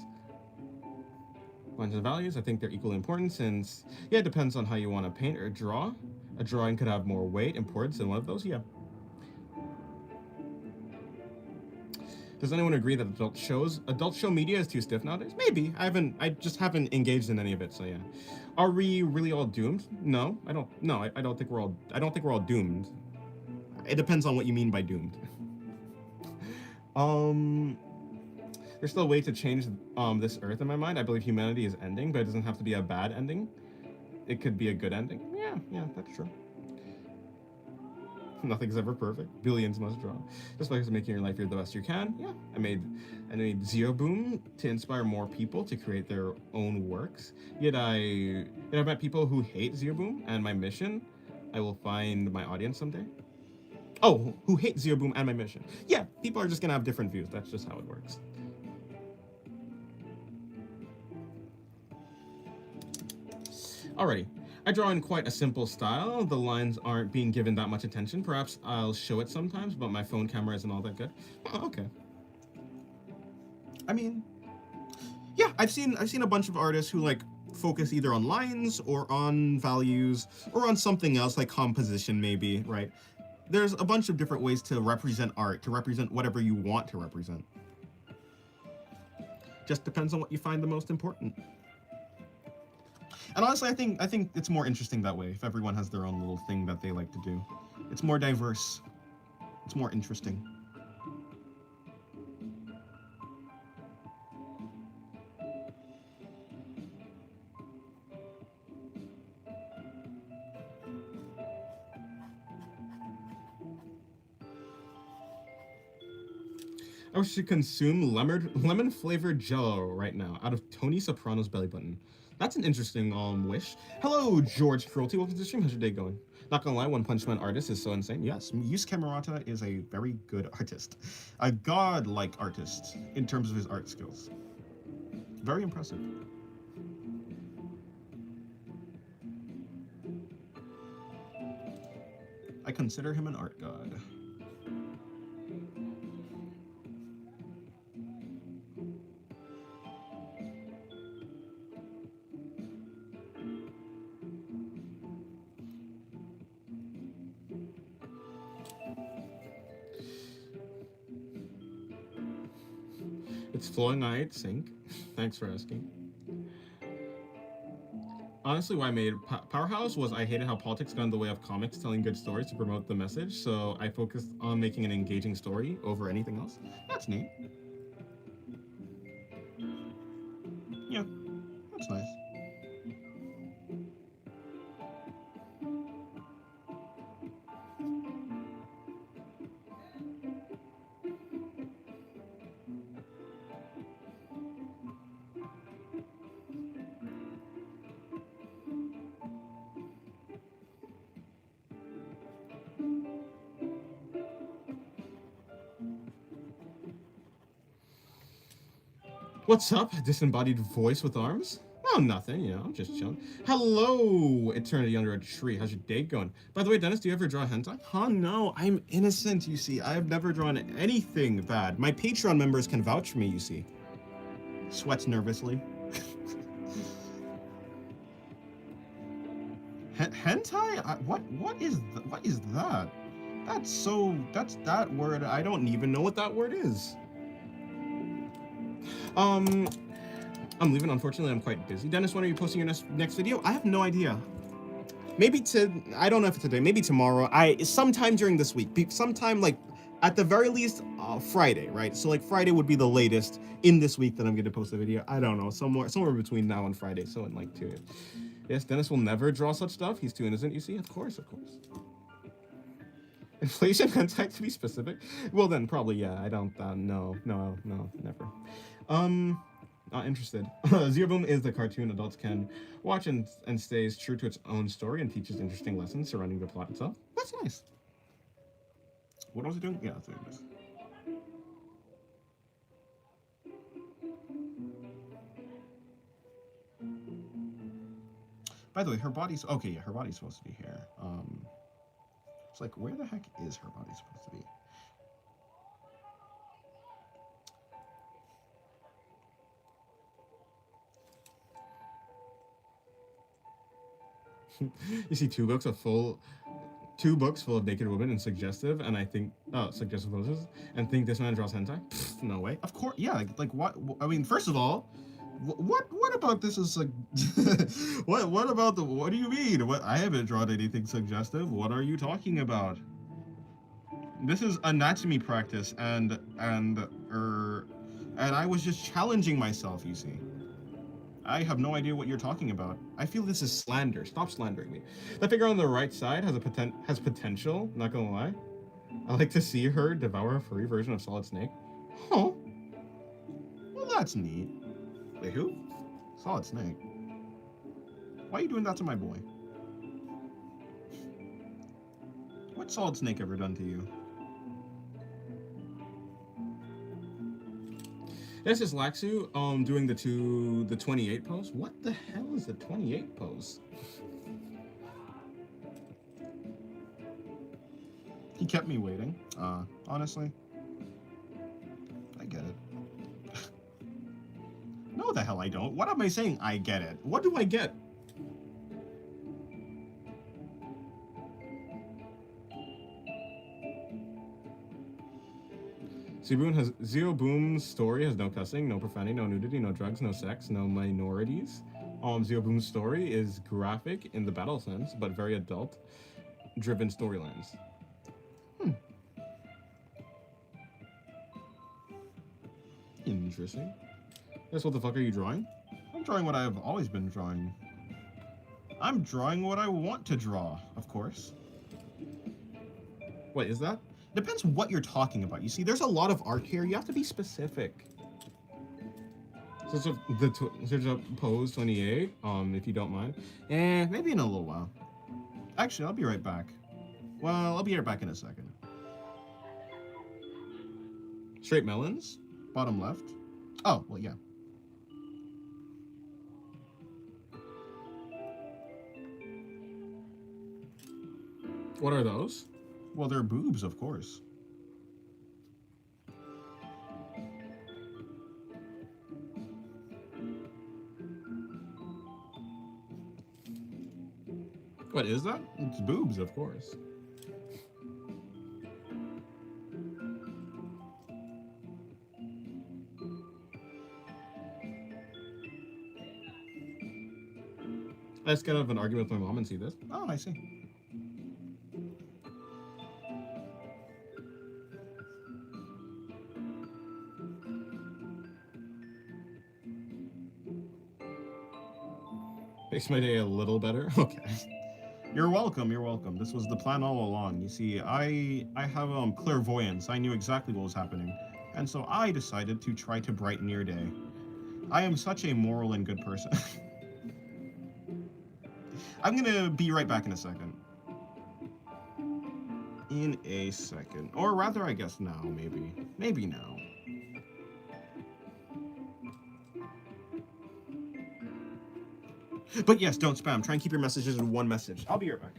Lines and values, I think they're equally important, since, yeah, it depends on how you want to paint or draw. A drawing could have more weight, importance than one of those, yeah. Does anyone agree that adult show media is too stiff nowadays? Maybe. I just haven't engaged in any of it, so yeah. Are we really all doomed? No, I don't think we're all doomed. It depends on what you mean by doomed. There's still a way to change this Earth in my mind. I believe humanity is ending, but it doesn't have to be a bad ending. It could be a good ending. Yeah, that's true. Nothing's ever perfect. Billions must draw. Just by making your life here the best you can. Yeah, I made Zero Boom to inspire more people to create their own works. Yet I've met people who hate Zero Boom, and my mission, I will find my audience someday. Oh, who hate Zero Boom and my mission. Yeah, people are just gonna have different views. That's just how it works. Alrighty. I draw in quite a simple style. The lines aren't being given that much attention. Perhaps I'll show it sometimes, but my phone camera isn't all that good. Oh, okay. I mean, yeah, I've seen a bunch of artists who like focus either on lines or on values or on something else like composition maybe, right? There's a bunch of different ways to represent art, to represent whatever you want to represent. Just depends on what you find the most important. And honestly, I think it's more interesting that way, if everyone has their own little thing that they like to do. It's more diverse. It's more interesting. I wish to consume lemon-flavored Jello right now out of Tony Soprano's belly button. That's an interesting wish. Hello, George Cruelty. Welcome to the stream. How's your day going? Not gonna lie, One Punch Man artist is so insane. Yes, Yusuke Murata is a very good artist. A godlike artist in terms of his art skills. Very impressive. I consider him an art god. It's flowing I sync. Thanks for asking. Honestly, why I made Powerhouse was I hated how politics got in the way of comics telling good stories to promote the message, so I focused on making an engaging story over anything else. That's neat. Yeah, that's nice. What's up, disembodied voice with arms? Oh, nothing, you know, I'm just chilling. Hello, Eternity Under a Tree. How's your day going? By the way, Dennis, do you ever draw hentai? Huh, no, I'm innocent, you see. I've never drawn anything bad. My Patreon members can vouch for me, you see. Sweats nervously. Hentai? What is that? That's that word. I don't even know what that word is. I'm leaving. Unfortunately, I'm quite busy. Dennis, when are you posting your next video? I have no idea. Maybe I don't know if it's today. Maybe tomorrow. Sometime during this week. Sometime like at the very least Friday, right? So like Friday would be the latest in this week that I'm going to post a video. I don't know, somewhere between now and Friday. So in like 2 days. Yes, Dennis will never draw such stuff. He's too innocent. You see, of course. Inflation hentai to be specific. Well then, probably yeah. I don't. No, never. Not interested. Zero Boom is the cartoon adults can watch and stays true to its own story and teaches interesting lessons surrounding the plot itself. That's nice. What was I doing? Yeah, that's doing this. By the way, her body's okay. Yeah, her body's supposed to be here. It's like, where the heck is her body supposed to be? You see two books full of naked women and suggestive, and I think suggestive poses, and think this man draws hentai? Pfft, no way. Of course, yeah. Like what? I mean, first of all, what about this is like? what about the? What do you mean? What? I haven't drawn anything suggestive. What are you talking about? This is anatomy practice and And I was just challenging myself, you see. I have no idea what you're talking about. I feel this is slander. Stop slandering me. That figure on the right side has potential, not gonna lie. I like to see her devour a furry version of Solid Snake. Huh. Well, that's neat. Wait, who? Solid Snake. Why are you doing that to my boy? What's Solid Snake ever done to you? This is Laxu doing the 28 pose. What the hell is the 28 pose? He kept me waiting. Honestly, I get it. No, the hell I don't. What am I saying? I get it. What do I get? Zero Boom's story has no cussing, no profanity, no nudity, no drugs, no sex, no minorities. Zero Boom's story is graphic in the battle sense, but very adult-driven storylines. Interesting. Guess what the fuck are you drawing? I'm drawing what I've always been drawing. I'm drawing what I want to draw, of course. Wait, is that? Depends what you're talking about. You see, there's a lot of art here. You have to be specific. So there's a pose 28, if you don't mind. Maybe in a little while. Actually, I'll be right back. Well, I'll be right back in a second. Straight melons, bottom left. Oh, well, yeah. What are those? Well, they're boobs, of course. What is that? It's boobs, of course. I just got out of an argument with my mom and see this. Oh, I see. Makes my day a little better. Okay. You're welcome, you're welcome. This was the plan all along. You see, I have clairvoyance. I knew exactly what was happening. And so I decided to try to brighten your day. I am such a moral and good person. I'm gonna be right back in a second. In a second. Or rather, I guess now, maybe. Maybe now. But yes, don't spam. Try and keep your messages in one message. I'll be right back.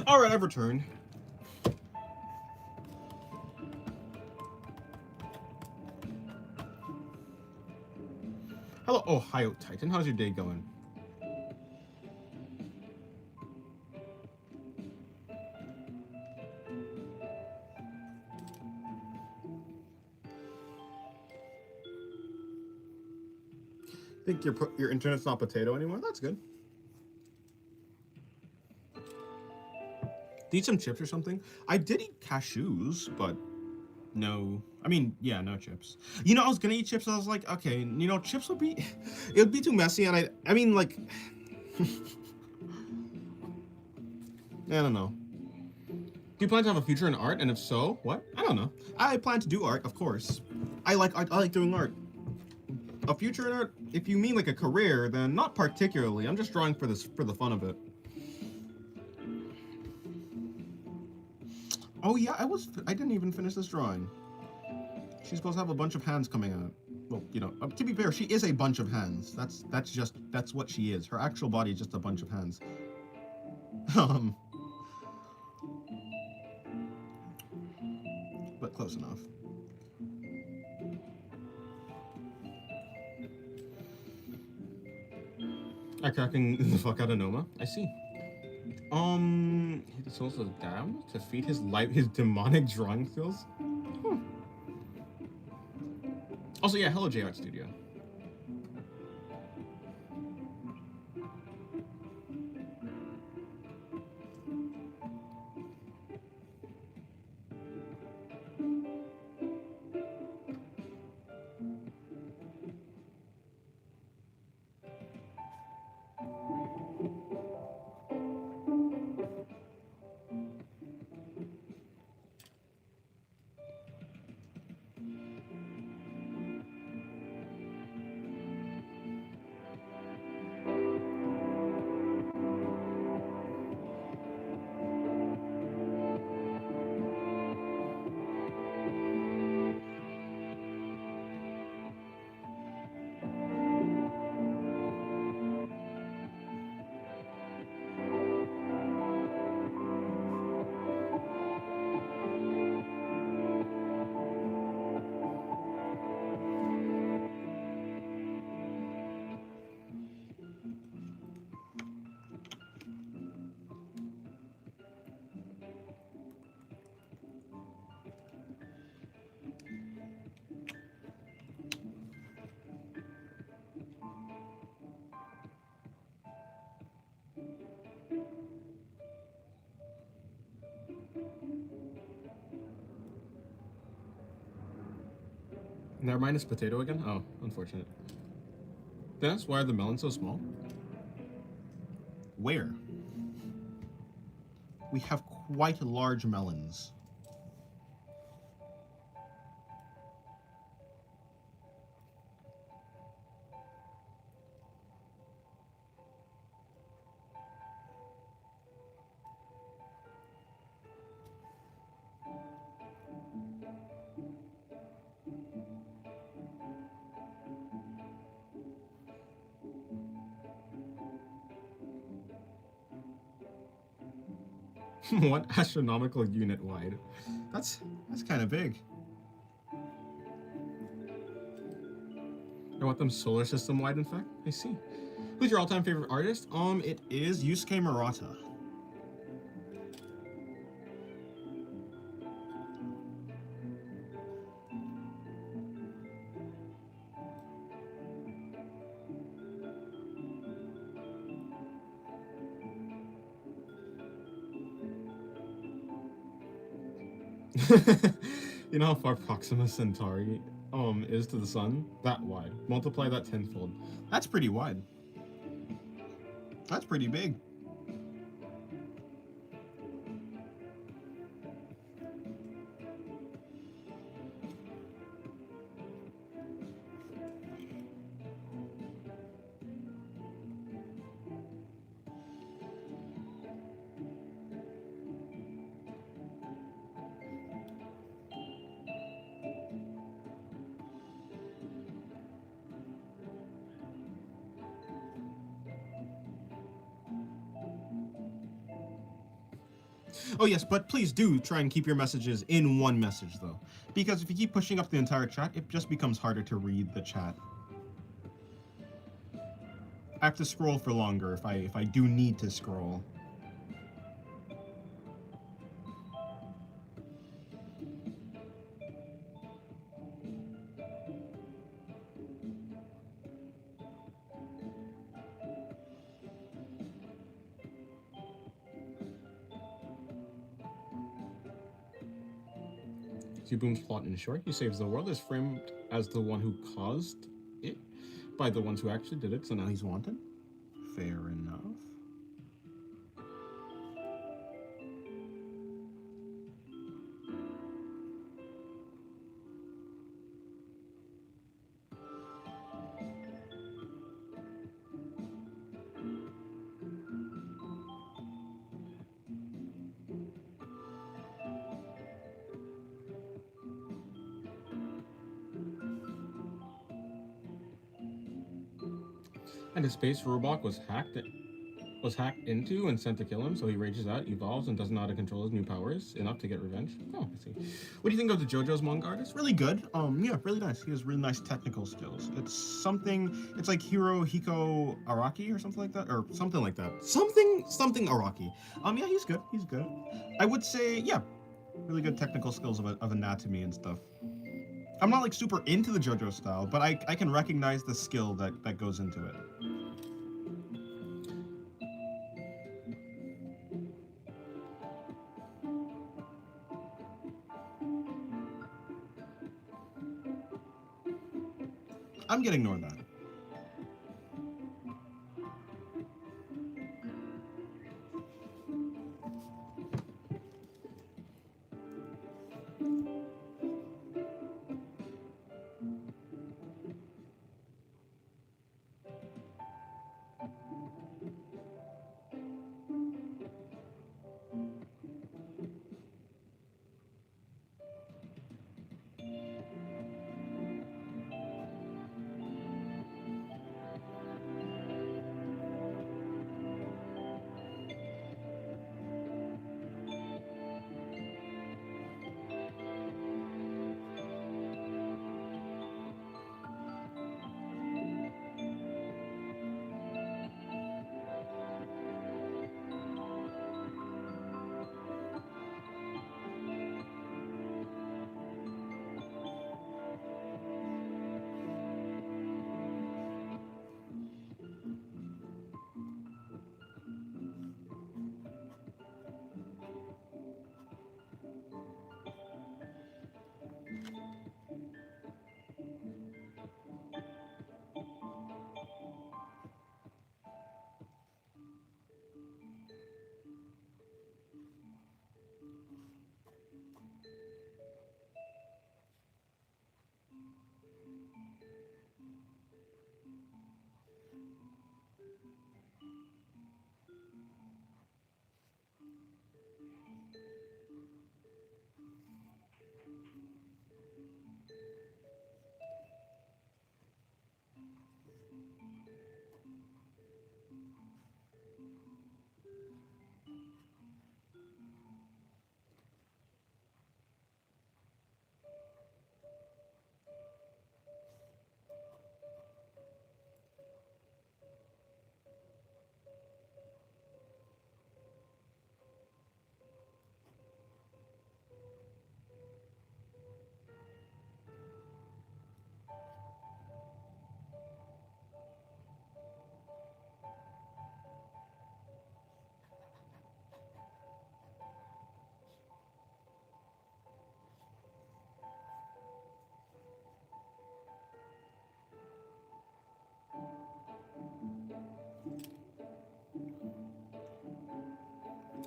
All right, I've returned. Hello, Ohio Titan. How's your day going? Think your internet's not potato anymore? That's good. Eat some chips or something. I did eat cashews, but no. I mean, yeah, no chips. You know, I was gonna eat chips. And I was like, okay, you know, chips would be, it would be too messy, and I mean, like, I don't know. Do you plan to have a future in art? And if so, what? I don't know. I plan to do art, of course. I like art. I like doing art. A future in art? If you mean like a career, then not particularly. I'm just drawing for the fun of it. Oh yeah, I didn't even finish this drawing. She's supposed to have a bunch of hands coming out. Well, you know, to be fair, she is a bunch of hands. That's what she is. Her actual body is just a bunch of hands. But close enough. I'm cracking the fuck out of Noma. I see. He souls the dam to feed his demonic drawing skills. Also, yeah, hello, J Art Studio. Never mind, it's potato again? Oh, unfortunate. Dennis, why are the melons so small? Where? We have quite large melons. One astronomical unit wide. That's kind of big. I want them solar system wide, in fact. I see. Who's your all-time favorite artist? It is Yusuke Murata. You know how far Proxima Centauri is to the sun? That wide. Multiply that tenfold. That's pretty wide. That's pretty big. Oh yes, but please do try and keep your messages in one message though, because if you keep pushing up the entire chat, it just becomes harder to read the chat. I have to scroll for longer if I do need to scroll. Zuboom's plot in short, he saves the world, is framed as the one who caused it by the ones who actually did it, so now he's wanted. Fair enough. And his space robot was hacked into and sent to kill him, so he rages out, evolves, and doesn't know how to control his new powers enough to get revenge. Oh, I see. What do you think of the JoJo's manga artist? Really good. Yeah, really nice. He has really nice technical skills. It's like Hirohiko Araki or something like that, or something like that. Something Araki. Yeah, he's good. He's good. I would say, yeah, really good technical skills of anatomy and stuff. I'm not like super into the JoJo style, but I can recognize the skill that goes into it. I'm gonna ignore that.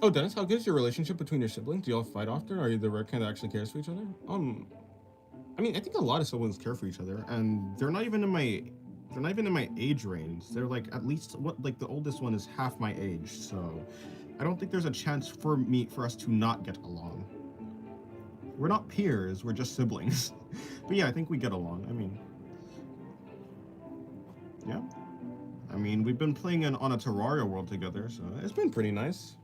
Oh, Dennis, how good is your relationship between your siblings? Do y'all fight often? Are you the rare kind that actually cares for each other? I mean, I think a lot of siblings care for each other, and they're not even in my age range. They're like at least the oldest one is half my age, so I don't think there's a chance for us to not get along. We're not peers, we're just siblings. But yeah, I think we get along. I mean, yeah. I mean, we've been playing on a Terraria world together, so it's been pretty nice.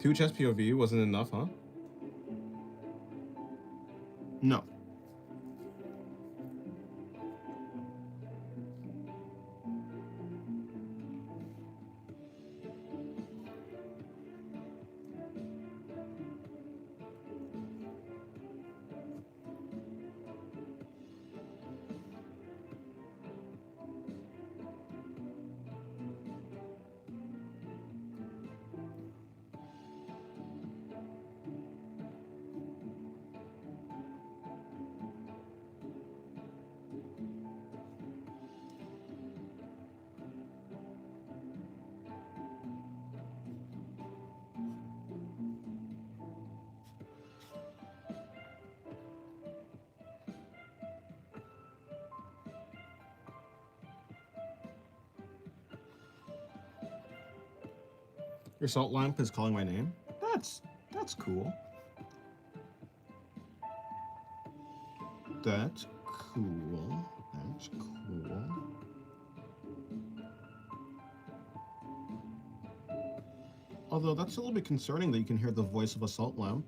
2 chest POV wasn't enough, huh? No. Your salt lamp is calling my name? That's cool. That's cool. That's cool. Although that's a little bit concerning that you can hear the voice of a salt lamp.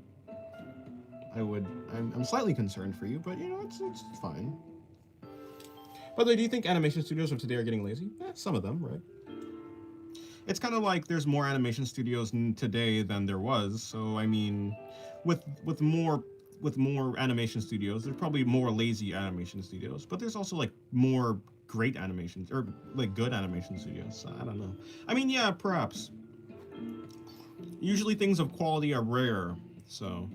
I'm slightly concerned for you, but you know, it's fine. By the way, do you think animation studios of today are getting lazy? Some of them, right? It's kind of like there's more animation studios today than there was. So I mean, with more animation studios, there's probably more lazy animation studios, but there's also like more great animations or like good animation studios. So I don't know. I mean, yeah, perhaps. Usually things of quality are rare, so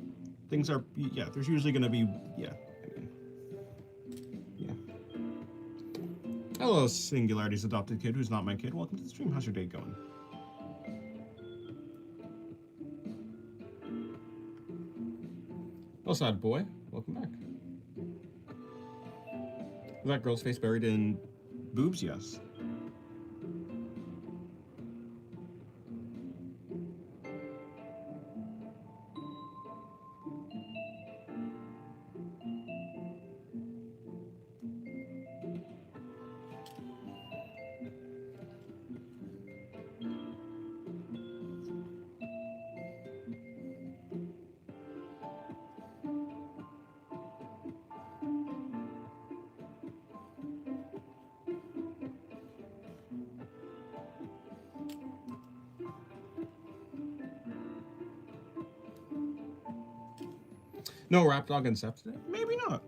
things are there's usually going to be Hello, Singularity's adopted kid who's not my kid. Welcome to the stream. How's your day going? Oh, sad boy. Welcome back. Is that girl's face buried in boobs? Yes. No rap dog and Sep today? Maybe not.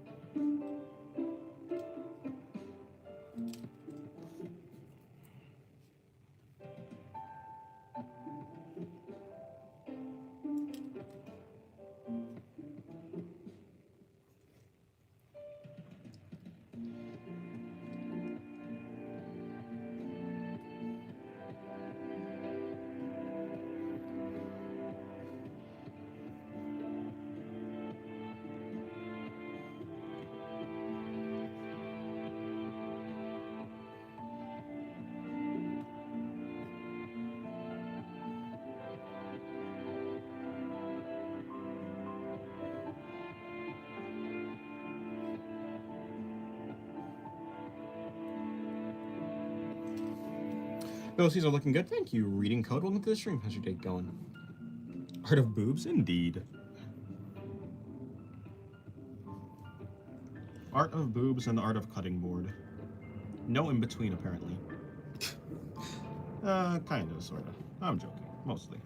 Those are looking good. Thank you. Reading code. Welcome to the stream. How's your day going? Art of boobs? Indeed. Art of boobs and the art of cutting board. No in between, apparently. Kind of, sort of. I'm joking. Mostly.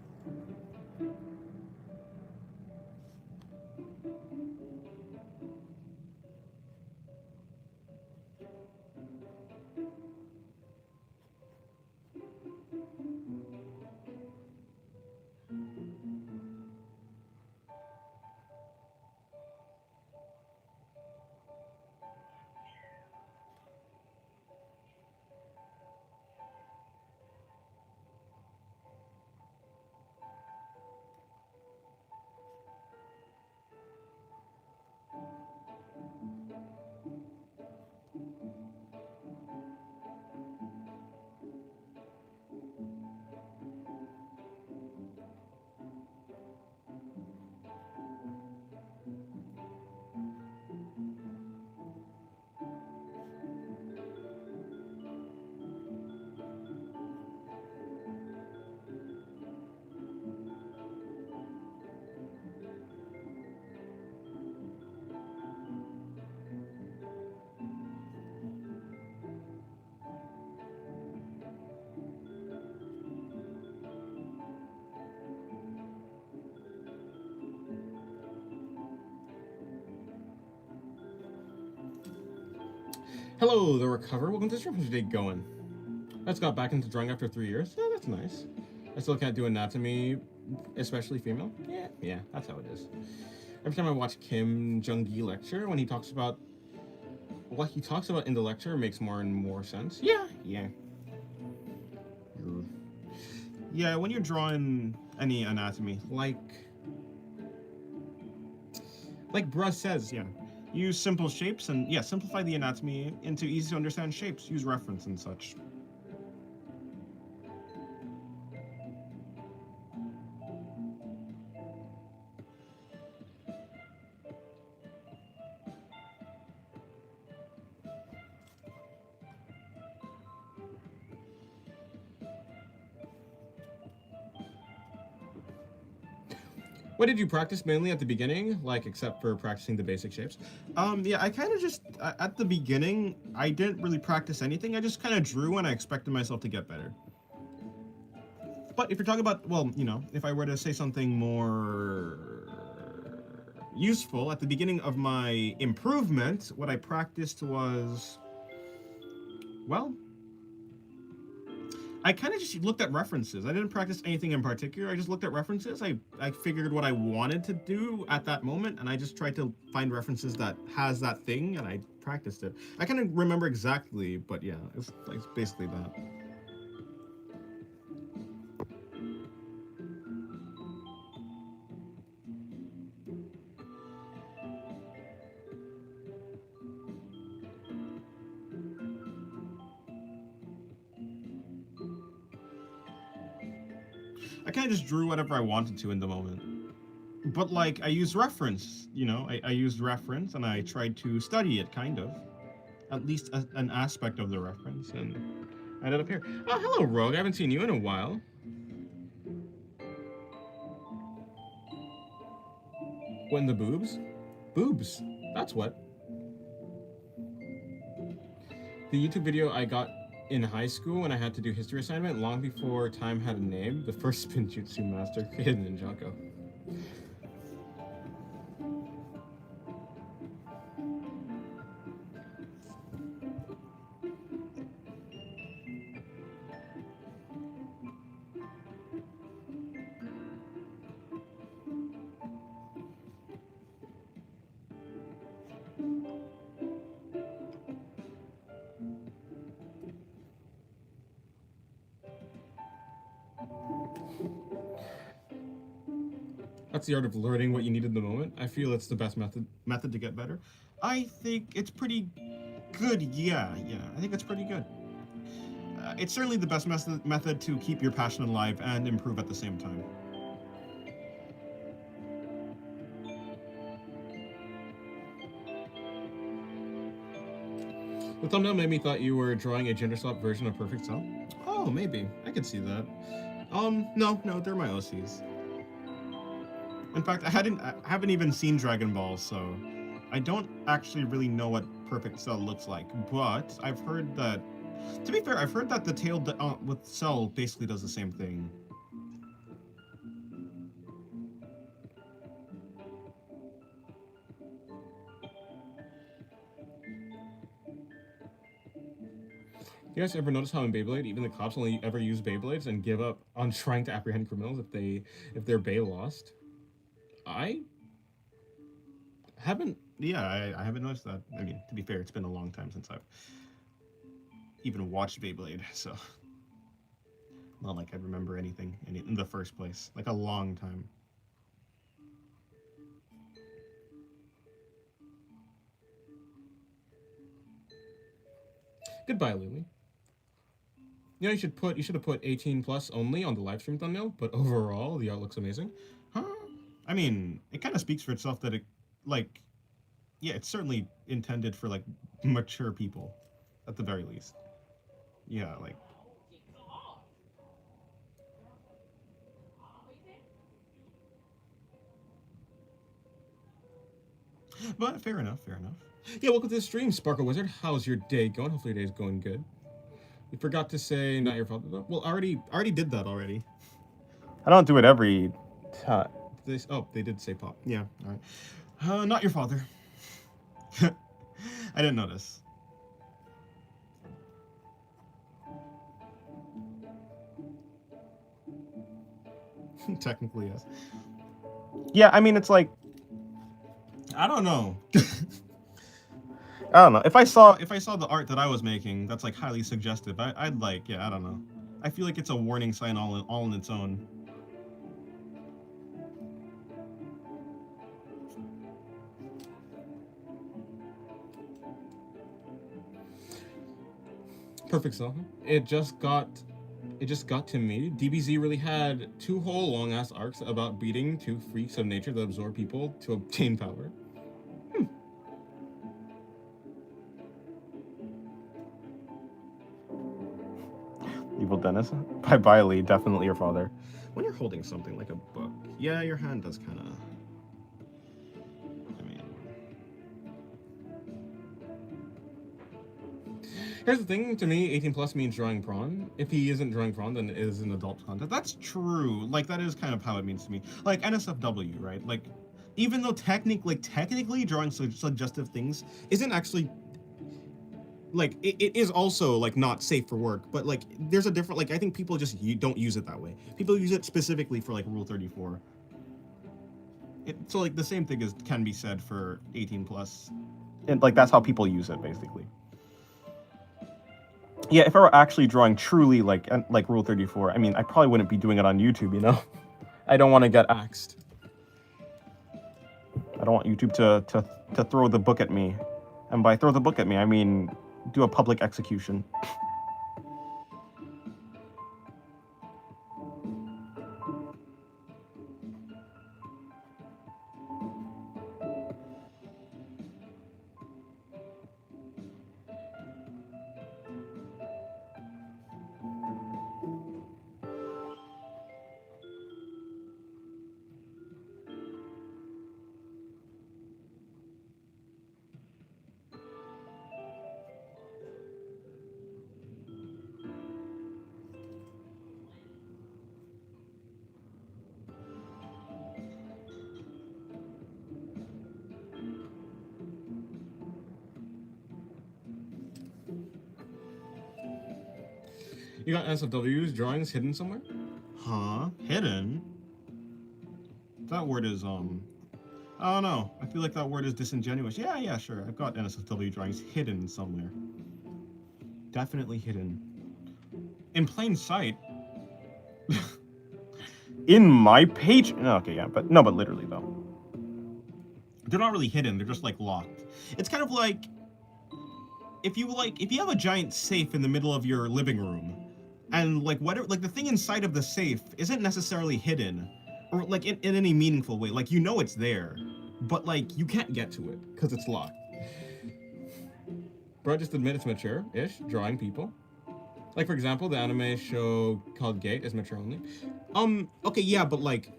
Hello, the recover. Welcome to the stream. How's your day going? I just got back into drawing after 3 years. Oh, that's nice. I still can't do anatomy, especially female. Yeah, that's how it is. Every time I watch Kim Jung-gi lecture, when he talks about what he talks about in the lecture makes more and more sense. Yeah. Yeah, when you're drawing any anatomy, like Bruh says, yeah, use simple shapes and yeah, simplify the anatomy into easy to understand shapes. Use reference and such. What did you practice mainly at the beginning, like except for practicing the basic shapes? Yeah, I kind of just at the beginning I didn't really practice anything. I just kind of drew and I expected myself to get better. But if you're talking about, well, you know, if I were to say something more useful, at the beginning of my improvement, what I practiced was, well, I kind of just looked at references. I didn't practice anything in particular. I just looked at references. I figured what I wanted to do at that moment, and I just tried to find references that has that thing, and I practiced it. I kind of remember exactly, but yeah, it's basically that. I kind of just drew whatever I wanted to in the moment. But like, I used reference, you know, I used reference and I tried to study it, kind of. At least an aspect of the reference, and I ended up here. Oh, hello, Rogue. I haven't seen you in a while. When the boobs? Boobs. That's what. The YouTube video I got in high school when I had to do history assignment, long before time had a name, the first spin jutsu master created Ninjago. That's the art of learning what you need in the moment. I feel it's the best method to get better. I think it's pretty good. Yeah, I think it's pretty good. It's certainly the best method to keep your passion alive and improve at the same time. The thumbnail made me thought you were drawing a gender swap version of Perfect Cell. Oh, maybe. I could see that. No, they're my OCs. In fact, I haven't even seen Dragon Ball, so I don't actually really know what Perfect Cell looks like. But I've heard that, to be fair, I've heard that the tail with Cell basically does the same thing. You guys ever notice how in Beyblade, even the cops only ever use Beyblades and give up on trying to apprehend criminals if their Bay lost? I haven't. Yeah, I haven't noticed that. I mean, to be fair, it's been a long time since I've even watched Beyblade, so not like I remember anything in the first place. Like a long time. Goodbye, Lily. You know, you should have put 18 plus only on the live stream thumbnail, but overall the art looks amazing. Huh? I mean, it kind of speaks for itself that it, like, yeah, it's certainly intended for like mature people, at the very least. Yeah, like. But fair enough. Yeah, welcome to the stream, Sparkle Wizard. How's your day going? Hopefully your day's going good. You forgot to say not your father though. Well, I already did that already. I don't do it every time. They did say pop. Yeah, all right. Not your father. I didn't notice. Technically, yes. Yeah, I mean, it's like, I don't know. I don't know. If I saw the art that I was making, that's like highly suggestive. I'd like, yeah, I don't know. I feel like it's a warning sign all in its own. Perfect cell. It just got to me. DBZ really had 2 whole long ass arcs about beating 2 freaks of nature that absorb people to obtain power. Evil Dennis by Biley, definitely your father. When you're holding something like a book, yeah, your hand does kind of. I mean, here's the thing. To me, 18 plus means drawing prawn. If he isn't drawing prawn, then it is an adult content. That's true. Like that is kind of how it means to me. Like NSFW, right? Like, even though technically drawing suggestive things isn't actually like it is also like not safe for work, but like there's a different, like I think people just don't use it that way. People use it specifically for like Rule 34. So like the same thing can be said for 18 plus. And like that's how people use it, basically. Yeah, if I were actually drawing truly like Rule 34, I mean, I probably wouldn't be doing it on YouTube, you know? I don't want to get axed. I don't want YouTube to throw the book at me. And by throw the book at me, I mean do a public execution. You got NSFW's drawings hidden somewhere? Huh? Hidden? That word is I don't know. I feel like that word is disingenuous. Yeah, sure. I've got NSFW drawings hidden somewhere. Definitely hidden. In plain sight. In my page? Okay, yeah, but literally though. They're not really hidden. They're just like locked. It's kind of like if you have a giant safe in the middle of your living room, and like whatever, like the thing inside of the safe isn't necessarily hidden, or like in any meaningful way. Like you know it's there, but like you can't get to it because it's locked. Bro, just admit it's mature-ish, drawing people. Like for example, the anime show called Gate is mature only. Okay, yeah, but like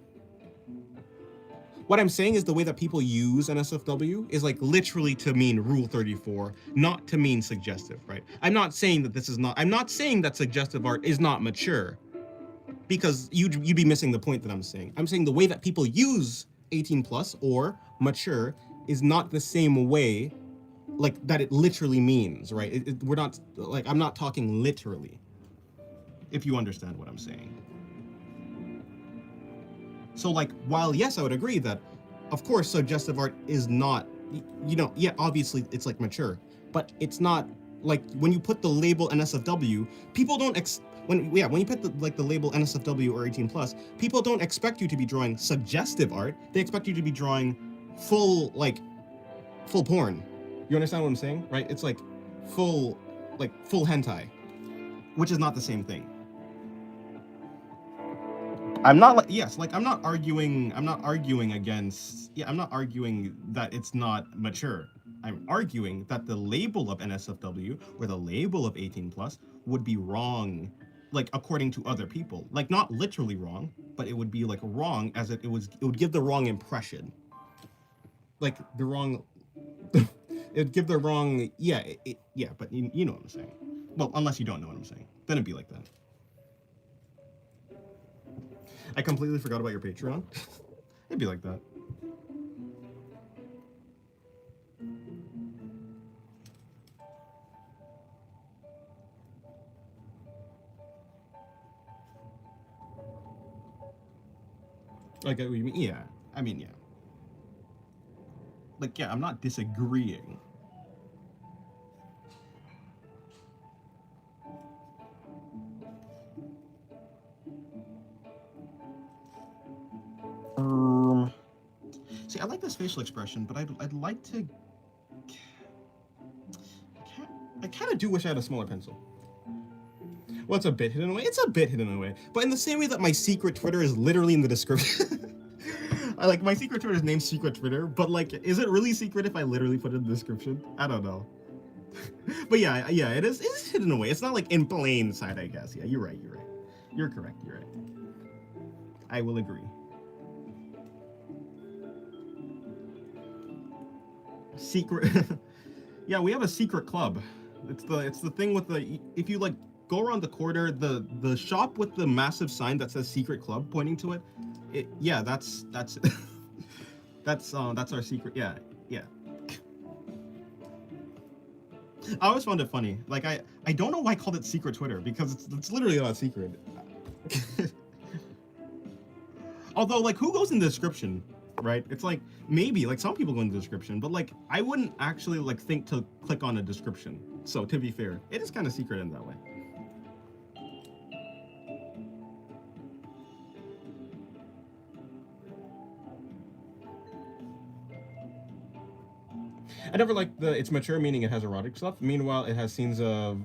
what I'm saying is the way that people use NSFW is like literally to mean Rule 34, not to mean suggestive, right? I'm not saying that suggestive art is not mature, because you'd be missing the point that I'm saying. I'm saying the way that people use 18 plus or mature is not the same way like that it literally means, right? We're not like, I'm not talking literally, if you understand what I'm saying. So like, while yes, I would agree that, of course, suggestive art is not, yeah, obviously it's like mature, but it's not like when you put the label NSFW, people don't when you put the label NSFW or 18 plus, people don't expect you to be drawing suggestive art. They expect you to be drawing full porn. You understand what I'm saying, right? It's like full hentai, which is not the same thing. I'm not I'm not arguing against, I'm not arguing that it's not mature. I'm arguing that the label of NSFW or the label of 18 plus would be wrong, like according to other people. Like not literally wrong, but it would be like wrong as it would give the wrong impression. Like the wrong it would give the wrong, but you know what I'm saying. Well, unless you don't know what I'm saying, then it'd be like that. I completely forgot about your Patreon. It'd be like that. I get what you mean. Yeah, I mean, yeah. Like, yeah, I'm not disagreeing. Um, See, I like this facial expression, but I'd like to. I kind of do wish I had a smaller pencil. Well, it's a bit hidden away. It's a bit hidden away, but in the same way that my secret Twitter is literally in the description. I like my secret Twitter is named Secret Twitter, but like, is it really secret if I literally put it in the description? I don't know. But yeah, yeah, it is. It's hidden away. It's not like in plain sight, I guess. Yeah, you're right. You're right. You're correct. You're right. I will agree. Secret. Yeah, we have a secret club. It's the thing with the if you like go around the corner, the shop with the massive sign that says secret club pointing to it. Yeah, that's that's our secret. Yeah, yeah. I always found it funny. Like I don't know why I called it secret Twitter because it's literally not secret. Although like who goes in the description, right? It's like maybe like some people go in the description, but like I wouldn't actually like think to click on a description. So to be fair, it is kind of secret in that way. I never liked the it's mature meaning it has erotic stuff. Meanwhile, it has scenes of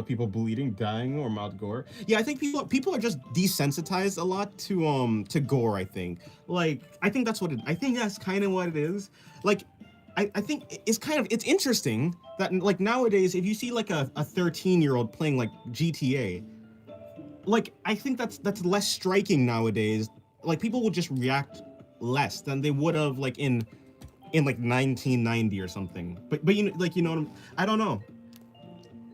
people bleeding, dying, or mild gore. Yeah, I think people are just desensitized a lot to gore. I think I think that's what it. I think that's kind of what it is. Like, I think it's kind of it's interesting that like nowadays if you see like a 13-year-old playing like GTA, like I think that's less striking nowadays. Like people will just react less than they would have like in like 1990 or something. But you know like you know what I don't know.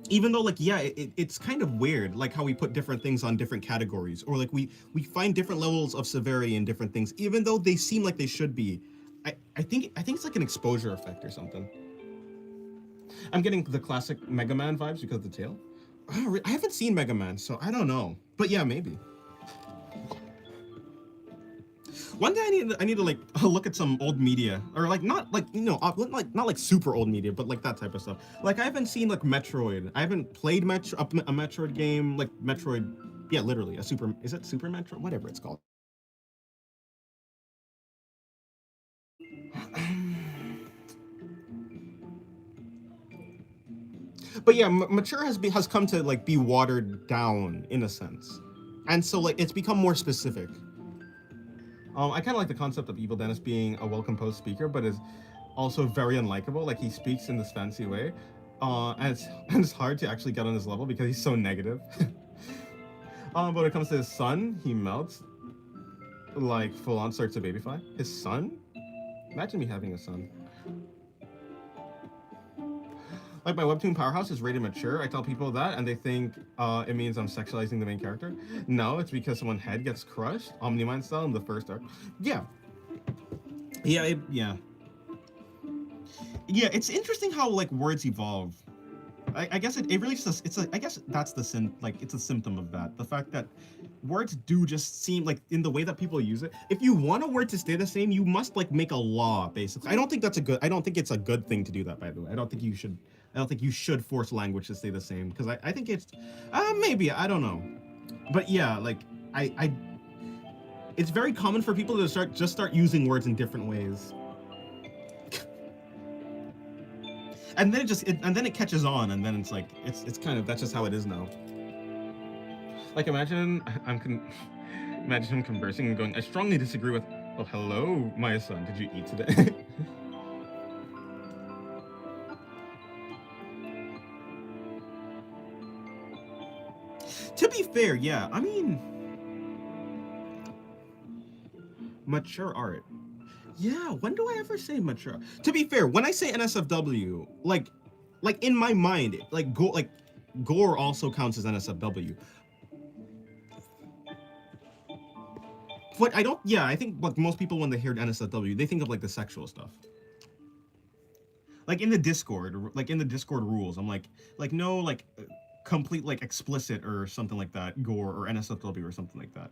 Even though like yeah it's kind of weird like how we put different things on different categories or like we find different levels of severity in different things even though they seem like they should be. I think it's like an exposure effect or something. I'm getting the classic Mega Man vibes because of the tail. I haven't seen Mega Man, so I don't know, but yeah, maybe one day I need to like look at some old media or like not like you know like not like super old media but like that type of stuff. Like I haven't seen like Metroid. I haven't played a Metroid game like Metroid. Yeah, literally a super. Is it Super Metroid? Whatever it's called. But yeah, mature has come to like be watered down in a sense, and so like it's become more specific. I kind of like the concept of Evil Dennis being a well-composed speaker, but is also very unlikable. Like he speaks in this fancy way, and and it's hard to actually get on his level because he's so negative. But when it comes to his son, he melts, like full on starts to babyfy. His son? Imagine me having a son. Like my webtoon powerhouse is rated mature. I tell people that, and they think it means I'm sexualizing the main character. No, it's because someone's head gets crushed, Omni-Man style, in the first arc. Yeah, yeah. Yeah, it's interesting how like words evolve. I guess it really just it's like I guess that's the like it's a symptom of that. The fact that words do just seem like in the way that people use it. If you want a word to stay the same, you must like make a law basically. I don't think it's a good thing to do that by the way. I don't think you should force language to stay the same because I think it's maybe I don't know. But yeah, like I it's very common for people to start using words in different ways. And then and then it catches on, and then it's like it's kind of that's just how it is now. Like imagine him conversing and going, I strongly disagree with. Oh, hello, my son. Did you eat today? To be fair, yeah. I mean, mature art. Yeah, when do I ever say mature? To be fair, when I say NSFW, like in my mind, like gore also counts as NSFW. But I don't. Yeah, I think like most people when they hear NSFW, they think of like the sexual stuff. Like in the Discord rules, I'm like no like complete like explicit or something like that, gore or NSFW or something like that.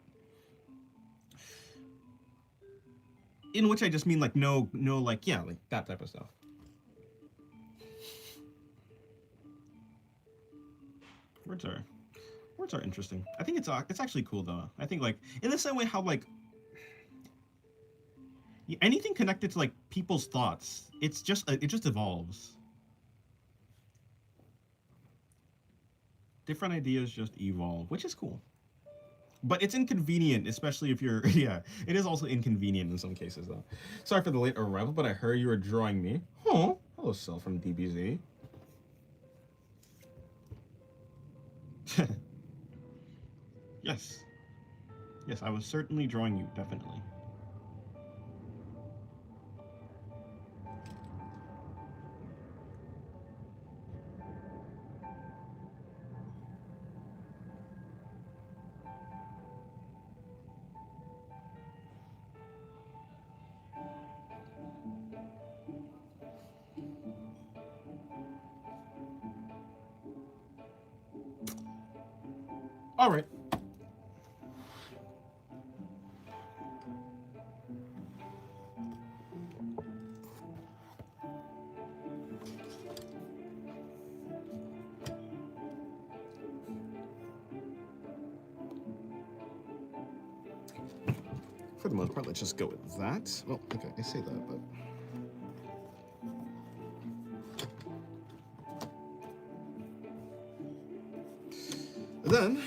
in which I just mean like no, like yeah, like that type of stuff. Words are words are interesting. I think it's actually cool though. I think like in the same way how like anything connected to like people's thoughts, it just evolves. Different ideas just evolve, which is cool. But it's inconvenient, especially if you're yeah. It is also inconvenient in some cases though. Sorry for the late arrival, but I heard you were drawing me. Oh, hello, Cell from DBZ. Yes, yes, I was certainly drawing you, definitely. All right. For the most part, let's just go with that. Well, okay, I say that, but then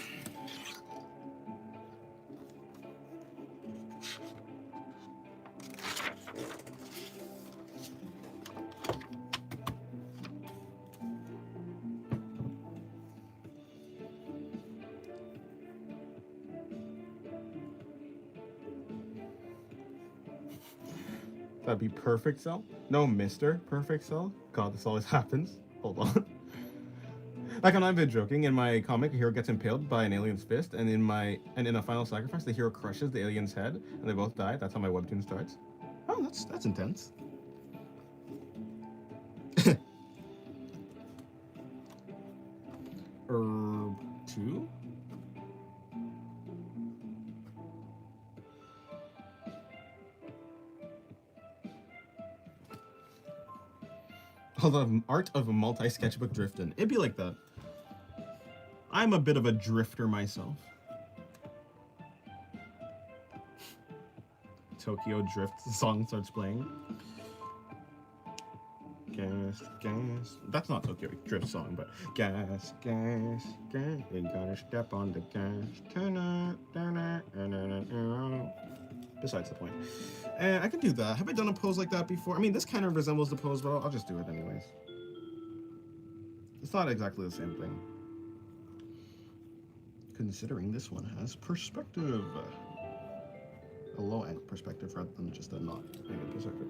that'd be Perfect Cell. No, Mr. Perfect Cell. God, this always happens. Hold on. Like I'm not even joking. In my comic, a hero gets impaled by an alien's fist, and in a final sacrifice, the hero crushes the alien's head, and they both die. That's how my webtoon starts. Oh, that's intense. Herb 2? Oh, the art of a multi-sketchbook drifting. It'd be like that. I'm a bit of a drifter myself. Tokyo Drift song starts playing. Gas, gas. That's not Tokyo Drift song, but gas, gas, gas. You gotta step on the gas. Besides the point. And I can do that. Have I done a pose like that before? I mean, this kind of resembles the pose, but I'll just do it anyways. It's not exactly the same thing. Considering this one has perspective. A low angle perspective rather than just a not angle perspective.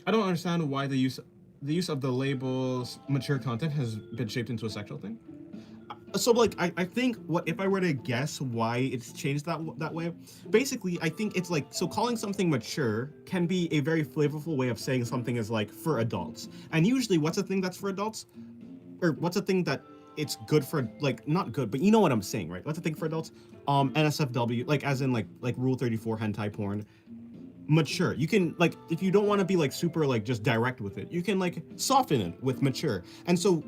I don't understand why the use of the labels mature content has been shaped into a sexual thing. So like I think what if I were to guess why it's changed that way, basically I think it's like, so calling something mature can be a very flavorful way of saying something is like for adults, and usually what's a thing that's for adults, or what's a thing that it's good for, like not good, but you know what I'm saying, right? What's a thing for adults? NSFW, like as in like Rule 34 hentai porn. Mature, you can like, if you don't want to be like super like just direct with it, you can like soften it with mature. And so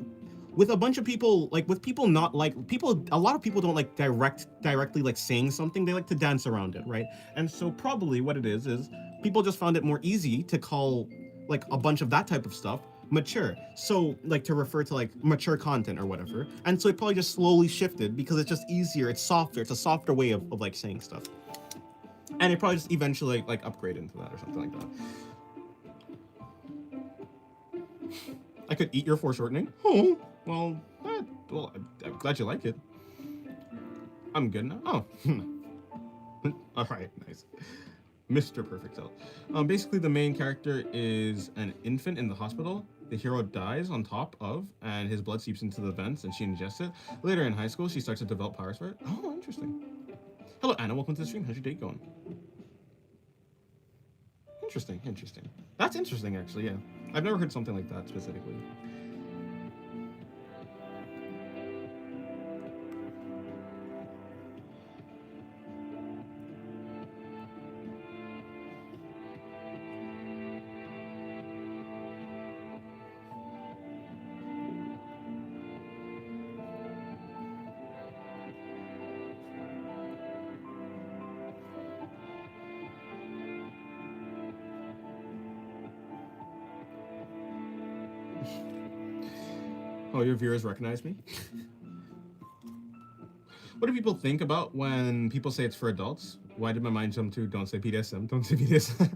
with a bunch of people, like with people not like people, a lot of people don't like directly like saying something, they like to dance around it, right? And so probably what it is people just found it more easy to call like a bunch of that type of stuff mature, so like to refer to like mature content or whatever. And so it probably just slowly shifted because it's just easier, it's softer, it's a softer way of like saying stuff. And it probably just eventually like upgrade into that or something like that. I could eat your foreshortening. Oh, well, I'm glad you like it. I'm good now. Oh, all right, nice. Mr. Perfect Cell. Basically, the main character is an infant in the hospital. The hero dies on top of, and his blood seeps into the vents, and she ingests it. Later in high school, she starts to develop powers for it. Oh, interesting. Hello, Anna. Welcome to the stream. How's your date going? Interesting, interesting. That's interesting, actually, yeah. I've never heard something like that specifically. Oh, your viewers recognize me? What do people think about when people say it's for adults? Why did my mind jump to don't say BDSM, don't say BDSM?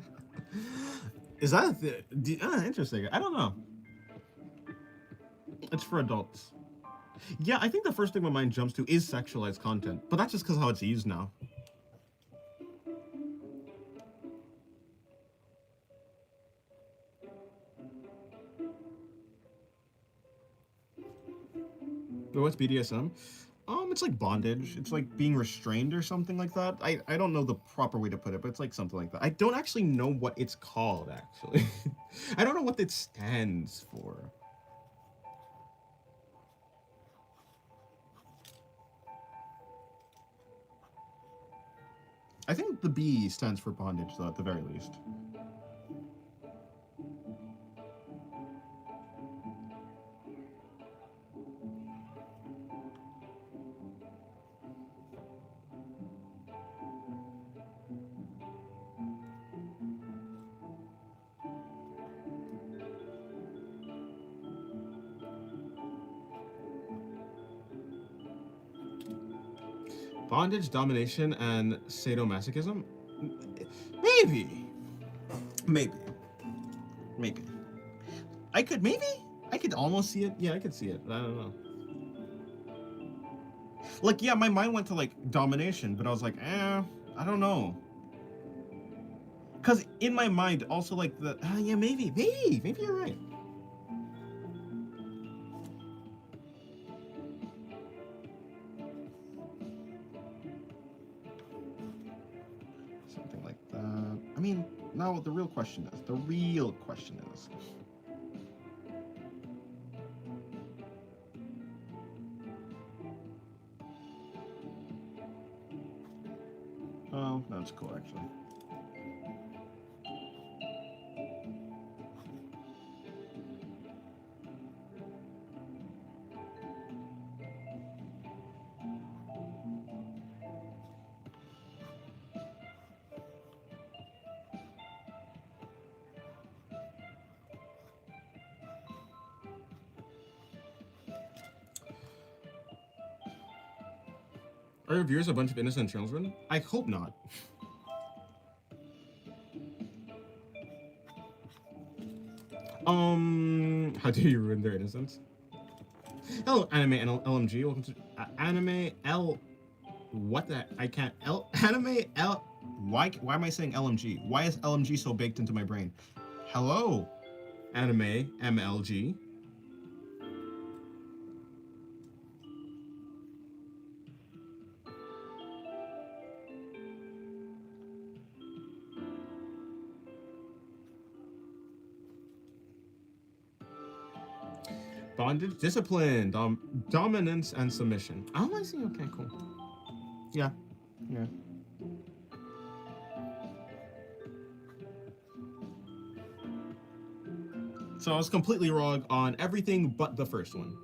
Is that interesting? I don't know. It's for adults. Yeah, I think the first thing my mind jumps to is sexualized content, but that's just because how it's used now. But what's BDSM? It's like bondage. It's like being restrained or something like that. I don't know the proper way to put it, but it's like something like that. I don't actually know what it's called, actually. I don't know what it stands for. I think the B stands for bondage, though, at the very least. Bondage, domination, and sadomasochism? Maybe. Maybe. Maybe. I could almost see it. Yeah, I could see it. I don't know. Like, yeah, my mind went to, like, domination, but I was like, I don't know. Because in my mind, also, like, yeah, maybe you're right. Something like that. I mean, now the real question is, oh, that's cool, actually. Are your viewers a bunch of innocent children? I hope not. How do you ruin their innocence? Hello, Anime LMG. Welcome to Anime L. What the? I can't. Anime L. Why am I saying LMG? Why is LMG so baked into my brain? Hello, Anime MLG. Bondage, discipline, dominance, and submission. Oh, I see. Okay, cool. Yeah. So I was completely wrong on everything but the first one.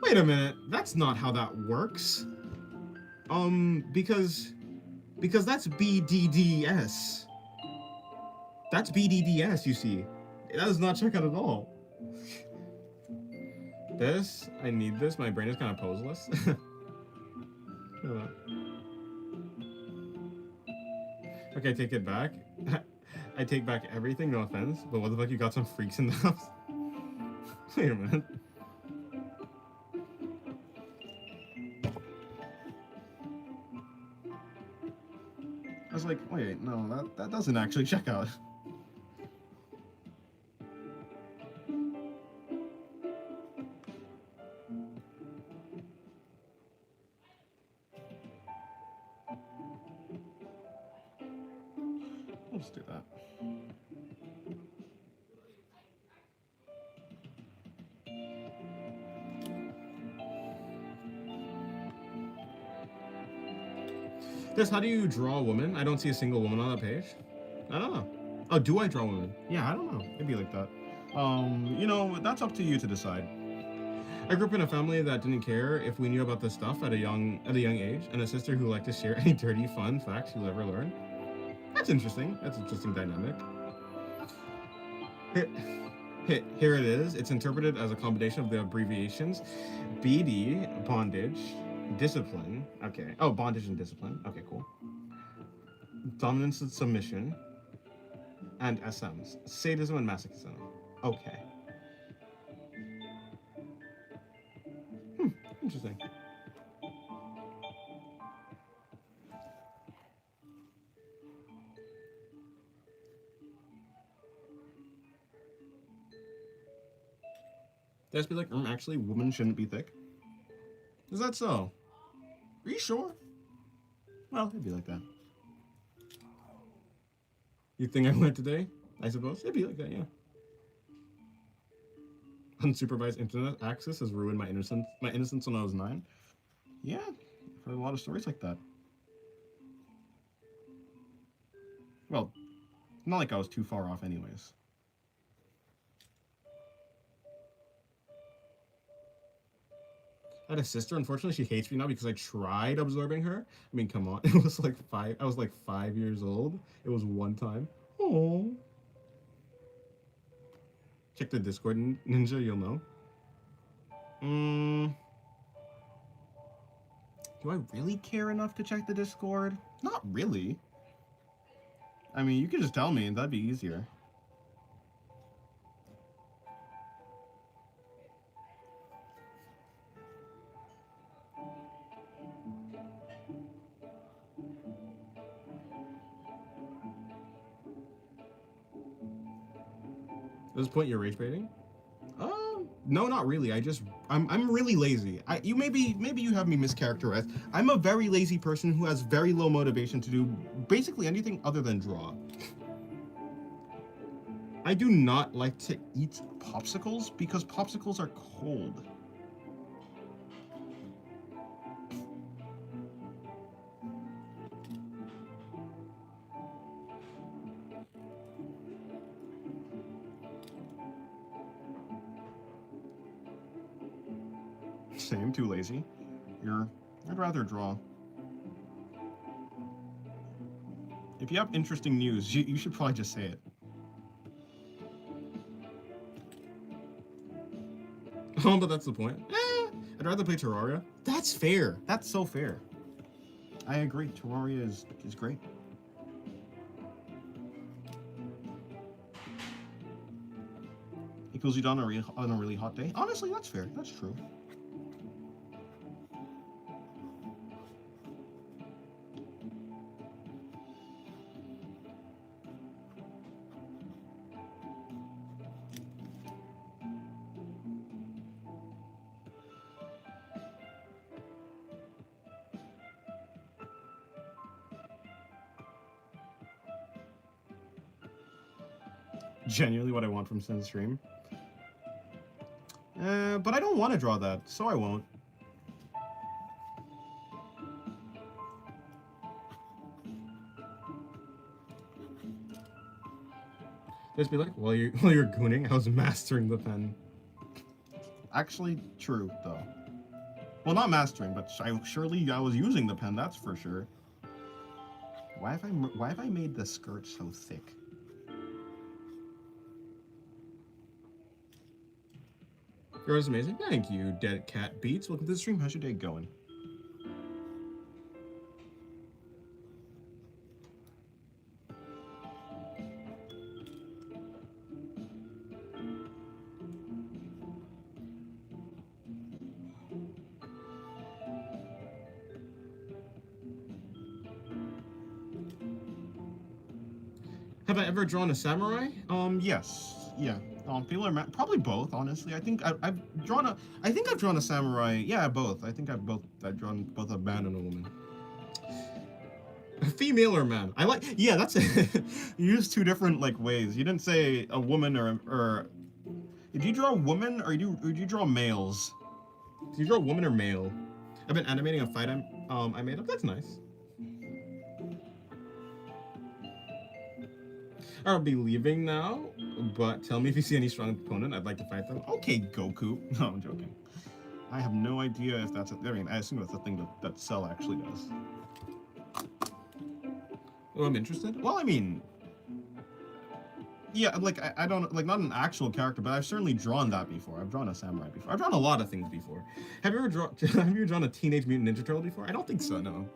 Wait a minute. That's not how that works. Because that's BDDS. That's BDDS, you see. That does not check out at all. This, I need this. My brain is kind of poseless. Okay, I take it back. I take back everything, no offense. But what the fuck, you got some freaks in the house? Wait a minute. I was like, wait, no, that doesn't actually check out. Let's do that. This, how do you draw a woman? I don't see a single woman on that page. I don't know. Oh, do I draw women? Yeah, I don't know. It'd be like that. You know, that's up to you to decide. I grew up in a family that didn't care if we knew about this stuff at a young age, and a sister who liked to share any dirty, fun facts you'll ever learn. That's interesting. That's an interesting dynamic. Here it is. It's interpreted as a combination of the abbreviations BD, bondage, discipline. Okay. Oh, bondage and discipline. Okay, cool. Dominance and submission, and SMs, sadism and masochism. Okay. Interesting. They just be like, actually, women shouldn't be thick. Is that so? Are you sure? Well, it'd be like that. You think I went today? I suppose it'd be like that, yeah. Unsupervised internet access has ruined my innocence when I was 9. Yeah, I've heard a lot of stories like that. Well, not like I was too far off anyways. I had a sister. Unfortunately, she hates me now because I tried absorbing her. I mean, come on. It was like 5. I was like 5 years old. It was one time. Oh. Check the Discord, Ninja. You'll know. Do I really care enough to check the Discord? Not really. I mean, you could just tell me, and that'd be easier. At this point, you're rage baiting? No, not really. I'm really lazy. Maybe you have me mischaracterized. I'm a very lazy person who has very low motivation to do basically anything other than draw. I do not like to eat popsicles because popsicles are cold. Same, too lazy. I'd rather draw. If you have interesting news, you should probably just say it. Oh, but that's the point. I'd rather play Terraria. That's fair. That's so fair. I agree. Terraria is great. It cools you down on a really hot day. Honestly, that's fair. That's true. Genuinely what I want from Sin Stream. But I don't want to draw that, so I won't. Just be like, while you're gooning, I was mastering the pen. Actually, true though. Well, not mastering, but surely I was using the pen. That's for sure. Why have I made the skirt so thick? Yours is amazing. Thank you, Dead Cat Beats. Welcome to the stream. How's your day going? Have I ever drawn a samurai? Yes. Yeah. People are probably both. Honestly, I think I've drawn a samurai. Yeah, both. I've drawn both a man and a woman. A female or man? I like. Yeah, that's it. You use two different like ways. You didn't say a woman or. Did you draw a woman or did you draw males? Did you draw a woman or male? I've been animating a fight I made up. That's nice. I'll be leaving now, but tell me if you see any strong opponent. I'd like to fight them. Okay, Goku. No, I'm joking. I have no idea if that's. I mean, I assume that's a thing that Cell actually does. Oh, I'm interested. Well, I mean, yeah, like I don't like not an actual character, but I've certainly drawn that before. I've drawn a samurai before. I've drawn a lot of things before. Have you ever drawn? Have you drawn a Teenage Mutant Ninja Turtle before? I don't think so. No,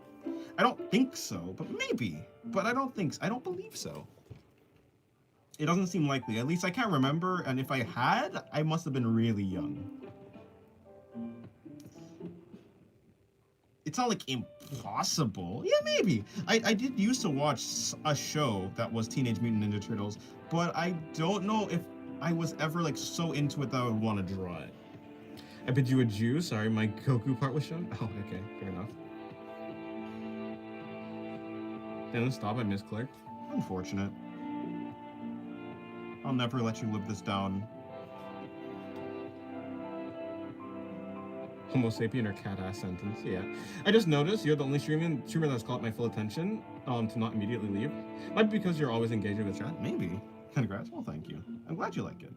I don't think so. But maybe. But I don't think. I don't believe so. It doesn't seem likely. At least I can't remember. And if I had, I must have been really young. It's not like impossible. Yeah, maybe. I did used to watch a show that was Teenage Mutant Ninja Turtles, but I don't know if I was ever like so into it that I would want to draw it. I bid you adieu. Sorry, my Goku part was shown. Oh, okay, fair enough. Then stop. I misclicked. Unfortunate. I'll never let you live this down. Homo sapien or cat ass sentence. Yeah. I just noticed you're the only streamer that's caught my full attention to not immediately leave. Might be because you're always engaging with chat. Maybe. Congrats. Well, thank you. I'm glad you like it.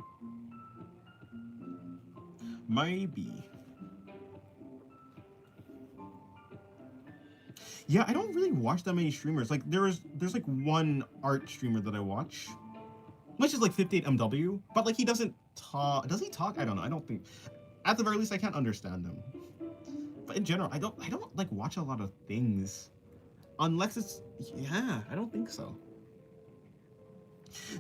Maybe. Yeah, I don't really watch that many streamers. Like there's like one art streamer that I watch, which is like 58MW, but like he doesn't talk. Does he talk? I don't know. I don't think. At the very least, I can't understand him. But in general, I don't like watch a lot of things, unless it's yeah. I don't think so.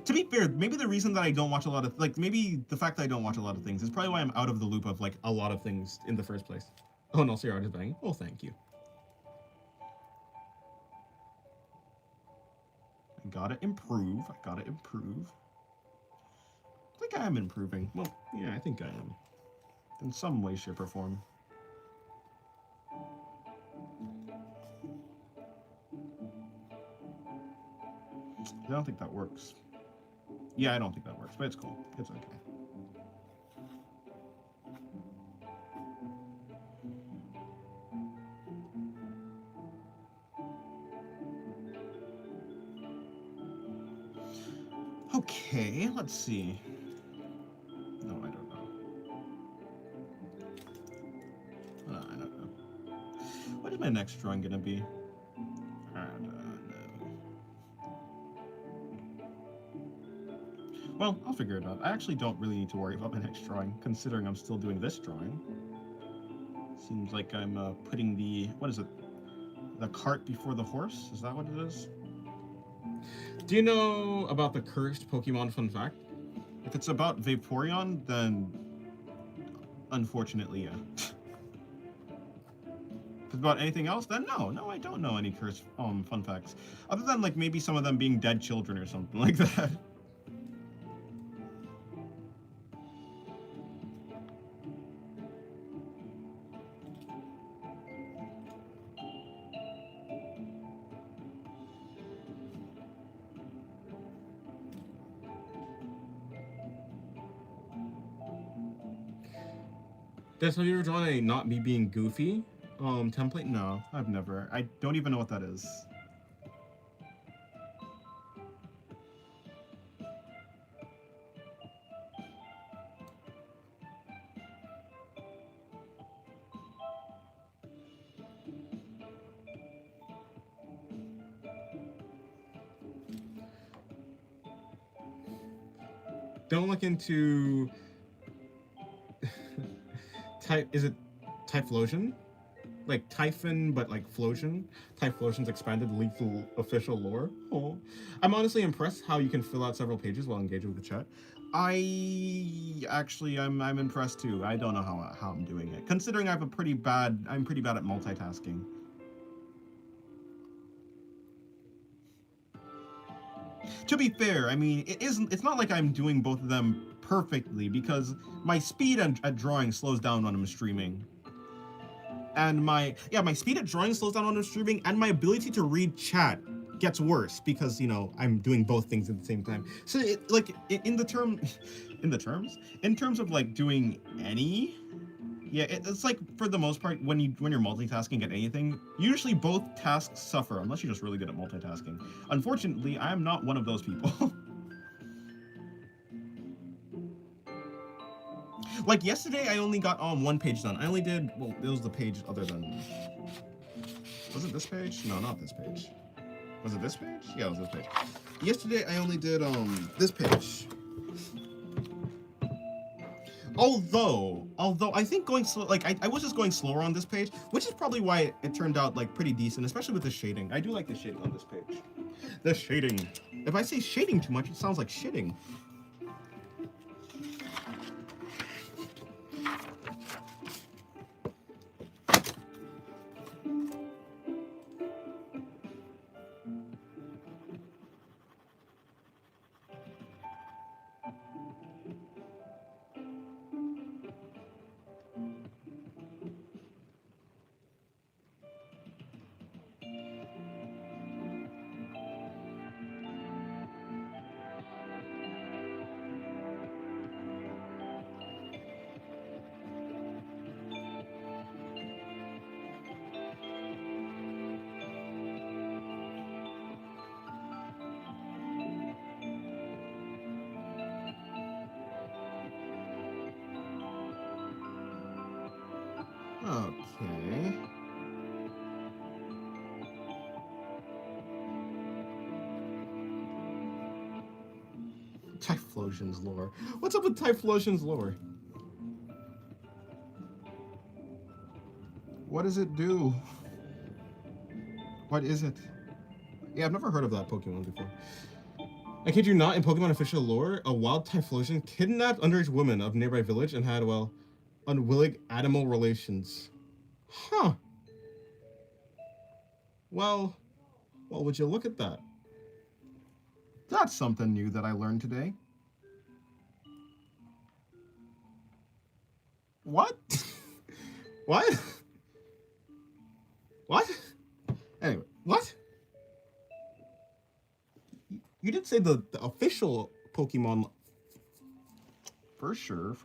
To be fair, maybe the reason that I don't watch a lot of maybe the fact that I don't watch a lot of things is probably why I'm out of the loop of like a lot of things in the first place. Oh no, so your art is banging. Well, thank you. I gotta improve. I gotta improve. I think I am improving. Well, yeah, I think I am. In some way, shape, or form. I don't think that works. Yeah, I don't think that works, but it's cool. It's okay. Okay, let's see. No, I don't know. I don't know. What is my next drawing gonna be? I don't know. Well, I'll figure it out. I actually don't really need to worry about my next drawing, considering I'm still doing this drawing. Seems like I'm putting the, what is it? The cart before the horse? Is that what it is? Do you know about the cursed Pokemon fun fact? If it's about Vaporeon, then unfortunately, yeah. If it's about anything else, then no, I don't know any cursed fun facts. Other than like maybe some of them being dead children or something like that. Have you ever drawn a not me being goofy template? No, I've never. I don't even know what that is. Don't look into is it Typhlosion? Like Typhon, but like Flosion? Typhlosion's expanded lethal official lore. Oh, I'm honestly impressed how you can fill out several pages while engaging with the chat. I'm impressed too. I don't know how I'm doing it, considering I'm pretty bad at multitasking. To be fair, I mean, it's not like I'm doing both of them perfectly, because my speed at drawing slows down when I'm streaming. And my speed at drawing slows down when I'm streaming, and my ability to read chat gets worse because, you know, I'm doing both things at the same time. So in terms of like doing any, yeah, it's like for the most part when you're multitasking at anything, usually both tasks suffer unless you're just really good at multitasking. Unfortunately, I am not one of those people. Like yesterday, I only got one page done. I only did, well, it was the page other than, was it this page? No, not this page. Was it this page? Yeah, it was this page. Yesterday, I only did this page. Although I think going slow, like I was just going slower on this page, which is probably why it turned out like pretty decent, especially with the shading. I do like the shading on this page. The shading. If I say shading too much, it sounds like shitting. Okay. Typhlosion's lore. What's up with Typhlosion's lore? What does it do? What is it? Yeah, I've never heard of that Pokemon before. I kid you not, in Pokemon official lore, a wild Typhlosion kidnapped underage woman of nearby village and had, well, unwilling animal relations. Huh. Well, would you look at that? That's something new that I learned today. What? What? What? Anyway, what? You did say the official Pokemon. For sure.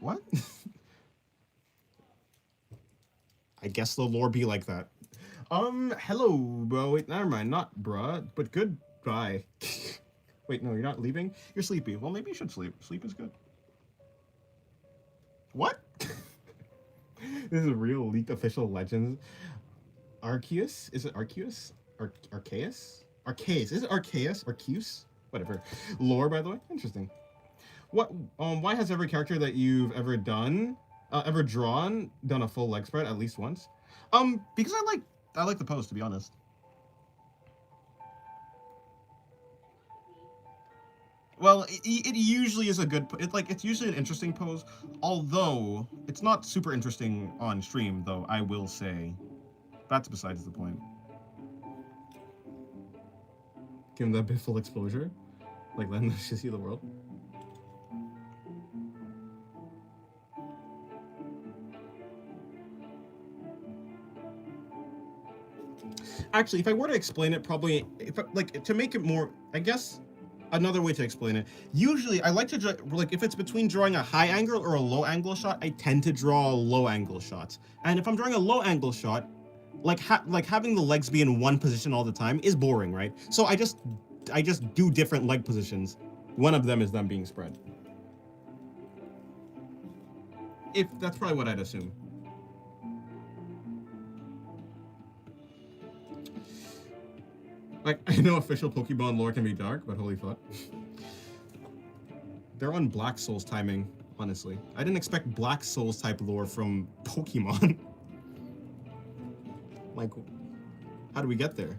What? I guess the lore be like that. Hello, bro. Wait, never mind. Not bruh, but goodbye. Wait, no, you're not leaving? You're sleepy. Well, maybe you should sleep. Sleep is good. What? This is a real leaked official legends. Arceus? Is it Arceus? Arceus? Arceus. Is it Arceus? Arceus? Whatever. Lore, by the way. Interesting. What? Why has every character that you've ever done, ever drawn, done a full leg spread at least once? Because I like the pose, to be honest. Well, it usually is a good. It's usually an interesting pose, although it's not super interesting on stream. Though I will say, that's besides the point. Give him that bit full exposure, like letting them see the world. Actually, if I were to explain it, probably to make it more, I guess. Another way to explain it, usually I like to if it's between drawing a high angle or a low angle shot, I tend to draw low angle shots. And if I'm drawing a low angle shot, having the legs be in one position all the time is boring, right? So I just do different leg positions. One of them is them being spread. If that's probably what I'd assume. Like, I know official Pokemon lore can be dark, but holy fuck. They're on Black Souls timing, honestly. I didn't expect Black Souls type lore from Pokemon. Like, how do we get there?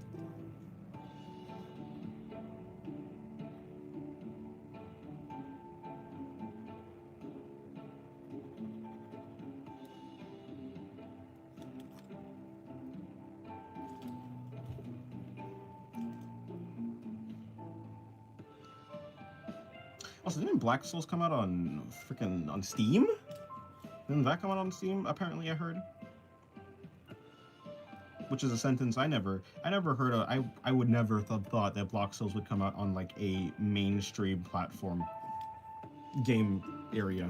Also, didn't Black Souls come out on on Steam? Didn't that come out on Steam? Apparently, I heard. Which is a sentence I never heard of. I would never thought that Black Souls would come out on like a mainstream platform game area.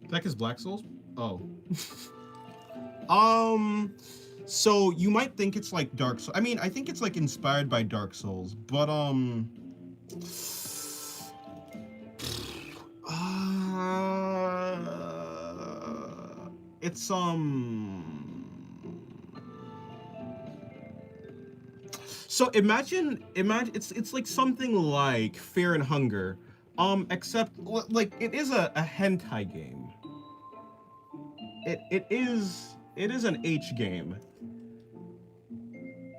That is Black Souls? Oh. So you might think it's like Dark Souls. I mean, I think it's like inspired by Dark Souls, but it's so imagine it's like something like Fear and Hunger, except like it is a hentai game. It is an H game,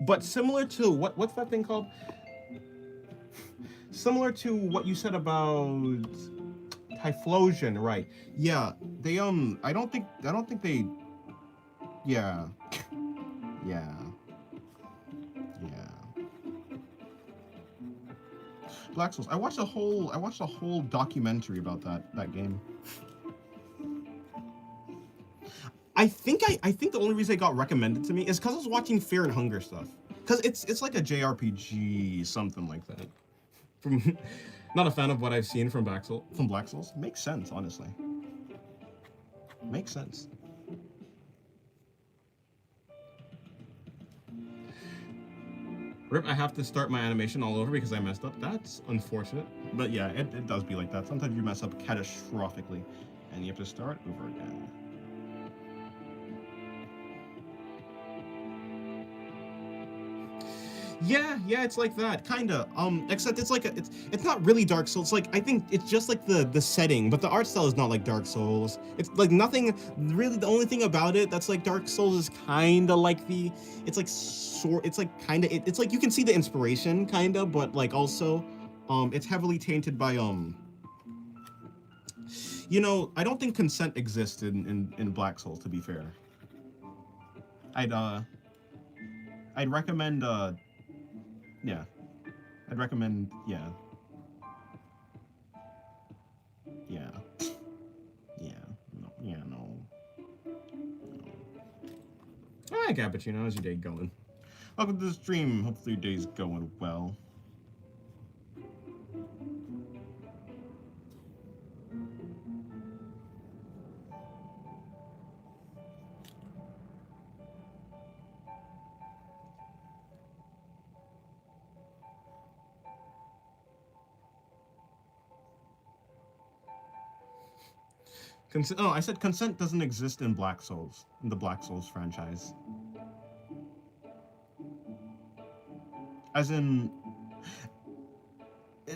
but similar to what's that thing called? Similar to what you said about Typhlosion, right? Yeah, they I don't think they. Yeah, yeah, yeah. Black Souls. I watched a whole documentary about that game. I think the only reason it got recommended to me is because I was watching Fear and Hunger stuff. Because it's like a JRPG, something like that. From not a fan of what I've seen from Black Souls. From Black Souls? Makes sense, honestly. Makes sense. Rip, I have to start my animation all over because I messed up. That's unfortunate. But yeah, it does be like that. Sometimes you mess up catastrophically, and you have to start over again. Yeah, it's like that, kinda. Except it's like it's not really Dark Souls. Like I think it's just like the setting, but the art style is not like Dark Souls. It's like nothing really. The only thing about it that's like Dark Souls is kinda like it's like it's like kinda it's like you can see the inspiration kinda, but like also, it's heavily tainted by you know, I don't think consent exists in Black Souls, to be fair. I'd recommend yeah. I'd recommend, yeah. Yeah. Yeah. No. Yeah, no. Hi, Cappuccino. How's your day going? Welcome to the stream. Hopefully your day's going well. Oh, I said consent doesn't exist in Black Souls, in the Black Souls franchise. As in,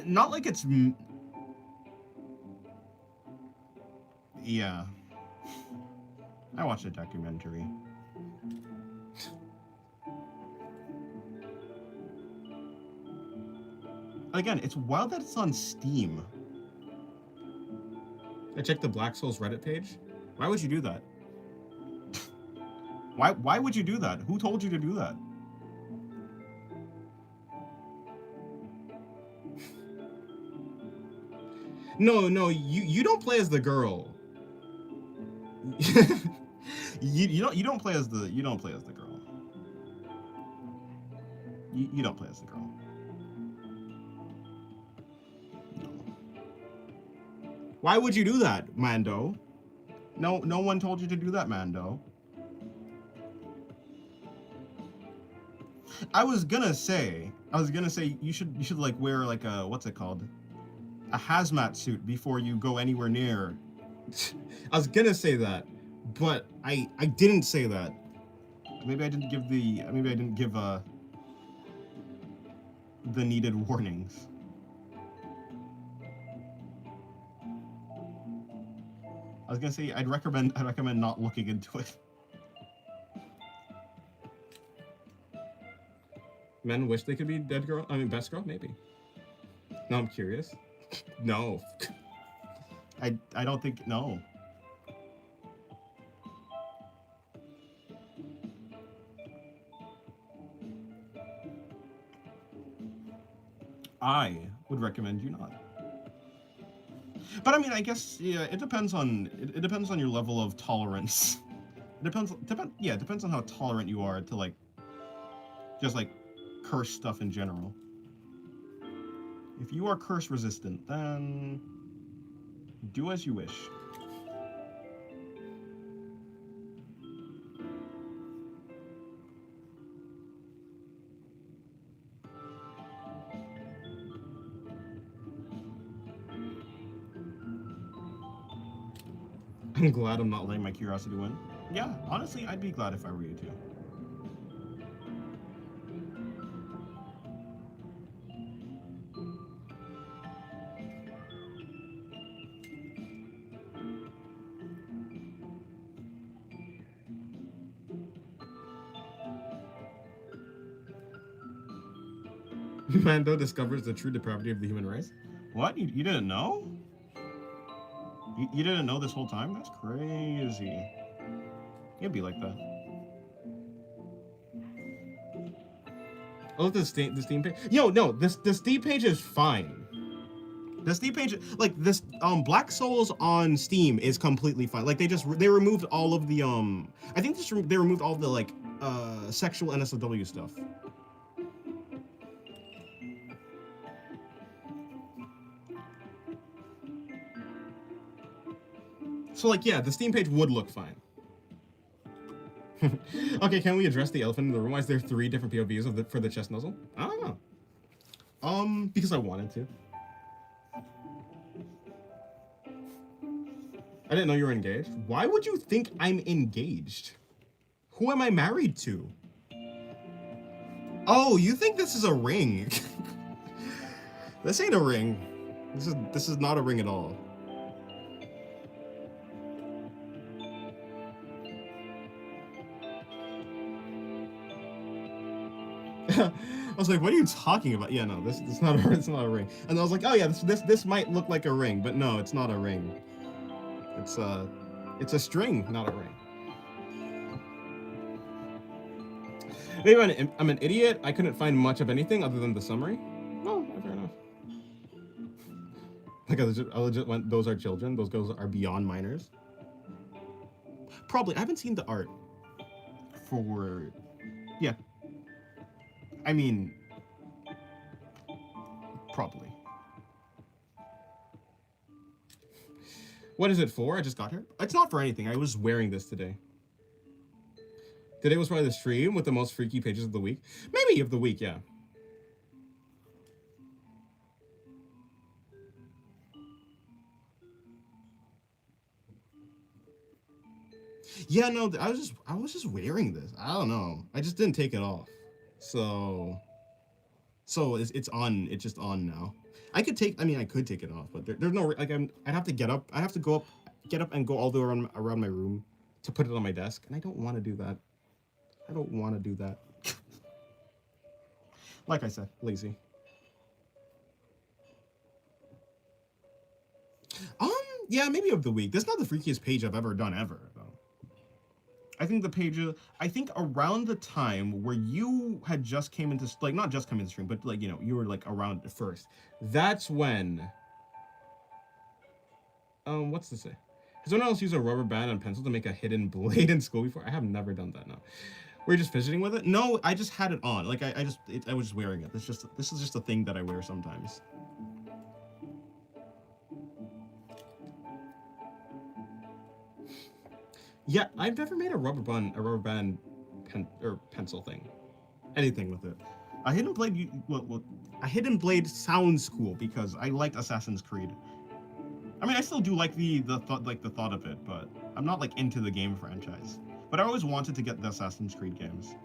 not like it's. Yeah. I watched a documentary. Again, it's wild that it's on Steam. I checked the Black Souls Reddit page. Why would you do that? Why would you do that? Who told you to do that? No, you don't play as the girl. you don't play as the girl. You don't play as the girl. Why would you do that, Mando? No one told you to do that, Mando. I was gonna say you should like wear like a, what's it called? A hazmat suit before you go anywhere near. I was gonna say that, but I didn't say that. Maybe I didn't give the needed warnings. I was gonna say I'd recommend not looking into it. Men wish they could be dead girl. I mean, best girl, maybe. No, I'm curious. No. I don't think, no. I would recommend you not. But I mean, I guess, yeah, it depends on your level of tolerance. It depends on how tolerant you are to like just like curse stuff in general. If you are curse resistant, then do as you wish. I'm glad I'm not letting my curiosity win. Yeah, honestly, I'd be glad if I were you too. Mando discovers the true depravity of the human race. What? You didn't know? You didn't know this whole time? That's crazy. It'd be like that. Oh, the Steam page. Yo, no, the Steam page is fine. The Steam page, like this, Black Souls on Steam is completely fine. Like they removed all of the I think they removed all the like sexual NSFW stuff. So like yeah, the Steam page would look fine. Okay, can we address the elephant in the room? Why is there 3 different POVs for the chest nuzzle? I don't know. Because I wanted to. I didn't know you were engaged. Why would you think I'm engaged? Who am I married to? Oh, you think this is a ring? This ain't a ring. This is not a ring at all. I was like, what are you talking about? Yeah, no, it's not a ring. And I was like, oh yeah, this might look like a ring, but no, it's not a ring. It's a string, not a ring. Maybe I'm an idiot. I couldn't find much of anything other than the summary. Oh, fair enough. Like I legit went, those are children. Those girls are beyond minors. Probably. I haven't seen the art for. Yeah. I mean, probably. What is it for? I just got here. It's not for anything. I was wearing this today. Today was probably the stream with the most freaky pages of the week. Maybe of the week, yeah. Yeah, no, I was just wearing this. I don't know. I just didn't take it off. So it's on. It's just on now. I could take it off, but there's no like I'd have to get up. I have to get up and go all the way around my room to put it on my desk, and I don't want to do that. I don't want to do that. Like I said, lazy. Yeah, maybe of the week. That's not the freakiest page I've ever done ever, though. I think the page, I think around the time where you had just came into, like, not just come into stream, but, like, you know, you were, like, around first. That's when, what's this say? Has anyone else used a rubber band and pencil to make a hidden blade in school before? I have never done that, no. Were you just fidgeting with it? No, I just had it on. Like, I was just wearing it. This is just a thing that I wear sometimes. Yeah, I've never made a rubber band pencil thing. Anything with it. A hidden blade sounds cool because I liked Assassin's Creed. I mean, I still do like the thought of it, but I'm not like into the game franchise. But I always wanted to get the Assassin's Creed games.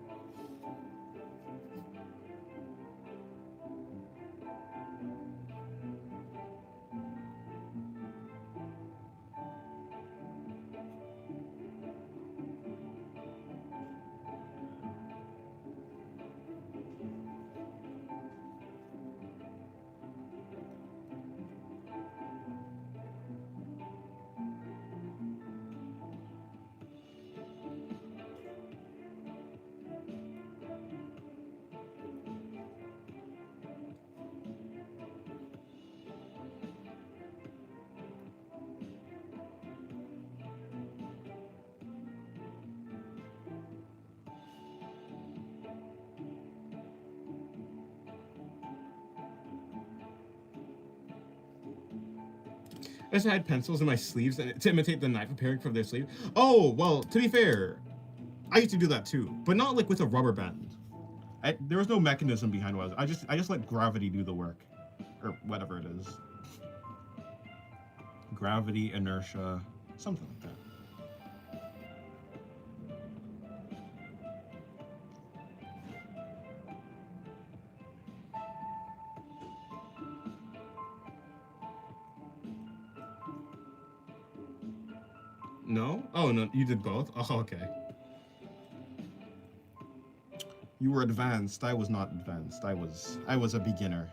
I just had pencils in my sleeves to imitate the knife appearing from their sleeve. Oh, well, to be fair, I used to do that too, but not like with a rubber band. There was no mechanism behind what I just let gravity do the work, or whatever it is. Gravity, inertia, Something like that. No? Oh, no, you did both? Oh, okay. You were advanced. I was not advanced. I was a beginner.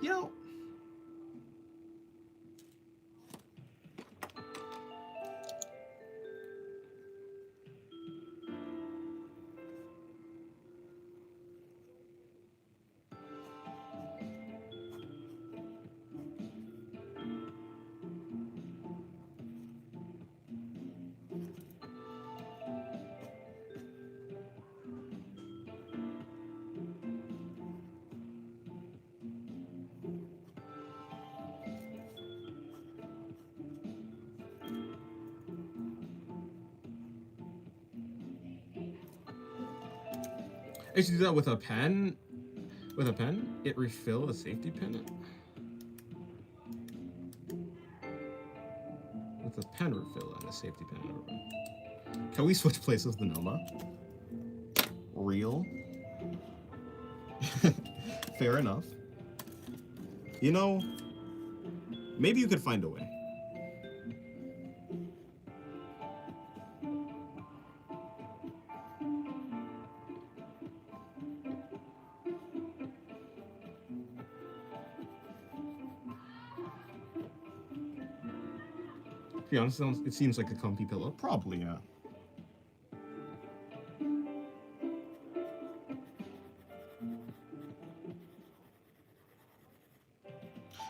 You know, I should do that with a pen. With a pen, it refill a safety pin. With a pen refill and a safety pin. Can we switch places with Noma? real. Fair enough. You know, maybe you could find a way. To be honest, it seems like a comfy pillow. Probably, yeah.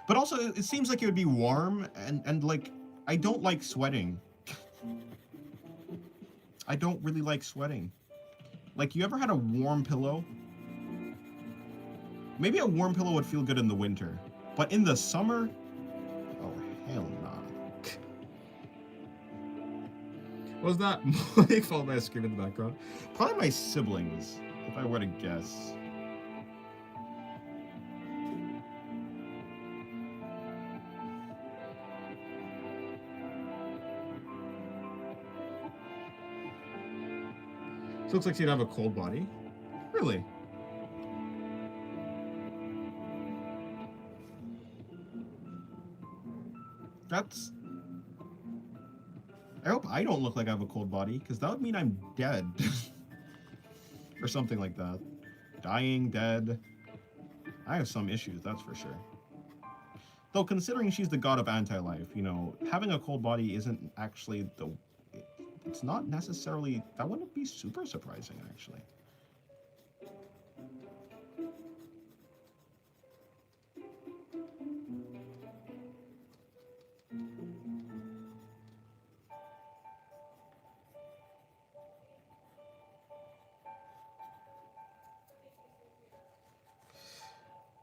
But also, it seems like it would be warm, and like, I don't like sweating. I don't really like sweating. Like, you ever had a warm pillow? Maybe a warm pillow would feel good in the winter, but in the summer? Oh, hell nah. What was that? Followed by a scream in the background. Probably my siblings, if I were to guess. So it looks like she'd have a cold body. Really? That's... I hope I don't look like I have a cold body, because that would mean I'm dead. Or something like that. Dying, dead. I have some issues, that's for sure. Though, considering she's the god of anti-life, you know, having a cold body isn't actually the... It's not necessarily... That wouldn't be super surprising, actually.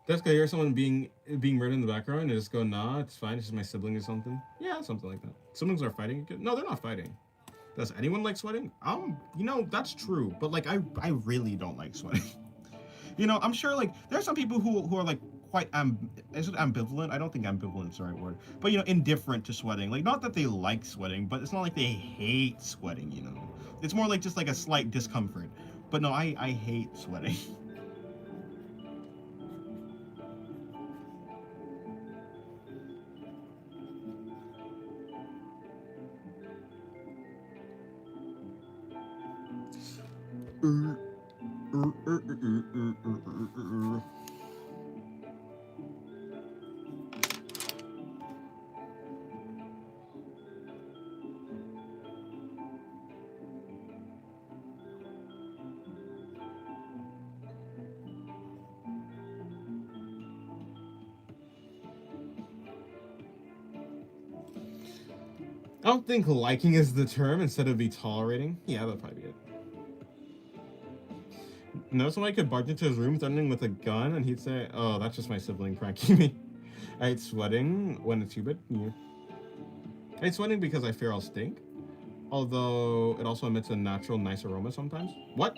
Jessica, hear someone being murdered in the background and just go, nah, it's fine, it's just my sibling or something. Yeah, something like that. Siblings are fighting again. No, they're not fighting. Does anyone like sweating? You know, that's true, but like I really don't like sweating. You know, I'm sure like there are some people who are like quite is it ambivalent? I don't think ambivalent is the right word. But you know, indifferent to sweating. Like not that they like sweating, but it's not like they hate sweating, you know. It's more like just like a slight discomfort. But no, I hate sweating. I don't think liking is the term instead of be tolerating. Yeah, that'd probably be it. No, somebody could barge into his room threatening with a gun and he'd say, oh, that's just my sibling pranking me. I hate sweating when it's humid. Yeah. I hate sweating because I fear I'll stink. Although it also emits a natural nice aroma sometimes. What?